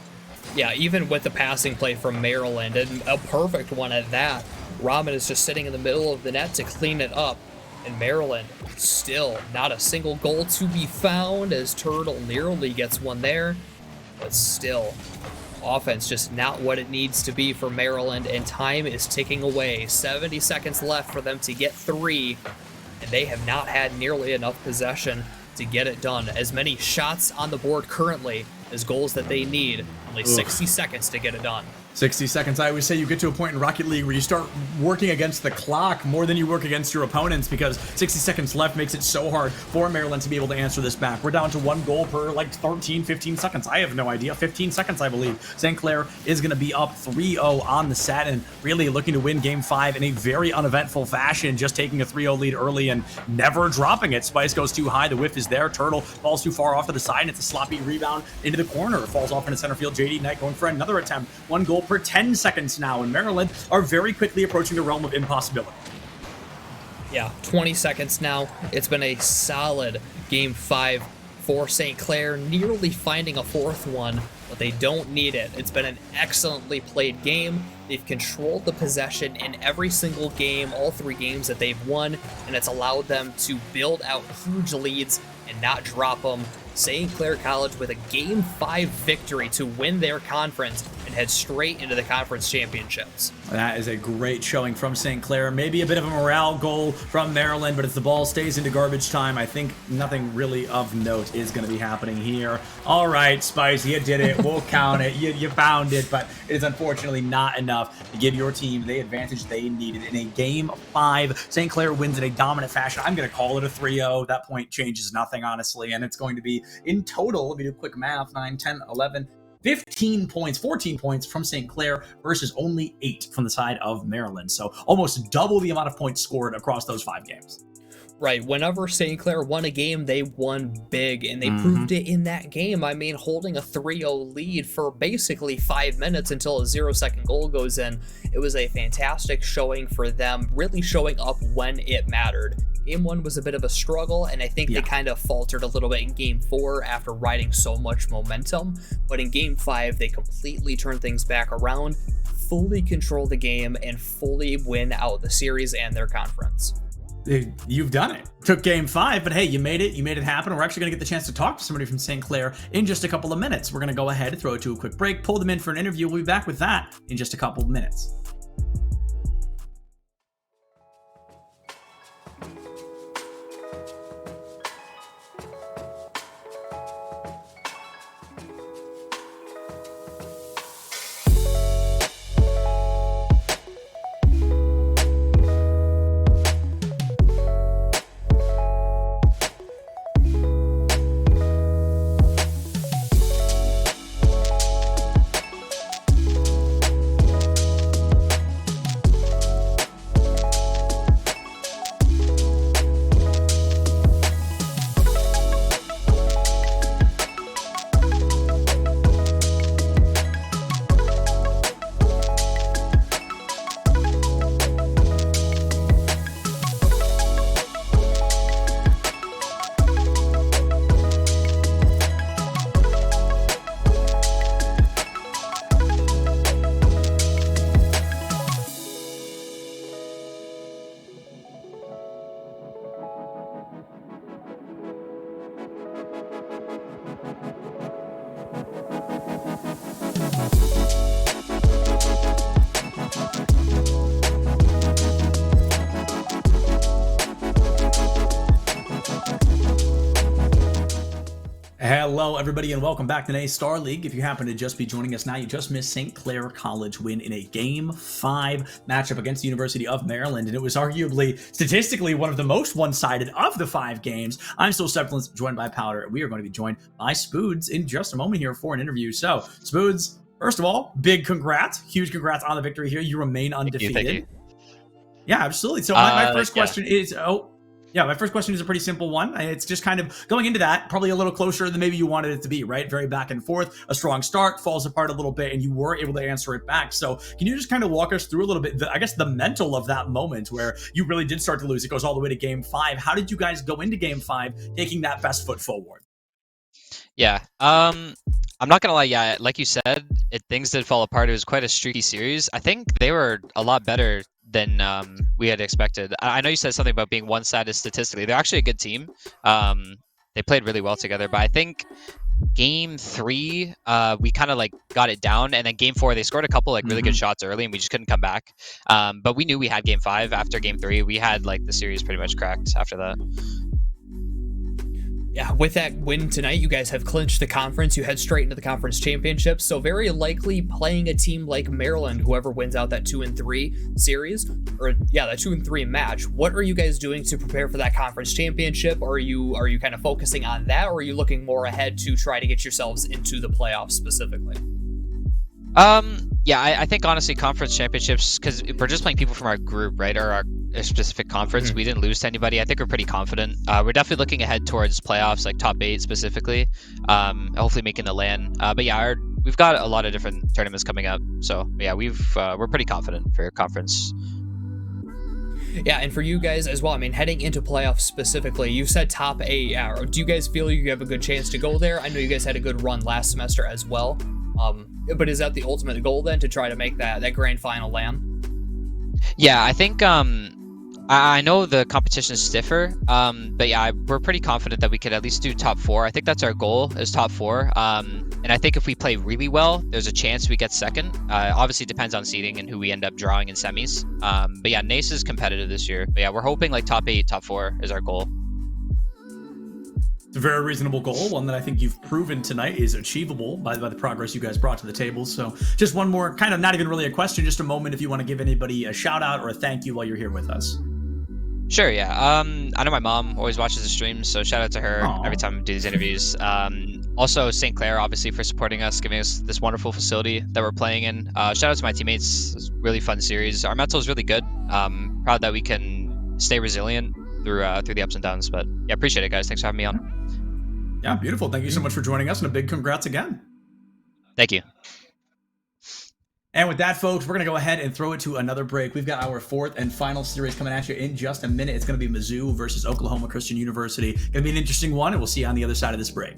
Yeah, even with the passing play from Maryland, and a perfect one at that, Ramen is just sitting in the middle of the net to clean it up. And Maryland, still not a single goal to be found as Turtle nearly gets one there. But still, offense just not what it needs to be for Maryland, and time is ticking away. 70 seconds left for them to get 3, and they have not had nearly enough possession to get it done. As many shots on the board currently as goals that they need. Only 60 seconds to get it done. 60 seconds. I always say you get to a point in Rocket League where you start working against the clock more than you work against your opponents, because 60 seconds left makes it so hard for Maryland to be able to answer this back. We're down to 1 goal per like 13, 15 seconds. I have no idea. 15 seconds, I believe. St. Clair is going to be up 3-0 on the set and really looking to win game 5 in a very uneventful fashion, just taking a 3-0 lead early and never dropping it. Spice goes too high. The whiff is there. Turtle falls too far off to the side, and it's a sloppy rebound into the corner. It falls off into center field. JD Knight going for another attempt. 1 goal per 10 seconds now, and Maryland are very quickly approaching the realm of impossibility. Yeah, 20 seconds now. It's been a solid game 5 for St. Clair, nearly finding a 4th one, but they don't need it. It's been an excellently played game. They've controlled the possession in every single game, all 3 games that they've won, and it's allowed them to build out huge leads and not drop them. St. Clair College with a Game 5 victory to win their conference and head straight into the conference championships. That is a great showing from St. Clair. Maybe a bit of a morale goal from Maryland, but if the ball stays into garbage time, I think nothing really of note is going to be happening here. All right, Spice, you did it. We'll count it. You found it, but it is unfortunately not enough to give your team the advantage they needed. In a Game 5, St. Clair wins in a dominant fashion. I'm going to call it a 3-0. That point changes nothing, honestly, and it's going to be in total, let me do quick math, 9, 10, 11, 15 points, 14 points from St. Clair versus only 8 from the side of Maryland. So almost double the amount of points scored across those 5 games. Right, whenever St. Clair won a game, they won big, and they proved it in that game. I mean, holding a 3-0 lead for basically 5 minutes until a 0-second goal goes in. It was a fantastic showing for them, really showing up when it mattered. Game 1 was a bit of a struggle, and I think they kind of faltered a little bit in Game 4 after riding so much momentum. But in Game 5, they completely turned things back around, fully control the game, and fully win out the series and their conference. You've done it. Took game 5, but hey, you made it. You made it happen. We're actually going to get the chance to talk to somebody from St. Clair in just a couple of minutes. We're going to go ahead and throw it to a quick break, pull them in for an interview. We'll be back with that in just a couple of minutes. Hello, everybody, and welcome back to today's Star League. If you happen to just be joining us now, you just missed St. Clair College win in a Game 5 matchup against the University of Maryland, and it was arguably, statistically, one of the most one-sided of the 5 games. I'm Still Sepulence, joined by Powder, and we are going to be joined by Spoods in just a moment here for an interview. So, Spoods, first of all, big congrats, huge congrats on the victory here. You remain undefeated. Thank you. Yeah, absolutely. So my first question is, my first question is a pretty simple one. It's just kind of going into that, probably a little closer than maybe you wanted it to be, right? Very back and forth, a strong start, falls apart a little bit, and you were able to answer it back. So can you just kind of walk us through a little bit, the mental of that moment where you really did start to lose? It goes all the way to Game 5. How did you guys go into Game 5 taking that best foot forward? Yeah, I'm not gonna lie. Yeah, like you said, things did fall apart. It was quite a streaky series. I think they were a lot better than we had expected. I know you said something about being one-sided statistically. They're actually a good team. They played really well together. But I think Game 3, we kind of like got it down, and then Game 4, they scored a couple like really good shots early, and we just couldn't come back. But we knew we had Game 5 after Game 3. We had like the series pretty much cracked after that. Yeah, with that win tonight, you guys have clinched the conference. You head straight into the conference championship. So very likely playing a team like Maryland, whoever wins out that 2-3 series, or yeah, that 2-3 match. What are you guys doing to prepare for that conference championship? Are you kind of focusing on that, or are you looking more ahead to try to get yourselves into the playoffs specifically? Yeah, I think honestly conference championships, because we're just playing people from our group, right, or our specific conference. We didn't lose to anybody. I think we're pretty confident. We're definitely looking ahead towards playoffs, like top 8 specifically. Hopefully making the LAN. But yeah, we've got a lot of different tournaments coming up. So yeah, we're pretty confident for conference. Yeah, and for you guys as well, I mean, heading into playoffs specifically, you said top 8. Yeah, do you guys feel you have a good chance to go there? I know you guys had a good run last semester as well. But is that the ultimate goal then, to try to make that grand final LAN? Yeah, I think I know the competition is stiffer, but yeah, we're pretty confident that we could at least do top 4. I think that's our goal, is top 4. And I think if we play really well, there's a chance we get second. Obviously, it depends on seeding and who we end up drawing in semis. But yeah, NACE is competitive this year. But yeah, we're hoping like top 8, top 4 is our goal. It's a very reasonable goal, one that I think you've proven tonight is achievable by the progress you guys brought to the table. So just one more, kind of not even really a question, just a moment if you want to give anybody a shout out or a thank you while you're here with us. Sure, yeah. I know my mom always watches the streams, so shout out to her every time we do these interviews. Also, St. Clair, obviously, for supporting us, giving us this wonderful facility that we're playing in. Shout out to my teammates. It's a really fun series. Our mental is really good. Proud that we can stay resilient through the ups and downs. But yeah, appreciate it, guys. Thanks for having me on. Yeah, beautiful. Thank you so much for joining us, and a big congrats again. Thank you. And with that, folks, we're going to go ahead and throw it to another break. We've got our 4th and final series coming at you in just a minute. It's going to be Mizzou versus Oklahoma Christian University. Going to be an interesting one, and we'll see you on the other side of this break.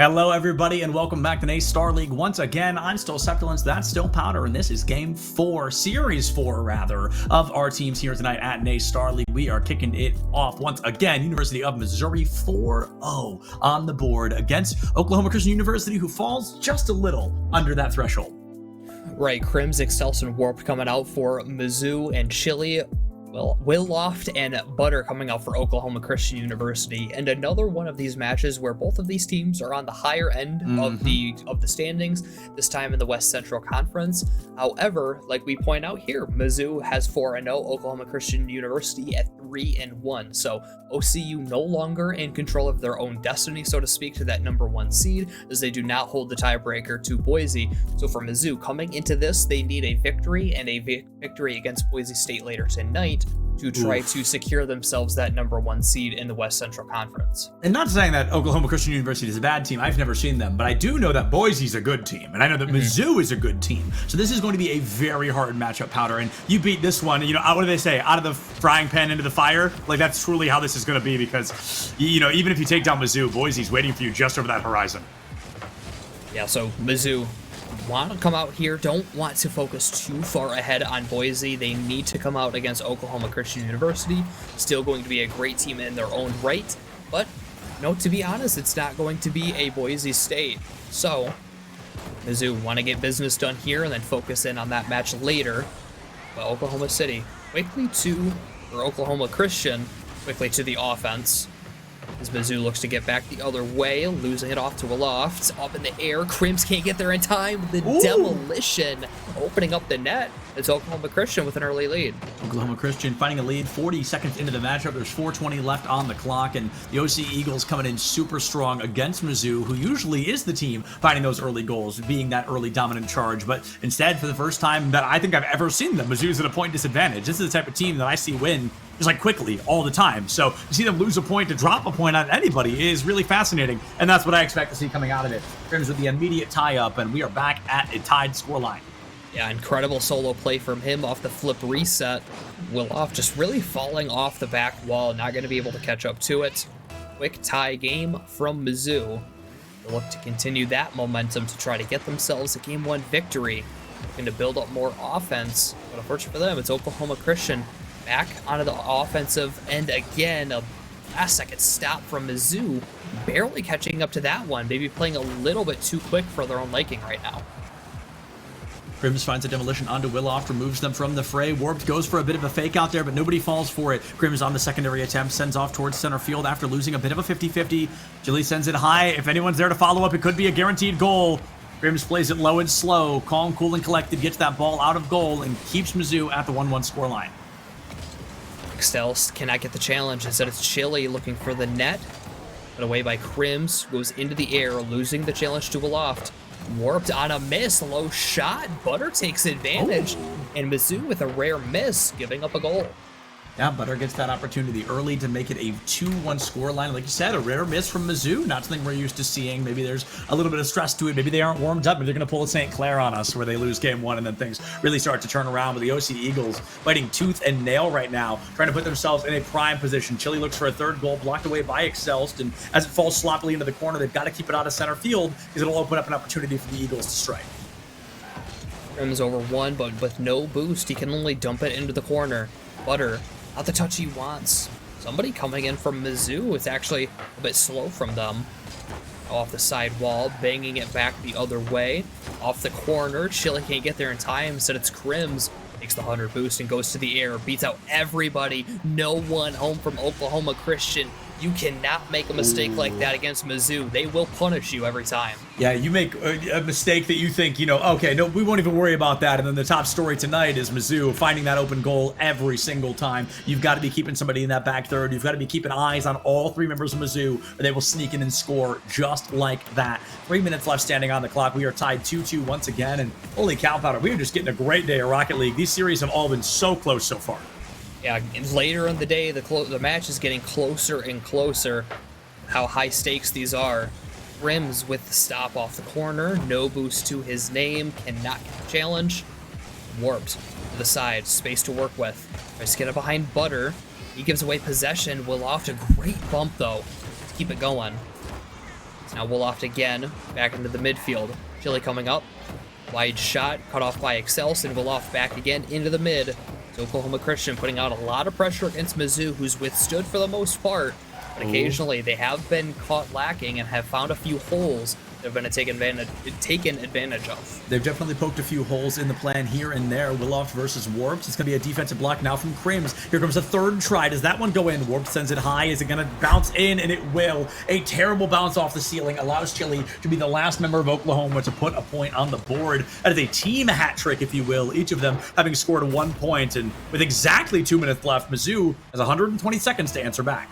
Hello, everybody, and welcome back to Nace Star League. Once again, I'm still Septilence, that's still Powder, and this is Game 4, Series 4, rather, of our teams here tonight at Nace Star League. We are kicking it off once again. University of Missouri 4-0 on the board against Oklahoma Christian University, who falls just a little under that threshold. Right, Crims, Excelsior, Warp coming out for Mizzou and Chile. Well, Will Loft and Butter coming out for Oklahoma Christian University, and another one of these matches where both of these teams are on the higher end of the standings, this time in the West Central Conference. However, like we point out here, Mizzou has 4-0, Oklahoma Christian University at 3-1. So OCU no longer in control of their own destiny, so to speak, to that #1 seed, as they do not hold the tiebreaker to Boise. So for Mizzou, coming into this, they need a victory and a victory against Boise State later tonight to try to secure themselves that #1 seed in the West Central Conference. And not saying that Oklahoma Christian University is a bad team. I've never seen them, but I do know that Boise's a good team, and I know that Mizzou is a good team. So this is going to be a very hard matchup, Powder. And you beat this one, you know, what do they say? Out of the frying pan into the fire? Like, that's truly how this is going to be, because, you know, even if you take down Mizzou, Boise's waiting for you just over that horizon. Yeah, so Mizzou want to come out here, don't want to focus too far ahead on Boise. They need to come out against Oklahoma Christian University. Still going to be a great team in their own right, but no, to be honest, it's not going to be a Boise State. So Mizzou want to get business done here and then focus in on that match later. But Oklahoma City Oklahoma Christian quickly to the offense, as Mizzou looks to get back the other way, losing it off to a Loft. Up in the air, Crims can't get there in time. The demolition opening up the net. It's Oklahoma Christian with an early lead. Oklahoma Christian finding a lead 40 seconds into the matchup. There's 4:20 left on the clock, and the OC Eagles coming in super strong against Mizzou, who usually is the team finding those early goals, being that early dominant charge. But instead, for the first time that I think I've ever seen them, Mizzou's at a point disadvantage. This is the type of team that I see win just like quickly all the time. So to see them lose a point, to drop a point on anybody is really fascinating, and that's what I expect to see coming out of it. Crims with the immediate tie-up, and we are back at a tied scoreline. Yeah, incredible solo play from him off the flip reset. Willoff just really falling off the back wall, not going to be able to catch up to it. Quick tie game from Mizzou. They'll look to continue that momentum to try to get themselves a Game 1 victory. Looking to build up more offense, but unfortunately for them, it's Oklahoma Christian back onto the offensive end again. A last-second stop from Mizzou, barely catching up to that one. Maybe playing a little bit too quick for their own liking right now. Crims finds a demolition onto Willoft, removes them from the fray. Warped goes for a bit of a fake out there, but nobody falls for it. Crims on the secondary attempt, sends off towards center field after losing a bit of a 50-50. Chile sends it high. If anyone's there to follow up, it could be a guaranteed goal. Crims plays it low and slow, calm, cool, and collected, gets that ball out of goal, and keeps Mizzou at the 1-1 scoreline. Stels cannot get the challenge. Instead, it's Chile looking for the net. Put away by Crims, goes into the air, losing the challenge to Aloft. Warped on a miss, low shot. Butter takes advantage, and Mizzou with a rare miss, giving up a goal. Yeah, Butter gets that opportunity early to make it a 2-1 scoreline. Like you said, a rare miss from Mizzou. Not something we're used to seeing. Maybe there's a little bit of stress to it. Maybe they aren't warmed up. Maybe they're going to pull a St. Clair on us where they lose Game 1 and then things really start to turn around. But the OC Eagles fighting tooth and nail right now, trying to put themselves in a prime position. Chile looks for a third goal, blocked away by Excelsior. And as it falls sloppily into the corner, they've got to keep it out of center field because it'll open up an opportunity for the Eagles to strike. Crims over one, but with no boost, he can only dump it into the corner. Butter, not the touch he wants. Somebody coming in from Mizzou. It's actually a bit slow from them. Off the side wall, banging it back the other way. Off the corner, Chile can't get there in time. Instead, it's Crims. Takes the 100 boost and goes to the air. Beats out everybody. No one home from Oklahoma Christian. You cannot make a mistake like that against Mizzou. They will punish you every time. Yeah, you make a mistake that you think, you know, okay, no, we won't even worry about that. And then the top story tonight is Mizzou finding that open goal every single time. You've got to be keeping somebody in that back third. You've got to be keeping eyes on all three members of Mizzou, or they will sneak in and score just like that. 3 minutes left standing on the clock. We are tied 2-2 once again. And holy cow, Powder, we are just getting a great day of Rocket League. These series have all been so close so far. Yeah, later in the day, the match is getting closer and closer. How high stakes these are. Crims with the stop off the corner. No boost to his name. Cannot get the challenge. Warped to the side. Space to work with. Tries to get it behind Butter. He gives away possession. Will off a great bump, though. Keep it going. Now Woloft again, back into the midfield. Chili coming up. Wide shot, cut off by Excels, and Woloft back again into the mid. So Oklahoma Christian putting out a lot of pressure against Mizzou, who's withstood for the most part. But occasionally they have been caught lacking and have found a few holes that have been taken advantage of. They've definitely poked a few holes in the plan here and there. Willoft versus Warped. It's going to be a defensive block now from Crims. Here comes a third try. Does that one go in? Warped sends it high. Is it going to bounce in? And it will. A terrible bounce off the ceiling allows Chili to be the last member of Oklahoma to put a point on the board. That is a team hat trick, if you will. Each of them having scored 1 point. And with exactly 2 minutes left, Mizzou has 120 seconds to answer back.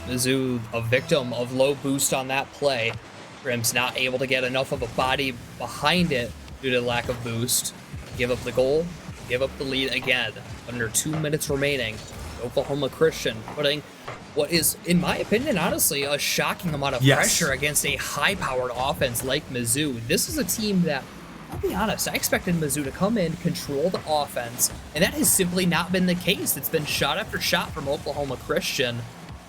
Mizzou, a victim of low boost on that play. Crims not able to get enough of a body behind it due to lack of boost. Give up the goal, give up the lead again. Under 2 minutes remaining. Oklahoma Christian putting what is, in my opinion, honestly, a shocking amount of pressure against a high-powered offense like Mizzou. This is a team that, I'll be honest, I expected Mizzou to come in, control the offense, and that has simply not been the case. It's been shot after shot from Oklahoma Christian,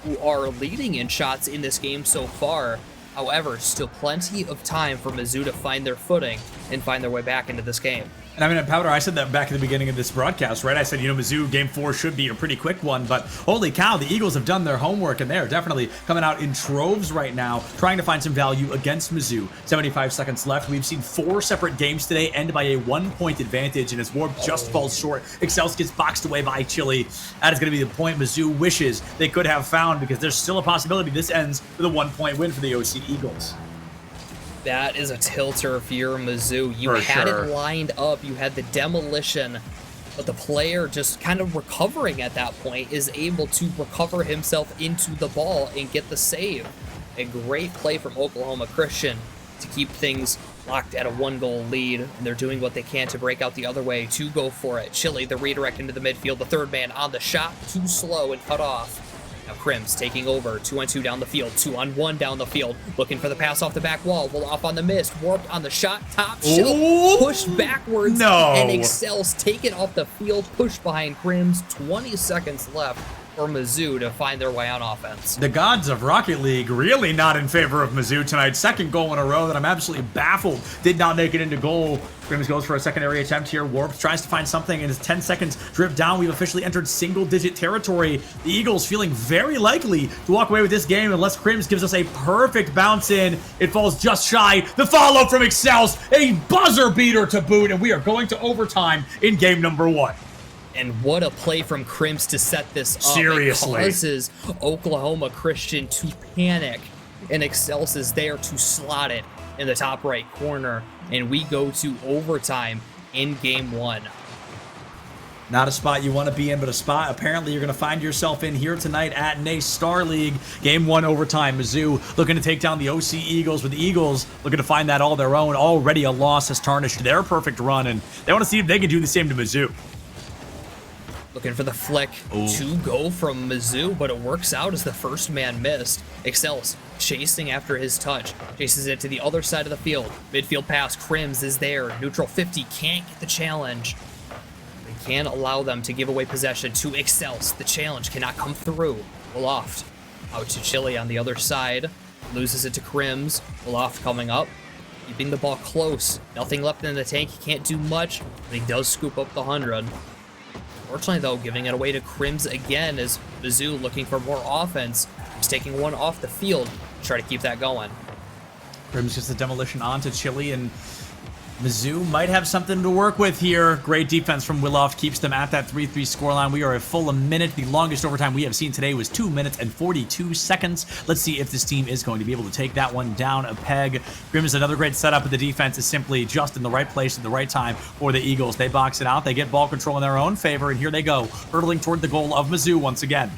who are leading in shots in this game so far. However, still plenty of time for Mizzou to find their footing and find their way back into this game. And I mean, Powder, I said that back at the beginning of this broadcast, right? I said, Mizzou game 4 should be a pretty quick one, but holy cow, the Eagles have done their homework, and they're definitely coming out in troves right now, trying to find some value against Mizzou. 75 seconds left. We've seen 4 separate games today end by a 1-point advantage, and as Warp just falls short, Excels gets boxed away by Chili. That is going to be the point Mizzou wishes they could have found, because there's still a possibility this ends with a 1-point win for the OC Eagles. That is a tilter if you're Mizzou. You had it lined up. You had the demolition, but the player just kind of recovering at that point is able to recover himself into the ball and get the save. A great play from Oklahoma Christian to keep things locked at a 1-goal lead, and they're doing what they can to break out the other way to go for it. Chili, the redirect into the midfield, the third man on the shot, too slow and cut off. Now Crims taking over, 2-on-2 down the field, 2-on-1 down the field, looking for the pass off the back wall, off on the mist, Warped on the shot, top shelf, pushed backwards, and Excels taken off the field, pushed behind Crims, 20 seconds left for Mizzou to find their way on offense. The gods of Rocket League really not in favor of Mizzou tonight. Second goal in a row that I'm absolutely baffled did not make it into goal. Crims goes for a secondary attempt here. Warp tries to find something, and as 10 seconds drip down, we've officially entered single-digit territory. The Eagles feeling very likely to walk away with this game unless Crims gives us a perfect bounce in. It falls just shy. The follow from Excels, a buzzer beater to boot, and we are going to overtime in game number 1. And what a play from Crims to set this up. Seriously. It causes Oklahoma Christian to panic, and Excels is there to slot it in the top right corner, and we go to overtime in game 1. Not a spot you want to be in, but a spot apparently you're going to find yourself in here tonight at NACE Star League. Game 1 overtime. Mizzou looking to take down the OC Eagles, with the Eagles looking to find that all their own. Already a loss has tarnished their perfect run, and they want to see if they can do the same to Mizzou. Looking for the flick to go from Mizzou, but it works out as the first man missed. Excels chasing after his touch. Chases it to the other side of the field. Midfield pass. Crims is there. Neutral 50 can't get the challenge. They can't allow them to give away possession to Excels. The challenge cannot come through. Woloft out to Chili on the other side. Loses it to Crims. Woloft coming up. Keeping the ball close. Nothing left in the tank. He can't do much, but he does scoop up the 100. Fortunately, though, giving it away to Crims again as Mizzou looking for more offense. He's taking one off the field to try to keep that going. Crims gets the demolition onto Chili, and Mizzou might have something to work with here. Great defense from Willoft keeps them at that 3-3 scoreline. We are a full minute. The longest overtime we have seen today was 2 minutes and 42 seconds. Let's see if this team is going to be able to take that one down a peg. Crims, another great setup, but the defense is simply just in the right place at the right time for the Eagles. They box it out. They get ball control in their own favor, and here they go, hurtling toward the goal of Mizzou once again.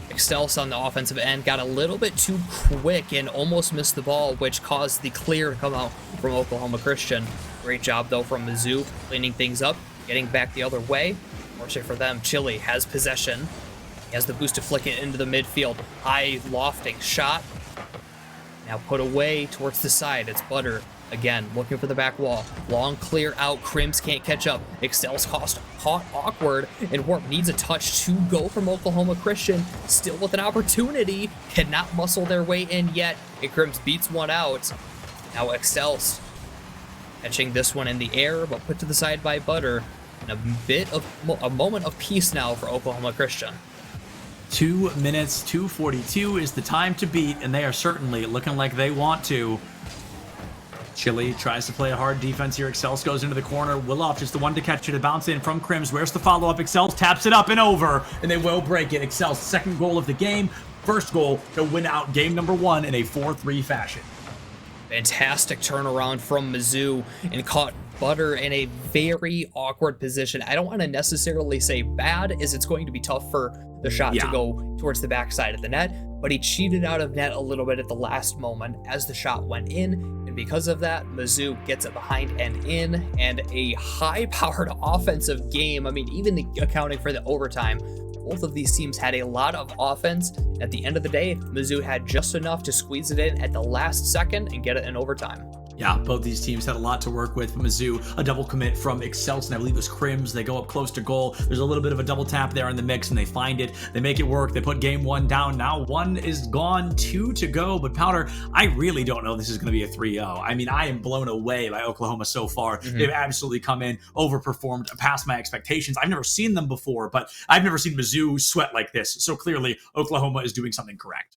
Excels on the offensive end got a little bit too quick and almost missed the ball, which caused the clear to come out from Oklahoma Christian. Great job, though, from Mizzou, cleaning things up, getting back the other way. Fortunately for them, Chili has possession. He has the boost to flick it into the midfield. High lofting shot. Now put away towards the side. It's Butter Again, looking for the back wall. Long clear out. Crims can't catch up. Excel's caught awkward, and Warp needs a touch to go from Oklahoma Christian. Still with an opportunity. Cannot muscle their way in yet. And Crims beats one out. Now Excel's catching this one in the air, but put to the side by Butter. And a moment of peace now for Oklahoma Christian. 2 minutes, 2:42 is the time to beat, and they are certainly looking like they want to. Chili tries to play a hard defense here. Excels goes into the corner. Willoff is the one to catch it. A bounce in from Crims. Where's the follow-up? Excels taps it up and over, and they will break it. Excels' second goal of the game. First goal to win out game number 1 in a 4-3 fashion. Fantastic turnaround from Mizzou, and caught Butter in a very awkward position. I don't want to necessarily say bad, as it's going to be tough for the shot to go towards the backside of the net, but he cheated out of net a little bit at the last moment as the shot went in, and because of that, Mizzou gets it behind and in, and a high-powered offensive game. I mean, even accounting for the overtime, both of these teams had a lot of offense. At the end of the day, Mizzou had just enough to squeeze it in at the last second and get it in overtime. Yeah, both these teams had a lot to work with. Mizzou, a double commit from Excelsior, and I believe it was Crims. They go up close to goal. There's a little bit of a double tap there in the mix, and they find it. They make it work. They put game 1 down. Now 1 is gone, 2 to go. But Powder, I really don't know this is going to be a 3-0. I mean, I am blown away by Oklahoma so far. They've absolutely come in, overperformed, past my expectations. I've never seen them before, but I've never seen Mizzou sweat like this. So clearly, Oklahoma is doing something correct.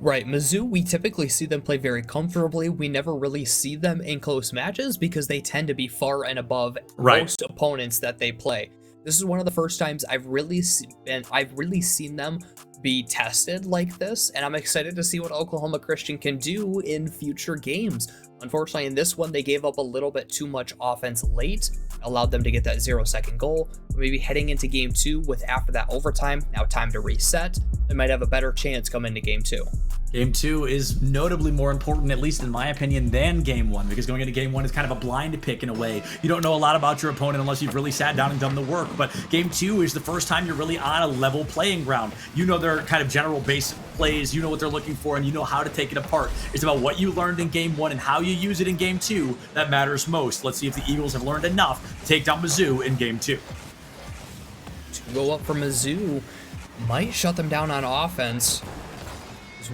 Right, Mizzou, we typically see them play very comfortably. We never really see them in close matches because they tend to be far and above most opponents that they play. This is one of the first times I've really seen them be tested like this, and I'm excited to see what Oklahoma Christian can do in future games. Unfortunately, in this one, they gave up a little bit too much offense late, allowed them to get that 0-second goal. Maybe heading into game 2 with after that overtime, now time to reset, they might have a better chance come into game 2. Game 2 is notably more important, at least in my opinion, than game 1, because going into game 1 is kind of a blind pick in a way. You don't know a lot about your opponent unless you've really sat down and done the work, but game 2 is the first time you're really on a level playing ground. You know their kind of general base plays, you know what they're looking for, and you know how to take it apart. It's about what you learned in game 1 and how you use it in game 2 that matters most. Let's see if the Eagles have learned enough to take down Mizzou in game 2. To go up for Mizzou might shut them down on offense.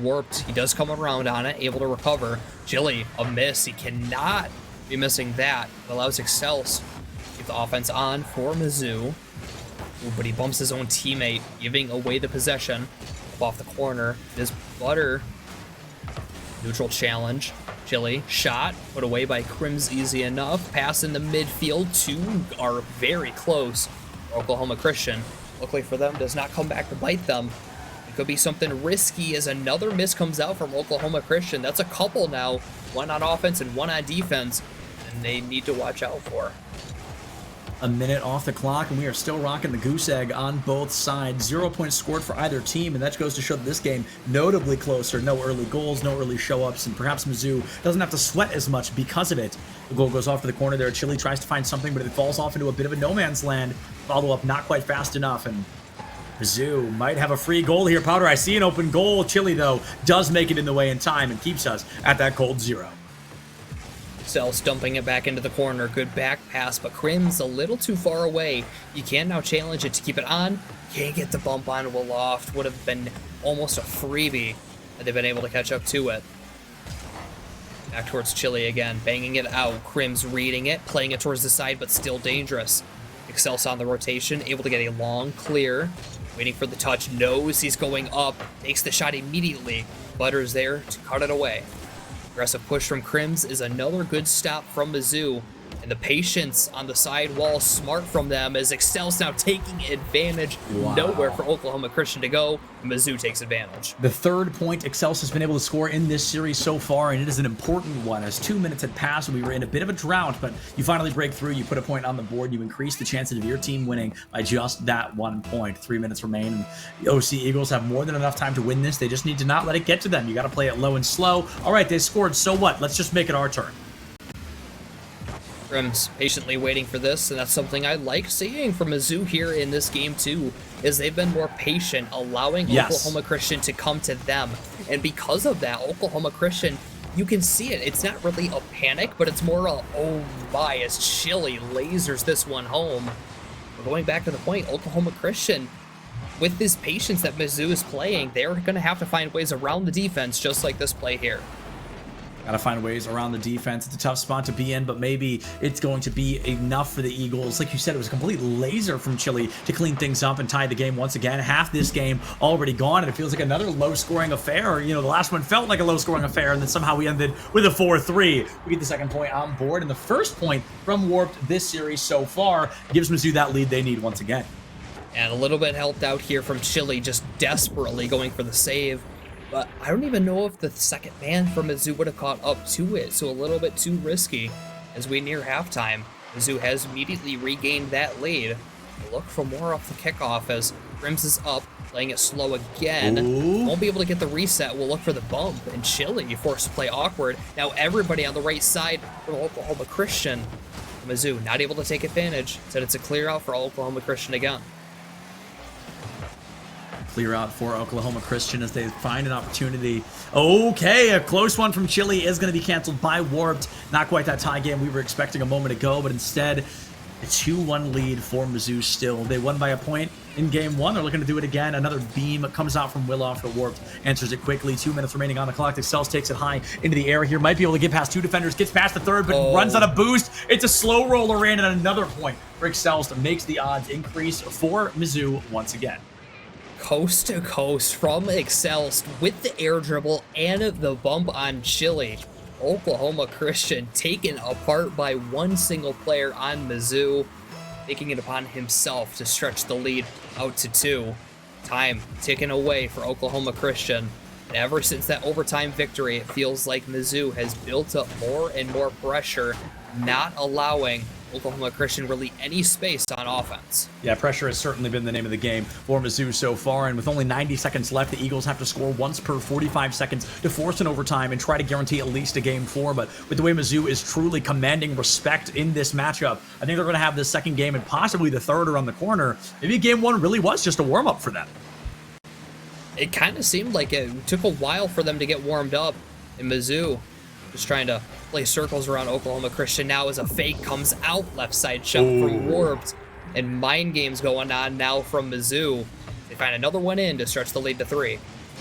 Warped. He does come around on it, able to recover. Chili, a miss. He cannot be missing that. It allows Excels to keep the offense on for Mizzou. Ooh, but he bumps his own teammate, giving away the possession. Up off the corner. It is Butter. Neutral challenge. Chili, shot, put away by Crims easy enough. Pass in the midfield. 2 are very close. Oklahoma Christian, luckily for them, does not come back to bite them. Could be something risky as another miss comes out from Oklahoma Christian. That's a couple now, 1 on offense and 1 on defense, and they need to watch out for. A minute off the clock, and we are still rocking the goose egg on both sides. 0 points scored for either team, and that goes to show that this game notably closer. No early goals, no early show-ups, and perhaps Mizzou doesn't have to sweat as much because of it. The goal goes off to the corner there. Chili tries to find something, but it falls off into a bit of a no-man's land. Follow-up not quite fast enough, and Mizzou might have a free goal here. Powder, I see an open goal. Chili, though, does make it in the way in time and keeps us at that cold 0. Sells dumping it back into the corner. Good back pass, but Crims a little too far away. You can now challenge it to keep it on. Can't get the bump on Willoft. Would have been almost a freebie had they been able to catch up to it. Back towards Chili again, banging it out. Crims reading it, playing it towards the side, but still dangerous. Excels on the rotation, able to get a long clear. Waiting for the touch, knows he's going up, takes the shot immediately. Butter's there to cut it away. Aggressive push from Crims is another good stop from Mizzou. And the patience on the side wall, smart from them, as Excel's now taking advantage. Wow. Nowhere for Oklahoma Christian to go. Mizzou takes advantage. The third point Excelsior has been able to score in this series so far, and it is an important one. As 2 minutes had passed, we were in a bit of a drought, but you finally break through, you put a point on the board, you increase the chances of your team winning by just that 1 point. 3 minutes remain, and the OC Eagles have more than enough time to win this. They just need to not let it get to them. You got to play it low and slow. All right, they scored, so what? Let's just make it our turn. Crims patiently waiting for this, and that's something I like seeing from Mizzou here in this game too, is they've been more patient, allowing Oklahoma Christian to come to them. And because of that, Oklahoma Christian you can see it. It's not really a panic, but it's more a, oh my, as Chile lasers this one home. We're going back to the point, Oklahoma Christian, with this patience that Mizzou is playing, they're going to have to find ways around the defense, just like this play here. Got to find ways around the defense. It's a tough spot to be in, but maybe it's going to be enough for the Eagles. Like you said, it was a complete laser from Chile to clean things up and tie the game once again. Half this game already gone, and it feels like another low-scoring affair. You know, the last one felt like a low-scoring affair, and then somehow we ended with a 4-3. We get the second point on board, and the first point from Warped this series so far gives Mizzou that lead they need once again. And a little bit helped out here from Chile, just desperately going for the save. But I don't even know if the second man from Mizzou would have caught up to it, so a little bit too risky as we near halftime. Mizzou has immediately regained that lead. We'll look for more off the kickoff as Rims is up, playing it slow again. Ooh. Won't be able to get the reset. We'll look for the bump, and Chile forced to play awkward. Now everybody on the right side from Oklahoma Christian. Mizzou not able to take advantage. Said it's a clear out for Oklahoma Christian again. Clear out for Oklahoma Christian as they find an opportunity. Okay, a close one from Chile is going to be canceled by Warped. Not quite that tie game we were expecting a moment ago, but instead, a 2-1 lead for Mizzou still. They won by a point in game one. They're looking to do it again. Another beam comes out from Willow for Warped. Answers it quickly. 2 minutes remaining on the clock. Excels takes it high into the air here. Might be able to get past two defenders. Gets past the third, but runs out of boost. It's a slow roller in, and another point for Excels makes the odds increase for Mizzou once again. Coast to coast from Excels with the air dribble and the bump on Chile. Oklahoma Christian taken apart by one single player on Mizzou, taking it upon himself to stretch the lead out to 2. Time ticking away for Oklahoma Christian. And ever since that overtime victory, it feels like Mizzou has built up more and more pressure, not allowing Oklahoma Christian really any space on offense. Yeah, pressure has certainly been the name of the game for Mizzou so far, and with only 90 seconds left, the Eagles have to score once per 45 seconds to force an overtime and try to guarantee at least a game 4, but with the way Mizzou is truly commanding respect in this matchup, I think they're going to have the second game and possibly the third around the corner. Maybe game 1 really was just a warm-up for them. It kind of seemed like it took a while for them to get warmed up, and Mizzou just trying to play circles around Oklahoma Christian now as a fake comes out, left side shot from Warped, and mind games going on now from Mizzou. They find another one in to stretch the lead to 3.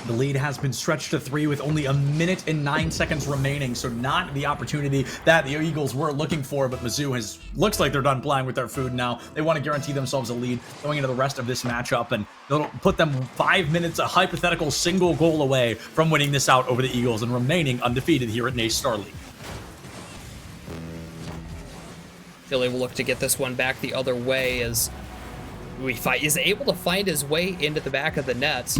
The lead has been stretched to 3 with only a minute and 9 seconds remaining, so not the opportunity that the Eagles were looking for, but Mizzou looks like they're done playing with their food now. They want to guarantee themselves a lead going into the rest of this matchup, and they'll put them 5 minutes, a hypothetical single goal away from winning this out over the Eagles and remaining undefeated here at Nace Star League. Philly will look to get this one back the other way as is able to find his way into the back of the net.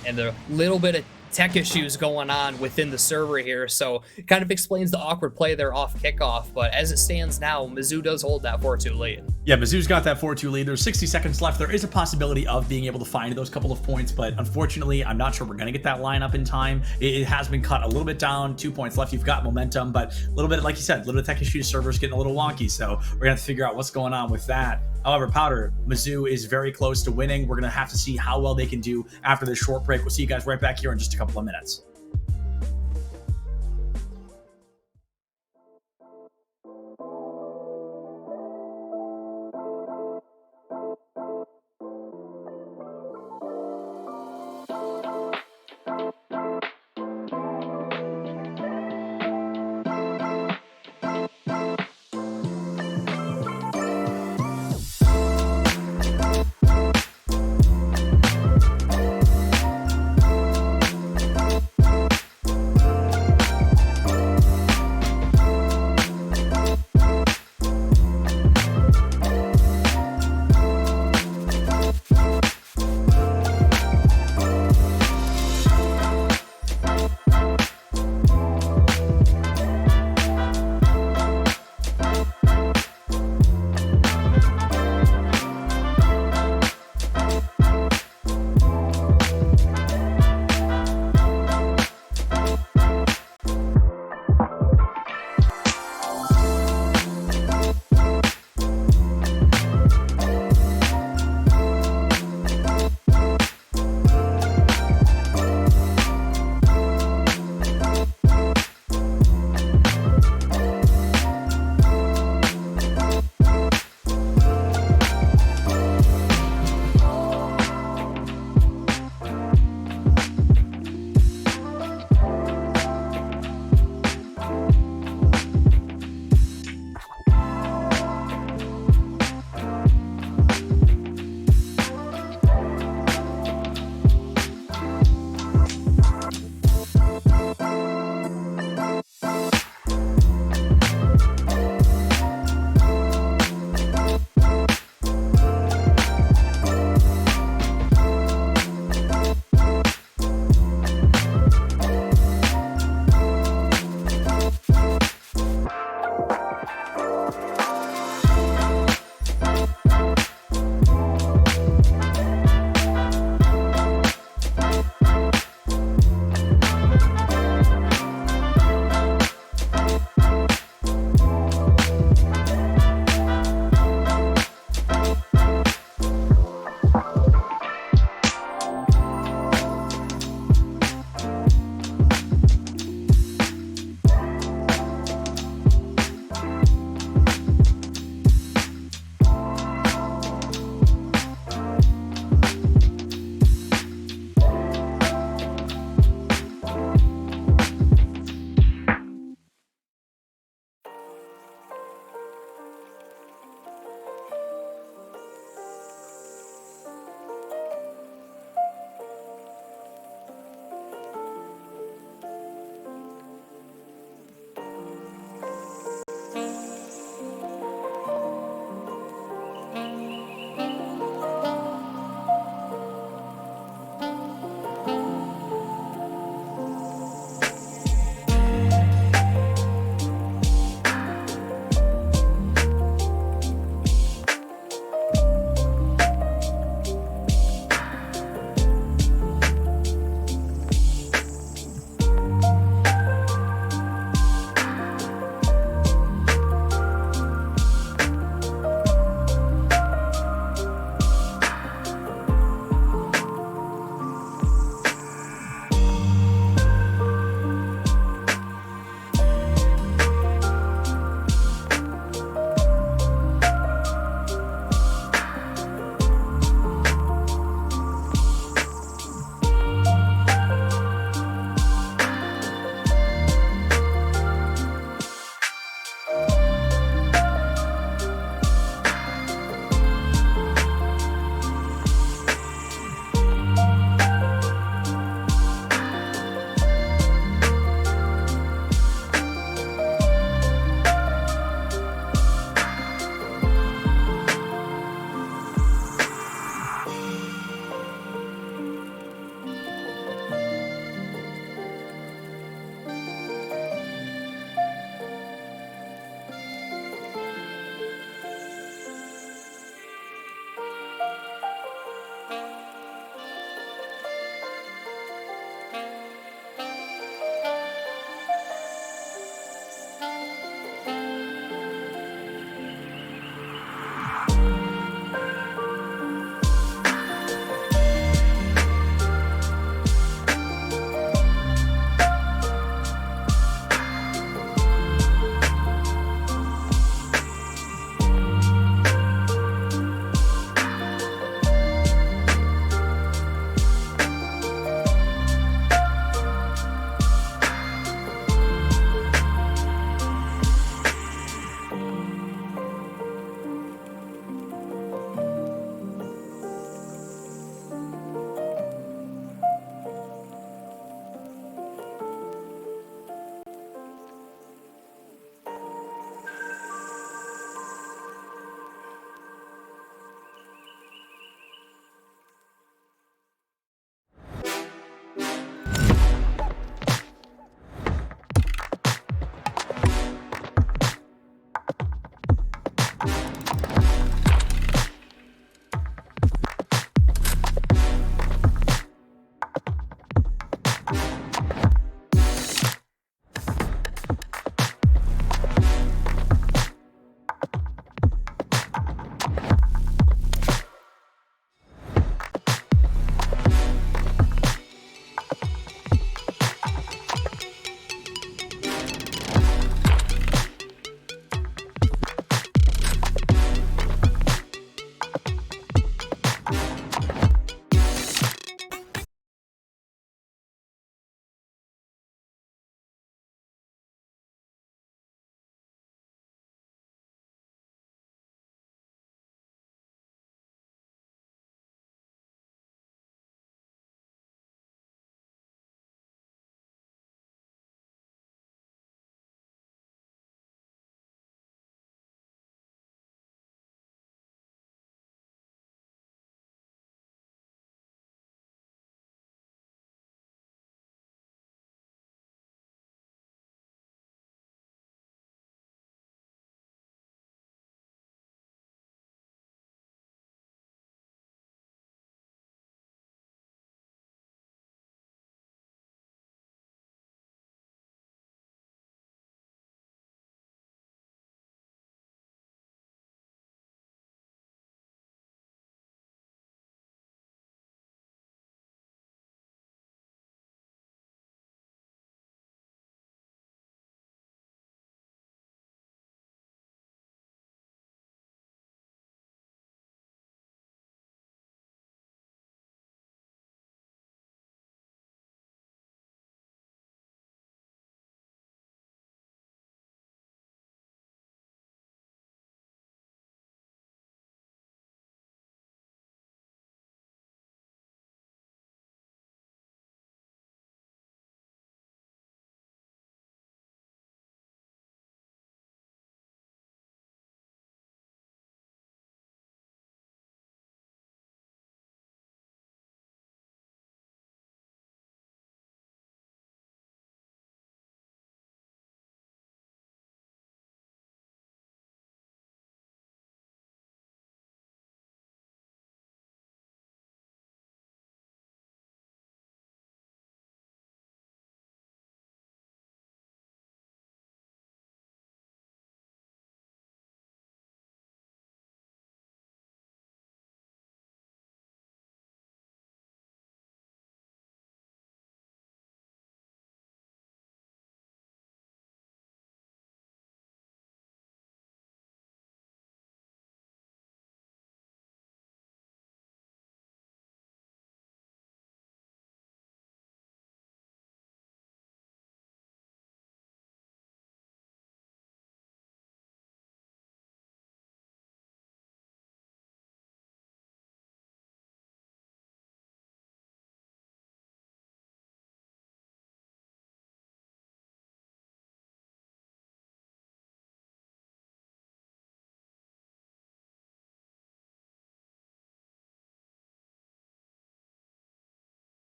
And a little bit of tech issues going on within the server here, so it kind of explains the awkward play there off kickoff, but as it stands now, Mizzou does hold that 4-2 lead. Yeah, Mizzou's got that 4-2 lead. There's 60 seconds left. There is a possibility of being able to find those couple of points, but unfortunately, I'm not sure we're going to get that lineup in time. It has been cut a little bit down, 2 points left. You've got momentum, but a little bit, like you said, a little bit of tech issues, server's getting a little wonky, so we're going to have to figure out what's going on with that. However, Powder, Mizzou is very close to winning. We're going to have to see how well they can do after this short break. We'll see you guys right back here in just a couple of minutes.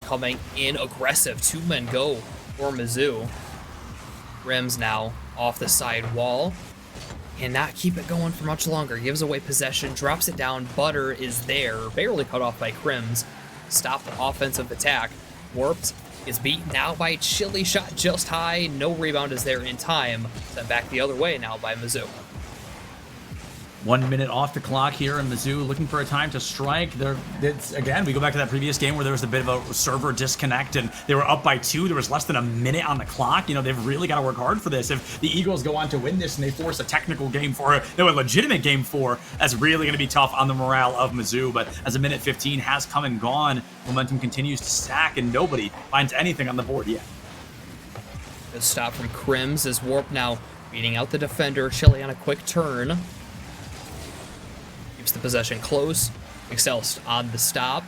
coming in aggressive. 2 men go for Mizzou. Rims now off the side wall. Cannot keep it going for much longer. Gives away possession, drops it down. Butter is there, barely cut off by Crims. Stop the offensive attack. Warped is beaten now by Chili, shot just high. No rebound is there in time. Sent back the other way now by Mizzou. 1 minute off the clock here, and Mizzou looking for a time to strike. Again, we go back to that previous game where there was a bit of a server disconnect, and they were up by 2. There was less than a minute on the clock. You know, they've really got to work hard for this. If the Eagles go on to win this and they force a technical game 4, a legitimate game 4, that's really going to be tough on the morale of Mizzou. But as a minute 15 has come and gone, momentum continues to stack, and nobody finds anything on the board yet. Good stop from Crims as Warp now beating out the defender. Chili on a quick turn. Keeps the possession close. Excelst on the stop.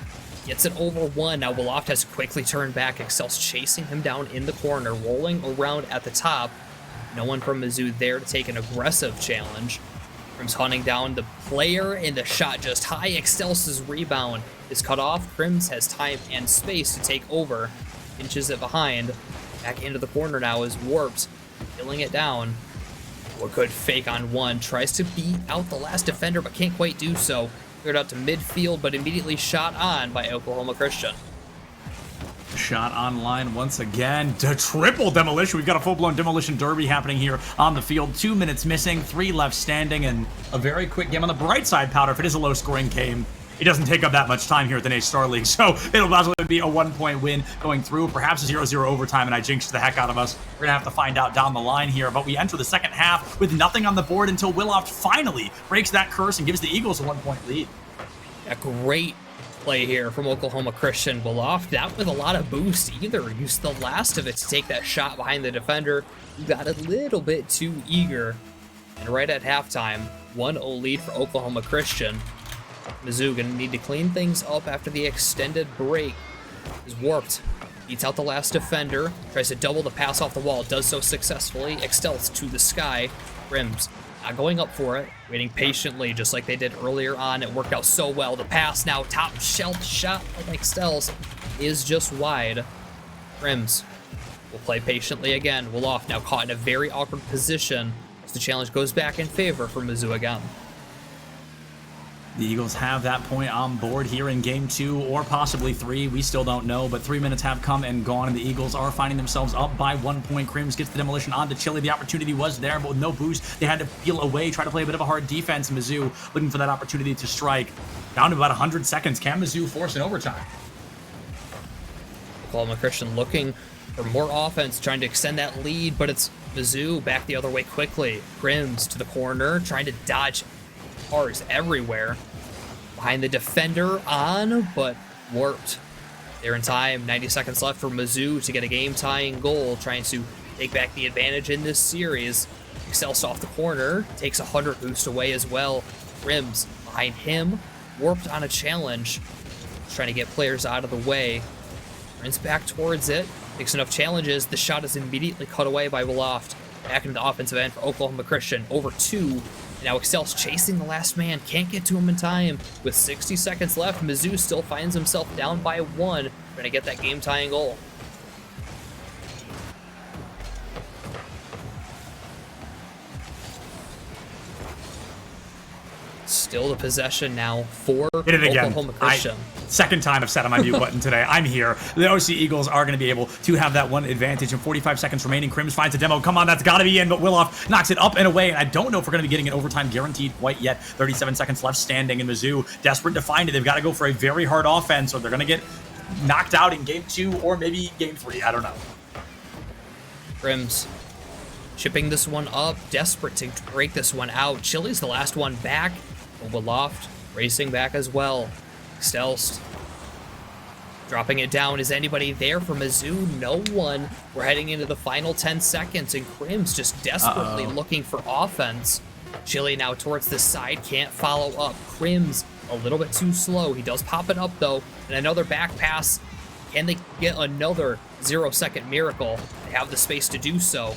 Gets it over 1. Now Wolof has quickly turned back. Excelst chasing him down in the corner. Rolling around at the top. No one from Mizzou there to take an aggressive challenge. Crims hunting down the player, and the shot just high. Excelst's rebound is cut off. Crims has time and space to take over. Inches it behind. Back into the corner now is Warped. Killing it down. A good fake on 1. Tries to beat out the last defender, but can't quite do so. Cleared out to midfield, but immediately shot on by Oklahoma Christian. Shot on line once again. Triple demolition. We've got a full-blown demolition derby happening here on the field. 2 minutes missing, 3 left standing, and a very quick game. On the bright side, Powder, if it is a low-scoring game, it doesn't take up that much time here at the NA Star League, so it'll possibly be a 1-point win going through, perhaps a 0-0 overtime, and I jinxed the heck out of us. We're gonna have to find out down the line here, but we enter the second half with nothing on the board until Willoft finally breaks that curse and gives the Eagles a 1-point lead. A great play here from Oklahoma Christian. Willoft, not with a lot of boost either. Used the last of it to take that shot behind the defender, who got a little bit too eager. And right at halftime, 1-0 lead for Oklahoma Christian. Mizzou gonna need to clean things up after the extended break. Is Warped. Beats out the last defender. Tries to double the pass off the wall. Does so successfully. Excelts to the sky. Rims not going up for it. Waiting patiently just like they did earlier on. It worked out so well. The pass now top shelf shot by Excelts is just wide. Rims will play patiently again. Wolof now caught in a very awkward position as the challenge goes back in favor for Mizzou again. The Eagles have that point on board here in game 2 or possibly 3. We still don't know, but 3 minutes have come and gone, and the Eagles are finding themselves up by 1 point. Crims gets the demolition onto Chili. The opportunity was there, but with no boost, they had to peel away, try to play a bit of a hard defense. Mizzou looking for that opportunity to strike. Down to about 100 seconds. Can Mizzou force an overtime? Oklahoma Christian looking for more offense, trying to extend that lead, but it's Mizzou back the other way quickly. Crims to the corner, trying to dodge cars everywhere. Behind the defender on, but Warped. There in time, 90 seconds left for Mizzou to get a game-tying goal, trying to take back the advantage in this series. Excelst off the corner, takes a 100 boost away as well. Rims behind him, Warped on a challenge, trying to get players out of the way. Runs back towards it, takes enough challenges, the shot is immediately cut away by Wolof. Back into the offensive end for Oklahoma Christian, over 2. Now Excelst chasing the last man, can't get to him in time. With 60 seconds left, Mizzou still finds himself down by 1, trying to get that game-tying goal. Still the possession now for Hit it again. Oklahoma Christian. Second time I've sat on my mute button today. I'm here. The OC Eagles are going to be able to have that one advantage in 45 seconds remaining. Crims finds a demo. Come on, that's got to be in, but Willof knocks it up and away, and I don't know if we're going to be getting an overtime guaranteed quite yet. 37 seconds left standing, and Mizzou desperate to find it. They've got to go for a very hard offense, or they're going to get knocked out in game 2 or maybe game 3. I don't know. Crims chipping this one up, desperate to break this one out. Chili's the last one back. Wolof racing back as well. Excelst dropping it down. Is anybody there for Mizzou? No one. We're heading into the final 10 seconds, and Crims just desperately looking for offense. Chili now towards the side, can't follow up. Crims a little bit too slow. He does pop it up though, and another back pass. Can they get another 0-second miracle? They have the space to do so.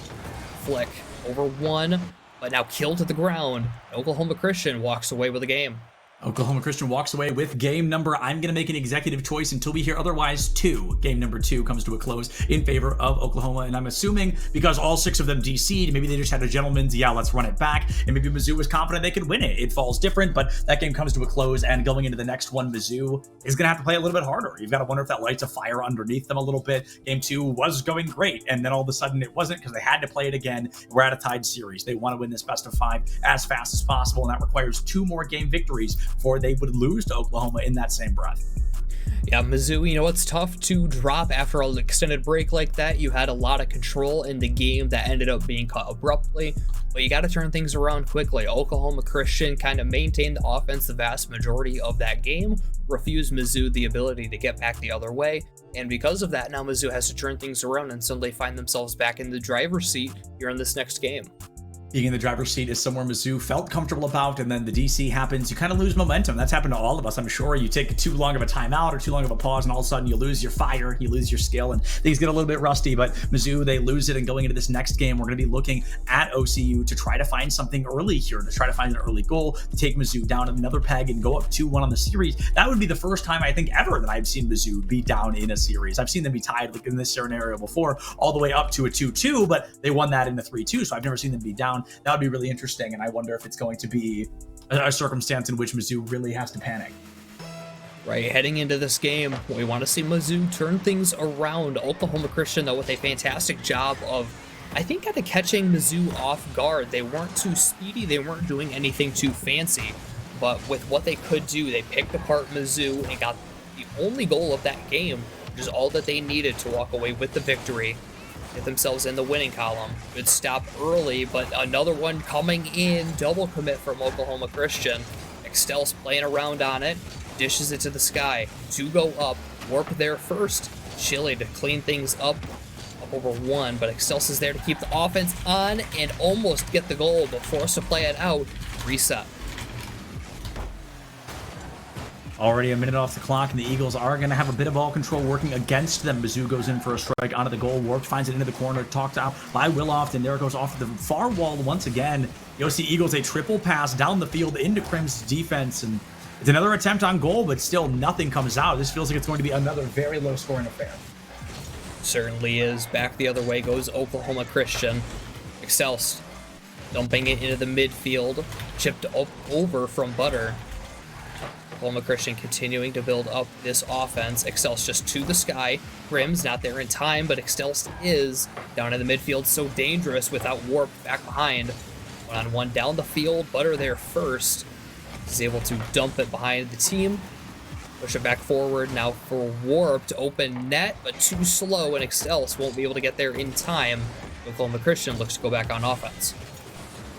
Flick over 1. But now killed to the ground. Oklahoma Christian walks away with the game. Oklahoma Christian walks away with game number. I'm going to make an executive choice until we hear otherwise. Game number 2 comes to a close in favor of Oklahoma. And I'm assuming because all 6 of them DC'd, maybe they just had a gentleman's, yeah, let's run it back. And maybe Mizzou was confident they could win it. It falls different, but that game comes to a close. And going into the next one, Mizzou is going to have to play a little bit harder. You've got to wonder if that lights a fire underneath them a little bit. Game 2 was going great. And then all of a sudden it wasn't because they had to play it again. We're at a tied series. They want to win this best of 5 as fast as possible. And that requires 2 more game victories before they would lose to Oklahoma in that same breath. Yeah, Mizzou, you know, it's tough to drop after an extended break like that. You had a lot of control in the game that ended up being cut abruptly, but you got to turn things around quickly. Oklahoma Christian kind of maintained the offense the vast majority of that game, refused Mizzou the ability to get back the other way, and because of that, now Mizzou has to turn things around and suddenly find themselves back in the driver's seat here in this next game. Being in the driver's seat is somewhere Mizzou felt comfortable about, and then the DC happens, you kind of lose momentum. That's happened to all of us, I'm sure. You take too long of a timeout or too long of a pause, and all of a sudden you lose your fire, you lose your skill, and things get a little bit rusty. But Mizzou, they lose it, and going into this next game, we're going to be looking at OCU to try to find something early here, to try to find an early goal, to take Mizzou down another peg and go up 2-1 on the series. That would be the first time, I think, ever that I've seen Mizzou be down in a series. I've seen them be tied like in this scenario before, all the way up to a 2-2, but they won that in a 3-2, so I've never seen them be down. That would be really interesting, and I wonder if it's going to be a circumstance in which Mizzou really has to panic. Right, heading into this game, we want to see Mizzou turn things around. Oklahoma Christian, though, with a fantastic job of, I think, kind of catching Mizzou off guard. They weren't too speedy, they weren't doing anything too fancy, but with what they could do, they picked apart Mizzou and got the only goal of that game, which is all that they needed to walk away with the victory. Get themselves in the winning column. Good stop early, but another one coming in. Double commit from Oklahoma Christian. Excel's playing around on it. Dishes it to the sky. 2 go up. Warp there first. Chili to clean things up. Up over 1, but Excel's is there to keep the offense on and almost get the goal, but forced to play it out. Reset. Already a minute off the clock, and the Eagles are going to have a bit of ball control working against them. Mizzou goes in for a strike onto the goal. Warped finds it into the corner, talked out by Willoft, and there it goes off the far wall once again. The OC Eagles a triple pass down the field into Crim's defense, and it's another attempt on goal, but still nothing comes out. This feels like it's going to be another very low-scoring affair. Certainly is. Back the other way goes Oklahoma Christian. Excel's dumping it into the midfield. Chipped up over from Butter. Oklahoma Christian continuing to build up this offense. Excel's just to the sky. Grim's not there in time, but Excel's is down in the midfield. So dangerous without Warp back behind. 1-on-1 down the field. Butter there first. He's able to dump it behind the team. Push it back forward. Now for Warp to open net, but too slow, and Excel's won't be able to get there in time. Oklahoma Christian looks to go back on offense.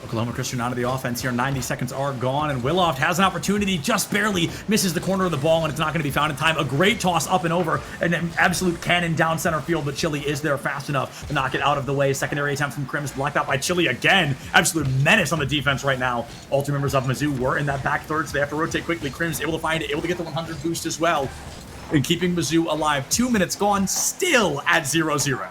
Oklahoma Christian out of the offense here. 90 seconds are gone, and Willoft has an opportunity, just barely misses the corner of the ball, and it's not going to be found in time. A great toss up and over, and an absolute cannon down center field, but Chili is there fast enough to knock it out of the way. Secondary attempt from Crims, blocked out by Chili again. Absolute menace on the defense right now. All 2 members of Mizzou were in that back third, so they have to rotate quickly. Crims able to find it, able to get the 100 boost as well, and keeping Mizzou alive. 2 minutes gone, still at 0-0.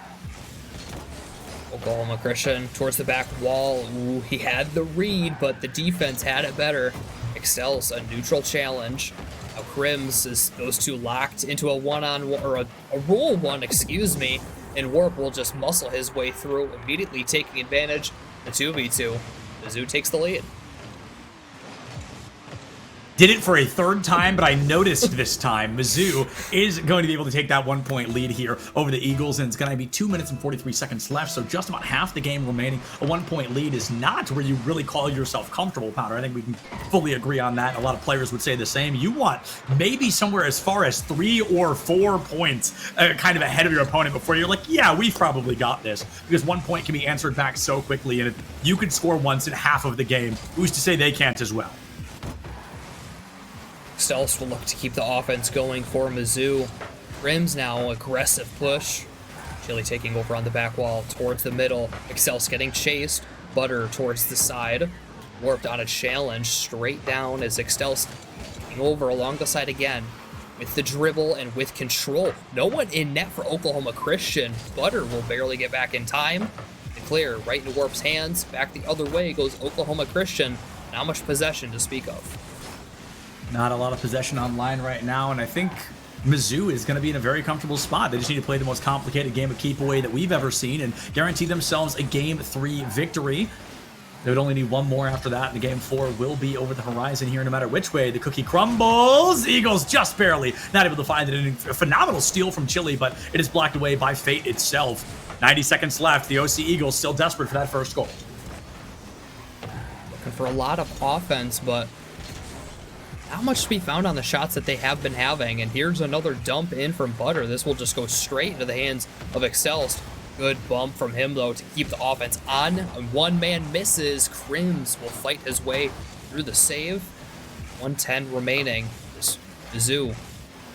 Oklahoma Christian towards the back wall. Ooh, he had the read, but the defense had it better. Excels a neutral challenge. Now Crims is those 2 locked into a one-on-one, or a roll one, excuse me, and Warp will just muscle his way through, immediately taking advantage. The 2v2. Mizzou takes the lead. Did it for a 3rd time, but I noticed this time Mizzou is going to be able to take that 1-point lead here over the Eagles, and it's going to be 2 minutes and 43 seconds left, so just about half the game remaining. A 1-point lead is not where you really call yourself comfortable, Powder. I think we can fully agree on that. A lot of players would say the same. You want maybe somewhere as far as 3 or 4 points kind of ahead of your opponent before you're like, yeah, we've probably got this, because 1 point can be answered back so quickly, and if you could score once in half of the game, who's to say they can't as well? Stealth will look to keep the offense going for Mizzou. Rims now aggressive push. Chili taking over on the back wall towards the middle. Excel's getting chased. Butter towards the side. Warped on a challenge straight down as Excel's taking over along the side again with the dribble and with control. No one in net for Oklahoma Christian. Butter will barely get back in time. The clear right into Warp's hands. Back the other way goes Oklahoma Christian. Not much possession to speak of. Not a lot of possession online right now, and I think Mizzou is going to be in a very comfortable spot. They just need to play the most complicated game of keep away that we've ever seen and guarantee themselves a Game 3 victory. They would only need one more after that, and the Game 4 will be over the horizon here no matter which way the cookie crumbles. Eagles just barely not able to find it. A phenomenal steal from Chile, but it is blocked away by fate itself. 90 seconds left. The OC Eagles still desperate for that first goal. Looking for a lot of offense, but not much to be found on the shots that they have been having. And here's another dump in from Butter. This will just go straight into the hands of Excelst. Good bump from him, though, to keep the offense on. One man misses. Crims will fight his way through the save. 110 remaining. Mizzou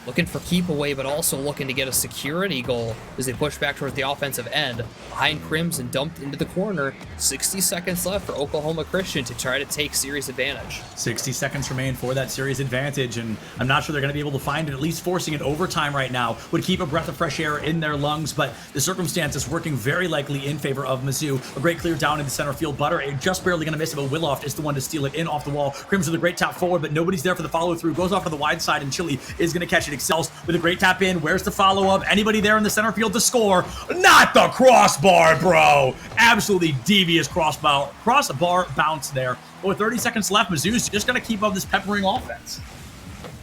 looking for keep away, but also looking to get a security goal as they push back towards the offensive end. Behind Crims and dumped into the corner. 60 seconds left for Oklahoma Christian to try to take series advantage. 60 seconds remain for that series advantage, and I'm not sure they're going to be able to find it. At least forcing it overtime right now would keep a breath of fresh air in their lungs, but the circumstances working very likely in favor of Mizzou. A great clear down into center field. Butter just barely going to miss it, but Willoft is the one to steal it in off the wall. Crims with a great tap forward, but nobody's there for the follow through. Goes off to the wide side, and Chile is going to catch it. Excels with a great tap in. Where's the follow-up? Anybody there in the center field to score? Not the crossbar, bro. Absolutely devious crossbar bounce there. But with 30 seconds left, Mizzou's just going to keep up this peppering offense.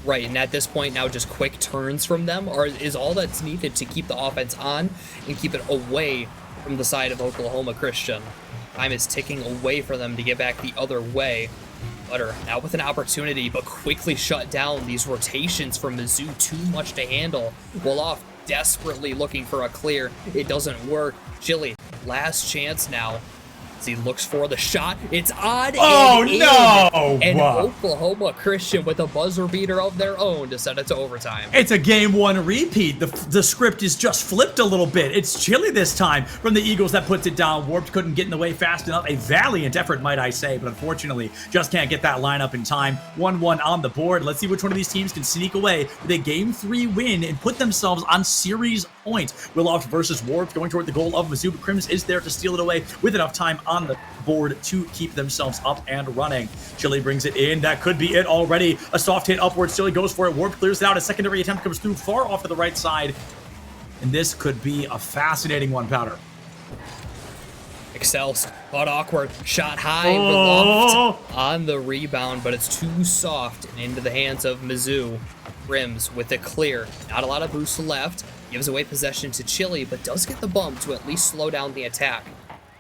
Right, and at this point now, just quick turns from them is all that's needed to keep the offense on and keep it away from the side of Oklahoma Christian. Time is ticking away for them to get back the other way. Butter now with an opportunity, but quickly shut down. These rotations from Mizzou, too much to handle. Willoff desperately looking for a clear. It doesn't work. Chile, last chance now. As he looks for the shot, it's on. Oh no! And Oklahoma Christian with a buzzer beater of their own to send it to overtime. It's a Game 1 repeat. The script is just flipped a little bit. It's Chile this time from the Eagles that puts it down. Warped couldn't get in the way fast enough. A valiant effort, might I say, but unfortunately just can't get that lineup in time. 1-1 on the board. Let's see which one of these teams can sneak away with a Game 3 win and put themselves on series points. Willoft versus Warped going toward the goal of Mizzou, but Crims is there to steal it away with enough time on the board to keep themselves up and running. Chile brings it in. That could be it already. A soft hit upwards. Chile goes for it. Warp clears it out. A secondary attempt comes through far off to the right side. And this could be a fascinating one, Powder. Excelst, caught awkward, shot high, Willoft on the rebound, but it's too soft and into the hands of Mizzou. Crims with it clear. Not a lot of boost left. Gives away possession to Chile, but does get the bump to at least slow down the attack.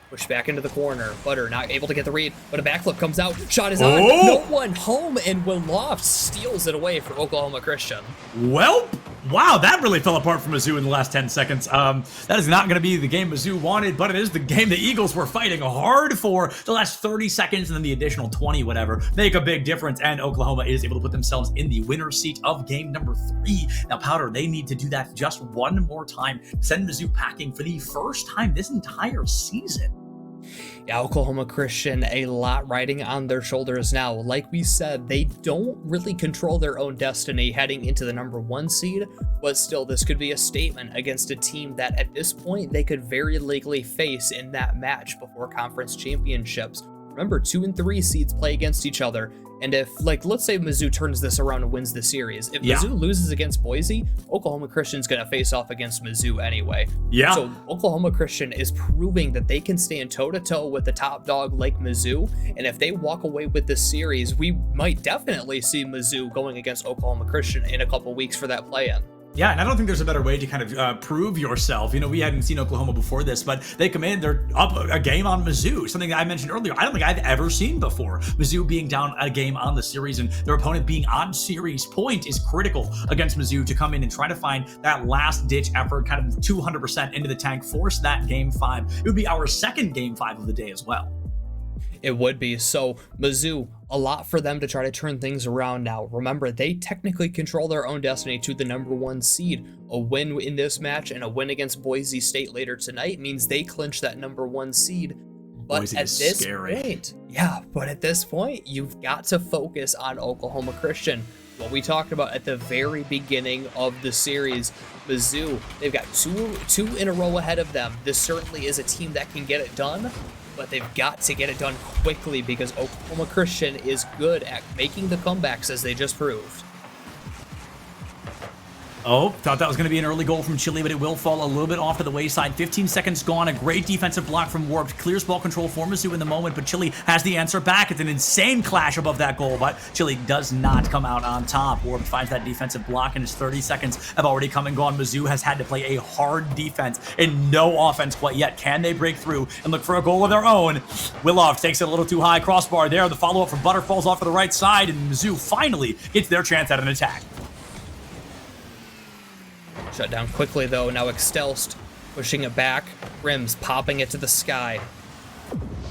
Push back into the corner. Butter not able to get the read, but a backflip comes out. Shot is on. No one home, and Willoft steals it away for Oklahoma Christian. Well, wow, that really fell apart for Mizzou in the last 10 seconds. That is not going to be the game Mizzou wanted, but it is the game the Eagles were fighting hard for. The last 30 seconds and then the additional 20, whatever, make a big difference, and Oklahoma is able to put themselves in the winner's seat of game number 3. Now, Powder, they need to do that just one more time. Send Mizzou packing for the first time this entire season. Yeah, Oklahoma Christian, a lot riding on their shoulders now. Like we said, they don't really control their own destiny heading into the number 1 seed, but still, this could be a statement against a team that at this point they could very likely face in that match before conference championships. Remember, 2 and 3 seeds play against each other. And if, like, let's say Mizzou turns this around and wins the series. If Mizzou loses against Boise, Oklahoma Christian's going to face off against Mizzou anyway. Yeah. So Oklahoma Christian is proving that they can stand toe-to-toe with the top dog like Mizzou. And if they walk away with this series, we might definitely see Mizzou going against Oklahoma Christian in a couple weeks for that play-in. Yeah, and I don't think there's a better way to kind of prove yourself. You know, we hadn't seen Oklahoma before this, but they come in, they're up a game on Mizzou, something that I mentioned earlier. I don't think I've ever seen before. Mizzou being down a game on the series and their opponent being on series point is critical against Mizzou to come in and try to find that last-ditch effort, kind of 200% into the tank, force that game 5. It would be our second game 5 of the day as well. It would be. So Mizzou, a lot for them to try to turn things around now. Remember, they technically control their own destiny to the number 1 seed. A win in this match and a win against Boise State later tonight means they clinch that number 1 seed. But Boise at is this scary. point, but at this point, you've got to focus on Oklahoma Christian. What we talked about at the very beginning of the series, Mizzou, they've got two in a row ahead of them. This certainly is a team that can get it done. but they've got to get it done quickly because Oklahoma Christian is good at making the comebacks, as they just proved. Oh, thought that was going to be an early goal from Chile, but it will fall a little bit off to the wayside. 15 seconds gone. A great defensive block from Warped. Clears ball control for Mizzou in the moment, but Chile has the answer back. It's an insane clash above that goal, but Chile does not come out on top. Warped finds that defensive block, and his 30 seconds have already come and gone. Mizzou has had to play a hard defense and no offense quite yet. Can they break through and look for a goal of their own? Willoff takes it a little too high. Crossbar there. The follow-up from Butter falls off to the right side, and Mizzou finally gets their chance at an attack. Shut down quickly, though. Now Extelst pushing it back. Rims popping it to the sky.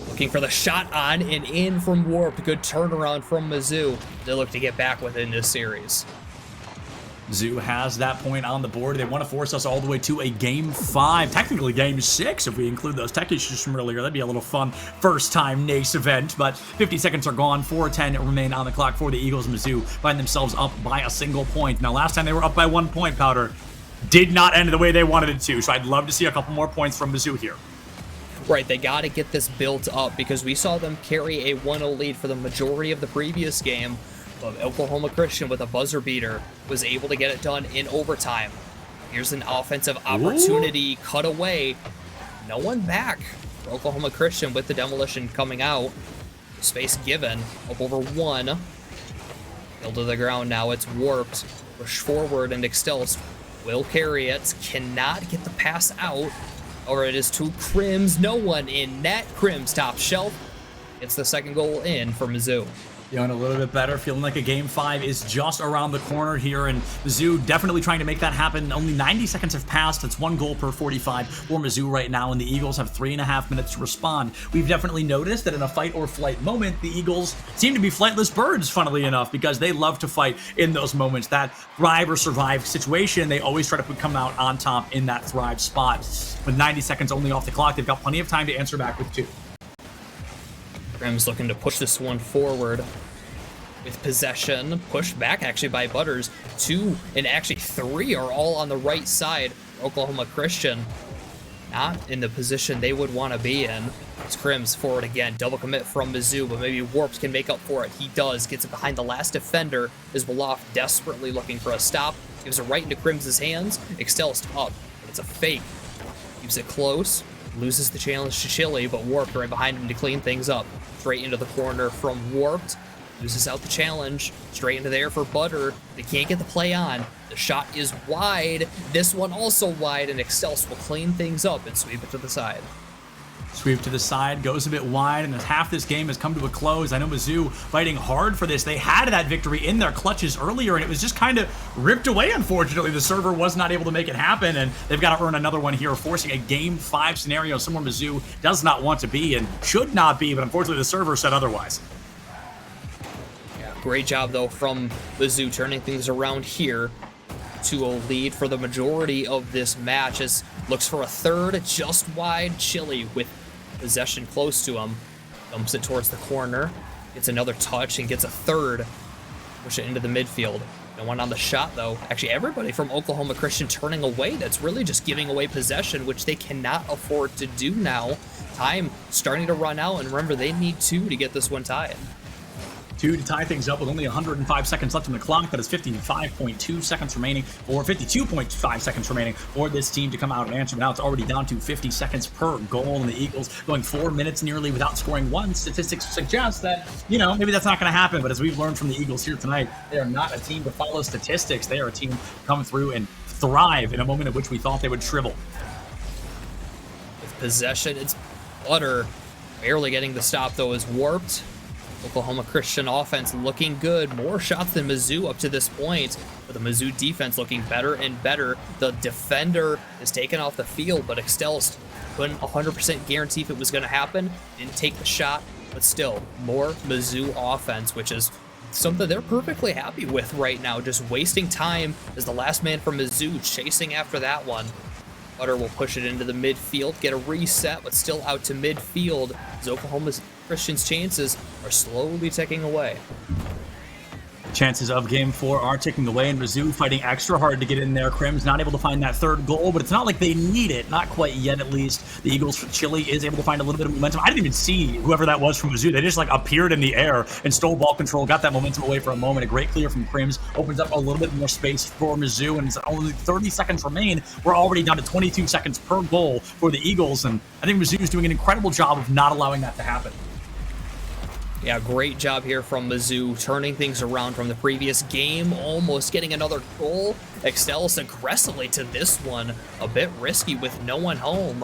Looking for the shot on and in from Warped. Good turnaround from Mizzou. They look to get back within this series. Mizzou has that point on the board. They want to force us all the way to a Game 5. Technically Game 6 if we include those tech issues from earlier. That'd be a little fun first-time NACE event. But 50 seconds are gone. 4:10 remain on the clock for the Eagles. Mizzou find themselves up by a single point. Now, last time they were up by 1 point, Powder, did not end the way they wanted it to. So I'd love to see a couple more points from Mizzou here. Right, they got to get this built up because we saw them carry a 1-0 lead for the majority of the previous game. But Oklahoma Christian, with a buzzer beater, was able to get it done in overtime. Here's an offensive opportunity. Cut away. No one back for Oklahoma Christian with the demolition coming out. Space given. Up over 1. Fell to the ground now. It's Warped. Push forward, and Extelst will carry it. Cannot get the pass out. Or it is to Crims. No one in net. Crims top shelf. It's the second goal in for Mizzou. Feeling a little bit better, feeling like a Game 5 is just around the corner here, and Mizzou definitely trying to make that happen. Only 90 seconds have passed. It's 1 goal per 45 for Mizzou right now, and the Eagles have 3.5 minutes to respond. We've definitely noticed that in a fight or flight moment, the Eagles seem to be flightless birds, funnily enough, because they love to fight in those moments. That thrive or survive situation, they always try to come out on top in that thrive spot. With 90 seconds only off the clock, they've got plenty of time to answer back with 2. Grimm's looking to push this one forward with possession. Pushed back actually by Butters. 2 and actually 3 are all on the right side. Oklahoma Christian not in the position they would want to be in. It's Crims forward again. Double commit from Mizzou, but maybe Warps can make up for it. He does. Gets it behind the last defender. Is Wolof desperately looking for a stop. Gives it right into Crims' hands. Extelst up, but it's a fake. Keeps it close. Loses the challenge to Chile, but Warped right behind him to clean things up. Straight into the corner from Warped. Loses out the challenge. Straight into there for Butter. They can't get the play on. The shot is wide. This one also wide, and Excelsior will clean things up and sweep it to the side. Sweep to the side, goes a bit wide, and as half this game has come to a close, I know Mizzou fighting hard for this. They had that victory in their clutches earlier, and it was just kind of ripped away, unfortunately. The server was not able to make it happen, and they've got to earn another one here, forcing a Game 5 scenario somewhere Mizzou does not want to be and should not be, but unfortunately the server said otherwise. Yeah, great job, though, from Mizzou turning things around here to a lead for the majority of this match, as looks for a third, just wide. Chile with possession close to him, dumps it towards the corner, gets another touch and gets a third, push it into the midfield. No one on the shot, though. Actually, everybody from Oklahoma Christian turning away. That's really just giving away possession, which they cannot afford to do now. Time starting to run out, and remember, they need 2 to get this one tied. 2 to tie things up with only 105 seconds left on the clock. That is 55.2 seconds remaining, or 52.5 seconds remaining for this team to come out and answer. But now it's already down to 50 seconds per goal, and the Eagles going 4 minutes nearly without scoring one. Statistics suggest that, you know, maybe that's not going to happen, but as we've learned from the Eagles here tonight, they are not a team to follow statistics. They are a team to come through and thrive in a moment in which we thought they would shrivel. With possession, it's Butter barely getting the stop, though, is Warped. Oklahoma Christian offense looking good. More shots than Mizzou up to this point, but the Mizzou defense looking better and better. The defender is taken off the field, but Extelst couldn't 100% guarantee if it was going to happen. Didn't take the shot, but still, more Mizzou offense, which is something they're perfectly happy with right now. Just wasting time as the last man from Mizzou chasing after that one. Butter will push it into the midfield, get a reset, but still out to midfield as Oklahoma Christian's chances are slowly ticking away. Chances of game 4 are ticking away, and Mizzou fighting extra hard to get in there. Crim's not able to find that third goal, but it's not like they need it. Not quite yet, at least. The Eagles, Chile is able to find a little bit of momentum. I didn't even see whoever that was from Mizzou. They just like appeared in the air and stole ball control, got that momentum away for a moment. A great clear from Crims opens up a little bit more space for Mizzou, and it's only 30 seconds remain. We're already down to 22 seconds per goal for the Eagles, and I think Mizzou is doing an incredible job of not allowing that to happen. Yeah, great job here from Mizzou, turning things around from the previous game, almost getting another goal. Extels aggressively to this one, a bit risky with no one home.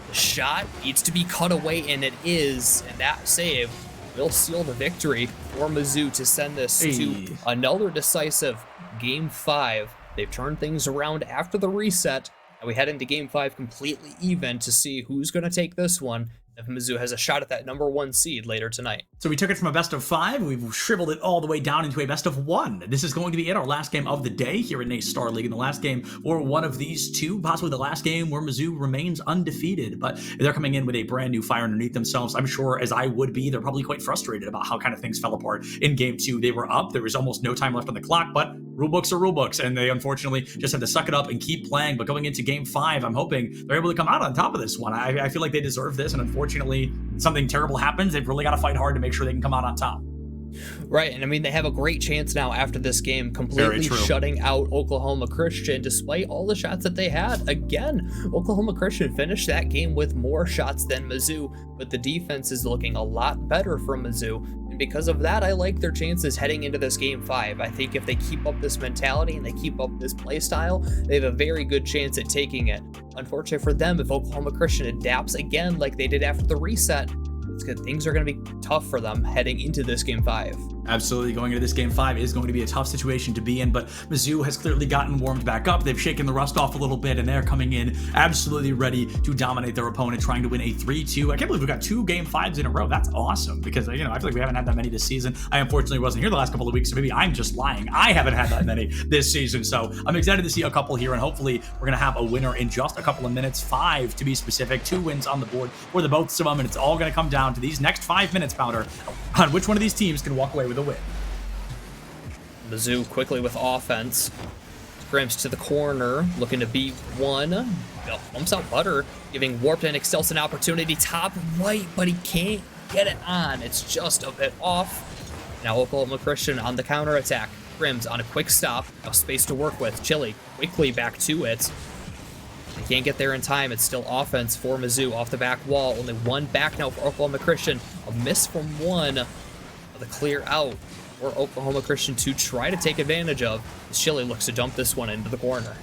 The shot needs to be cut away, and it is, and that save will seal the victory for Mizzou to send this to another decisive Game 5. They've turned things around after the reset, and we head into Game 5 completely even to see who's going to take this one if Mizzou has a shot at that #1 seed later tonight. So we took it from a best of 5, we've shriveled it all the way down into a best of 1. This is going to be it, our last game of the day here in Ace Star League. In the last game, or one of these two, possibly the last game where Mizzou remains undefeated, but they're coming in with a brand new fire underneath themselves. I'm sure, as I would be, they're probably quite frustrated about how kind of things fell apart in game 2. They were up, there was almost no time left on the clock, but rulebooks are rulebooks, and they unfortunately just had to suck it up and keep playing. But going into game 5, I'm hoping they're able to come out on top of this one. I feel like they deserve this, and unfortunately, something terrible happens. They've really got to fight hard to make sure they can come out on top. Right, and I mean, they have a great chance now after this game, completely shutting out Oklahoma Christian, despite all the shots that they had. Again, Oklahoma Christian finished that game with more shots than Mizzou, but the defense is looking a lot better from Mizzou, and because of that, I like their chances heading into this Game 5. I think if they keep up this mentality and they keep up this play style, they have a very good chance at taking it. Unfortunately for them, if Oklahoma Christian adapts again like they did after the reset, it's good. Things are going to be tough for them heading into this Game 5. Absolutely, going into this Game 5 is going to be a tough situation to be in, but Mizzou has clearly gotten warmed back up. They've shaken the rust off a little bit, and they're coming in absolutely ready to dominate their opponent, trying to win a 3-2. I can't believe we got 2 Game 5s in a row. That's awesome, because, I feel like we haven't had that many this season. I unfortunately wasn't here the last couple of weeks, so maybe I'm just lying. I haven't had that many this season, so I'm excited to see a couple here, and hopefully we're going to have a winner in just a couple of minutes. 5 to be specific, 2 wins on the board for the both of them, and it's all going to come down to these next 5 minutes, Powder, on which one of these teams can walk away with a win. Mizzou quickly with offense. Grims to the corner, looking to beat one. Bumps out Butter, giving Warped and Excelsior an opportunity. Top right, but he can't get it on. It's just a bit off. Now Oklahoma Christian on the counter attack. Grims on a quick stop. Now space to work with. Chile quickly back to it. They can't get there in time. It's still offense for Mizzou off the back wall. Only one back now for Oklahoma Christian. A miss from one. The clear out for Oklahoma Christian to try to take advantage of. Chile looks to dump this one into the corner.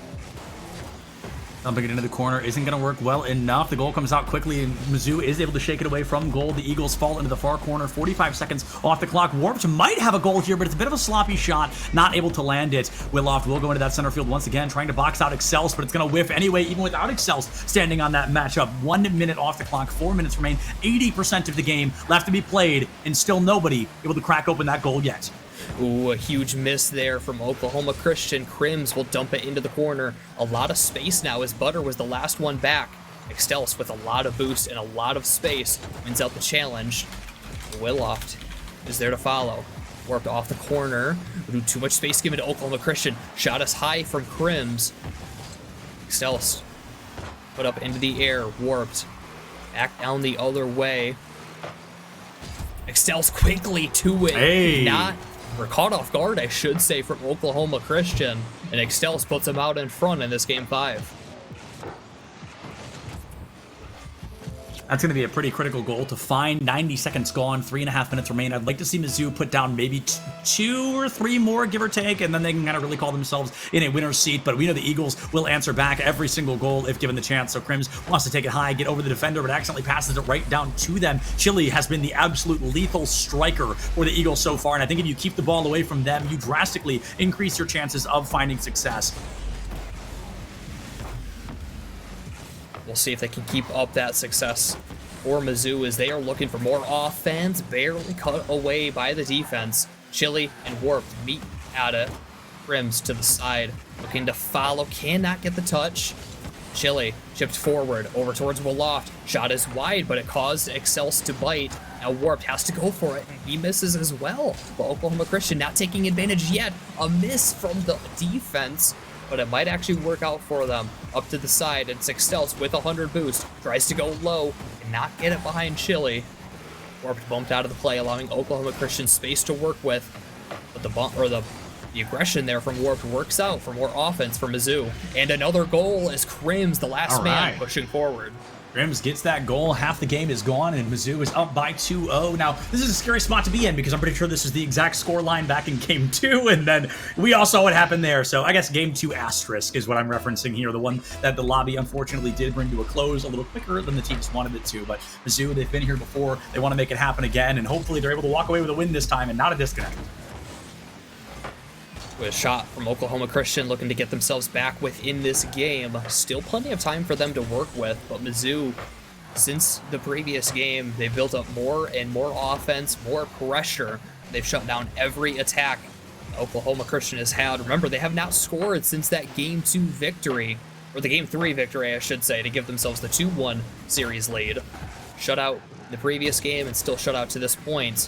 Dumping it into the corner isn't going to work well enough. The goal comes out quickly, and Mizzou is able to shake it away from goal. The Eagles fall into the far corner. 45 seconds off the clock. Warped might have a goal here, but it's a bit of a sloppy shot. Not able to land it. Willoft will go into that center field once again, trying to box out Excels, but it's going to whiff anyway, even without Excels standing on that matchup. 1 minute off the clock. 4 minutes remain. 80% of the game left to be played, and still nobody able to crack open that goal yet. Ooh, a huge miss there from Oklahoma Christian. Crims will dump it into the corner. A lot of space now as Butter was the last one back. Extels with a lot of boost and a lot of space wins out the challenge. Willoft is there to follow. Warped off the corner. Too much space given to Oklahoma Christian. Shot us high from Crims. Extels put up into the air. Warped back down the other way. Extels quickly to it. Hey. We're caught off guard, I should say, from Oklahoma Christian, and Extels puts them out in front in this Game 5. That's going to be a pretty critical goal to find. 90 seconds gone, 3.5 minutes remain. I'd like to see Mizzou put down maybe 2 or 3 more, give or take, and then they can kind of really call themselves in a winner's seat. But we know the Eagles will answer back every single goal if given the chance. So Crims wants to take it high, get over the defender, but accidentally passes it right down to them. Chile has been the absolute lethal striker for the Eagles so far, and I think if you keep the ball away from them, you drastically increase your chances of finding success. We'll see if they can keep up that success for Mizzou as they are looking for more offense, barely cut away by the defense. Chile and Warped meet at it. Crims to the side, looking to follow, cannot get the touch. Chile chipped forward over towards Willoft. Shot is wide, but it caused Excels to bite. Now Warped has to go for it, and he misses as well. But Oklahoma Christian not taking advantage yet. A miss from the defense, but it might actually work out for them. Up to the side, and Sixtels with 100 boost. Tries to go low, and not get it behind Chili. Warped bumped out of the play, allowing Oklahoma Christian space to work with. But the aggression there from Warped works out for more offense for Mizzou. And another goal as Crims, the last man, pushing forward. Crims gets that goal, half the game is gone, and Mizzou is up by 2-0. Now, this is a scary spot to be in because I'm pretty sure this is the exact score line back in Game 2, and then we all saw what happened there. So I guess Game 2 asterisk is what I'm referencing here, the one that the lobby unfortunately did bring to a close a little quicker than the teams wanted it to. But Mizzou, they've been here before, they want to make it happen again, and hopefully they're able to walk away with a win this time and not a disconnect. With a shot from Oklahoma Christian looking to get themselves back within this game. Still plenty of time for them to work with, but Mizzou, since the previous game, they've built up more and more offense, more pressure. They've shut down every attack Oklahoma Christian has had. Remember, they have not scored since that Game 2 victory, or the Game 3 victory, I should say, to give themselves the 2-1 series lead. Shut out the previous game and still shut out to this point.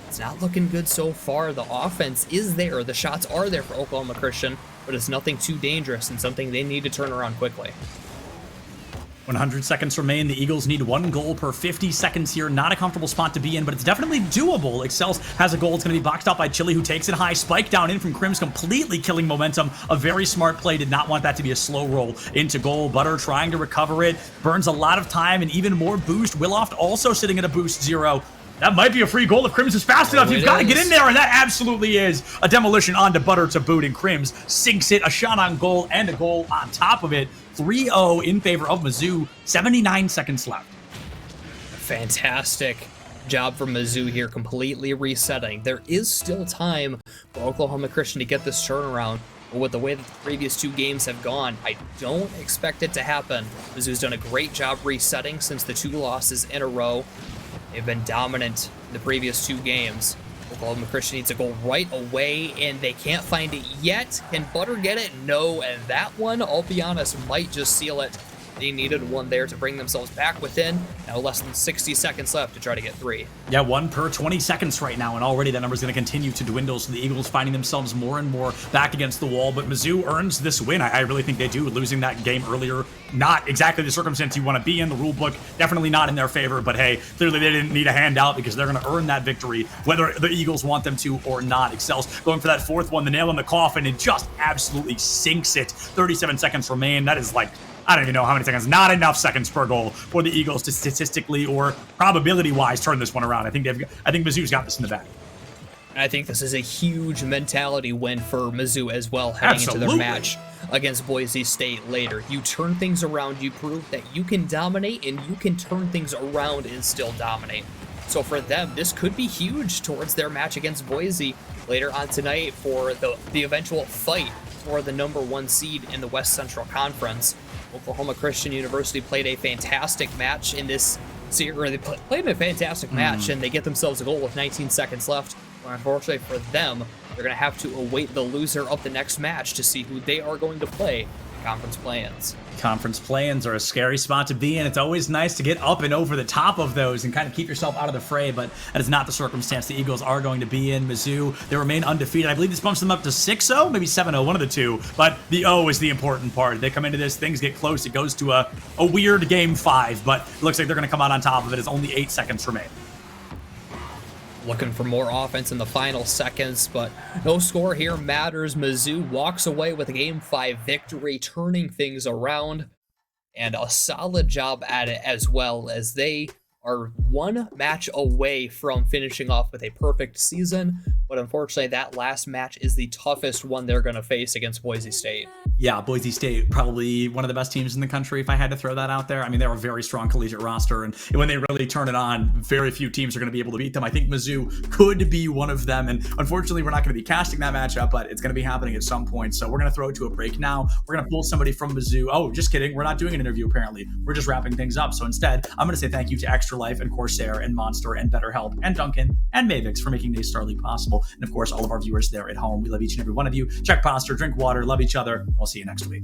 It's not looking good so far. The offense is there. The shots are there for Oklahoma Christian, but it's nothing too dangerous and something they need to turn around quickly. 100 seconds remain. The Eagles need 1 goal per 50 seconds here. Not a comfortable spot to be in, but it's definitely doable. Excels has a goal. It's going to be boxed out by Chili, who takes it high. Spike down in from Crims, completely killing momentum. A very smart play. Did not want that to be a slow roll into goal. Butter trying to recover it. Burns a lot of time and even more boost. Willoft also sitting at a boost 0. That might be a free goal if Crims is fast enough. You've got to get in there, and that absolutely is a demolition onto Butter to boot, and Crims sinks it. A shot on goal and a goal on top of it. 3-0 in favor of Mizzou. 79 seconds left. Fantastic job from Mizzou here, completely resetting. There is still time for Oklahoma Christian to get this turnaround, but with the way that the previous 2 games have gone, I don't expect it to happen. Mizzou's done a great job resetting since the 2 losses in a row. They've been dominant in the previous 2 games. Oklahoma Christian needs a goal right away, and they can't find it yet. Can Butter get it? No, and that one, I'll be honest, might just seal it. They needed one there to bring themselves back within. Now less than 60 seconds left to try to get 3. Yeah, 1 per 20 seconds right now, and already that number's going to continue to dwindle, so the Eagles finding themselves more and more back against the wall, but Mizzou earns this win. I really think they do. Losing that game earlier, not exactly the circumstance you want to be in. The rule book definitely not in their favor, but hey, clearly they didn't need a handout because they're going to earn that victory, whether the Eagles want them to or not. Excels going for that 4th one, the nail in the coffin, and just absolutely sinks it. 37 seconds remain. That is like, I don't even know how many seconds. Not enough seconds per goal for the Eagles to statistically or probability-wise turn this one around. I think Mizzou's got this in the bag. I think this is a huge mentality win for Mizzou as well, heading into their match against Boise State later. You turn things around, you prove that you can dominate, and you can turn things around and still dominate. So for them, this could be huge towards their match against Boise later on tonight for the eventual fight for the #1 seed in the West Central Conference. Oklahoma Christian University played a fantastic match in this series, or they played a fantastic match, and they get themselves a goal with 19 seconds left. But unfortunately for them, they're going to have to await the loser of the next match to see who they are going to play in conference play-ins. Conference play-ins are a scary spot to be in. It's always nice to get up and over the top of those and kind of keep yourself out of the fray, but that is not the circumstance the Eagles are going to be in. Mizzou, they remain undefeated. I believe this bumps them up to 6-0, maybe 7-0, one of the 2, but the O is the important part. They come into this, things get close, it goes to a weird Game 5, but it looks like they're going to come out on top of it as only 8 seconds remain. Looking for more offense in the final seconds, but no score here matters. Mizzou walks away with a Game 5 victory, turning things around, and a solid job at it as well, as they are 1 match away from finishing off with a perfect season, but unfortunately that last match is the toughest one they're going to face against Boise State. Yeah, Boise State, probably one of the best teams in the country, if I had to throw that out there. I mean, they're a very strong collegiate roster, and when they really turn it on, very few teams are going to be able to beat them. I think Mizzou could be one of them, and unfortunately, we're not going to be casting that matchup, but it's going to be happening at some point, so we're going to throw it to a break now. We're going to pull somebody from Mizzou. Oh, just kidding. We're not doing an interview, apparently. We're just wrapping things up, so instead, I'm going to say thank you to Extra Life and Corsair and Monster and BetterHelp and Duncan and Mavix for making Daystar League possible, and of course, all of our viewers there at home. We love each and every one of you. Check posture, drink water, love each other. I'll see you next week.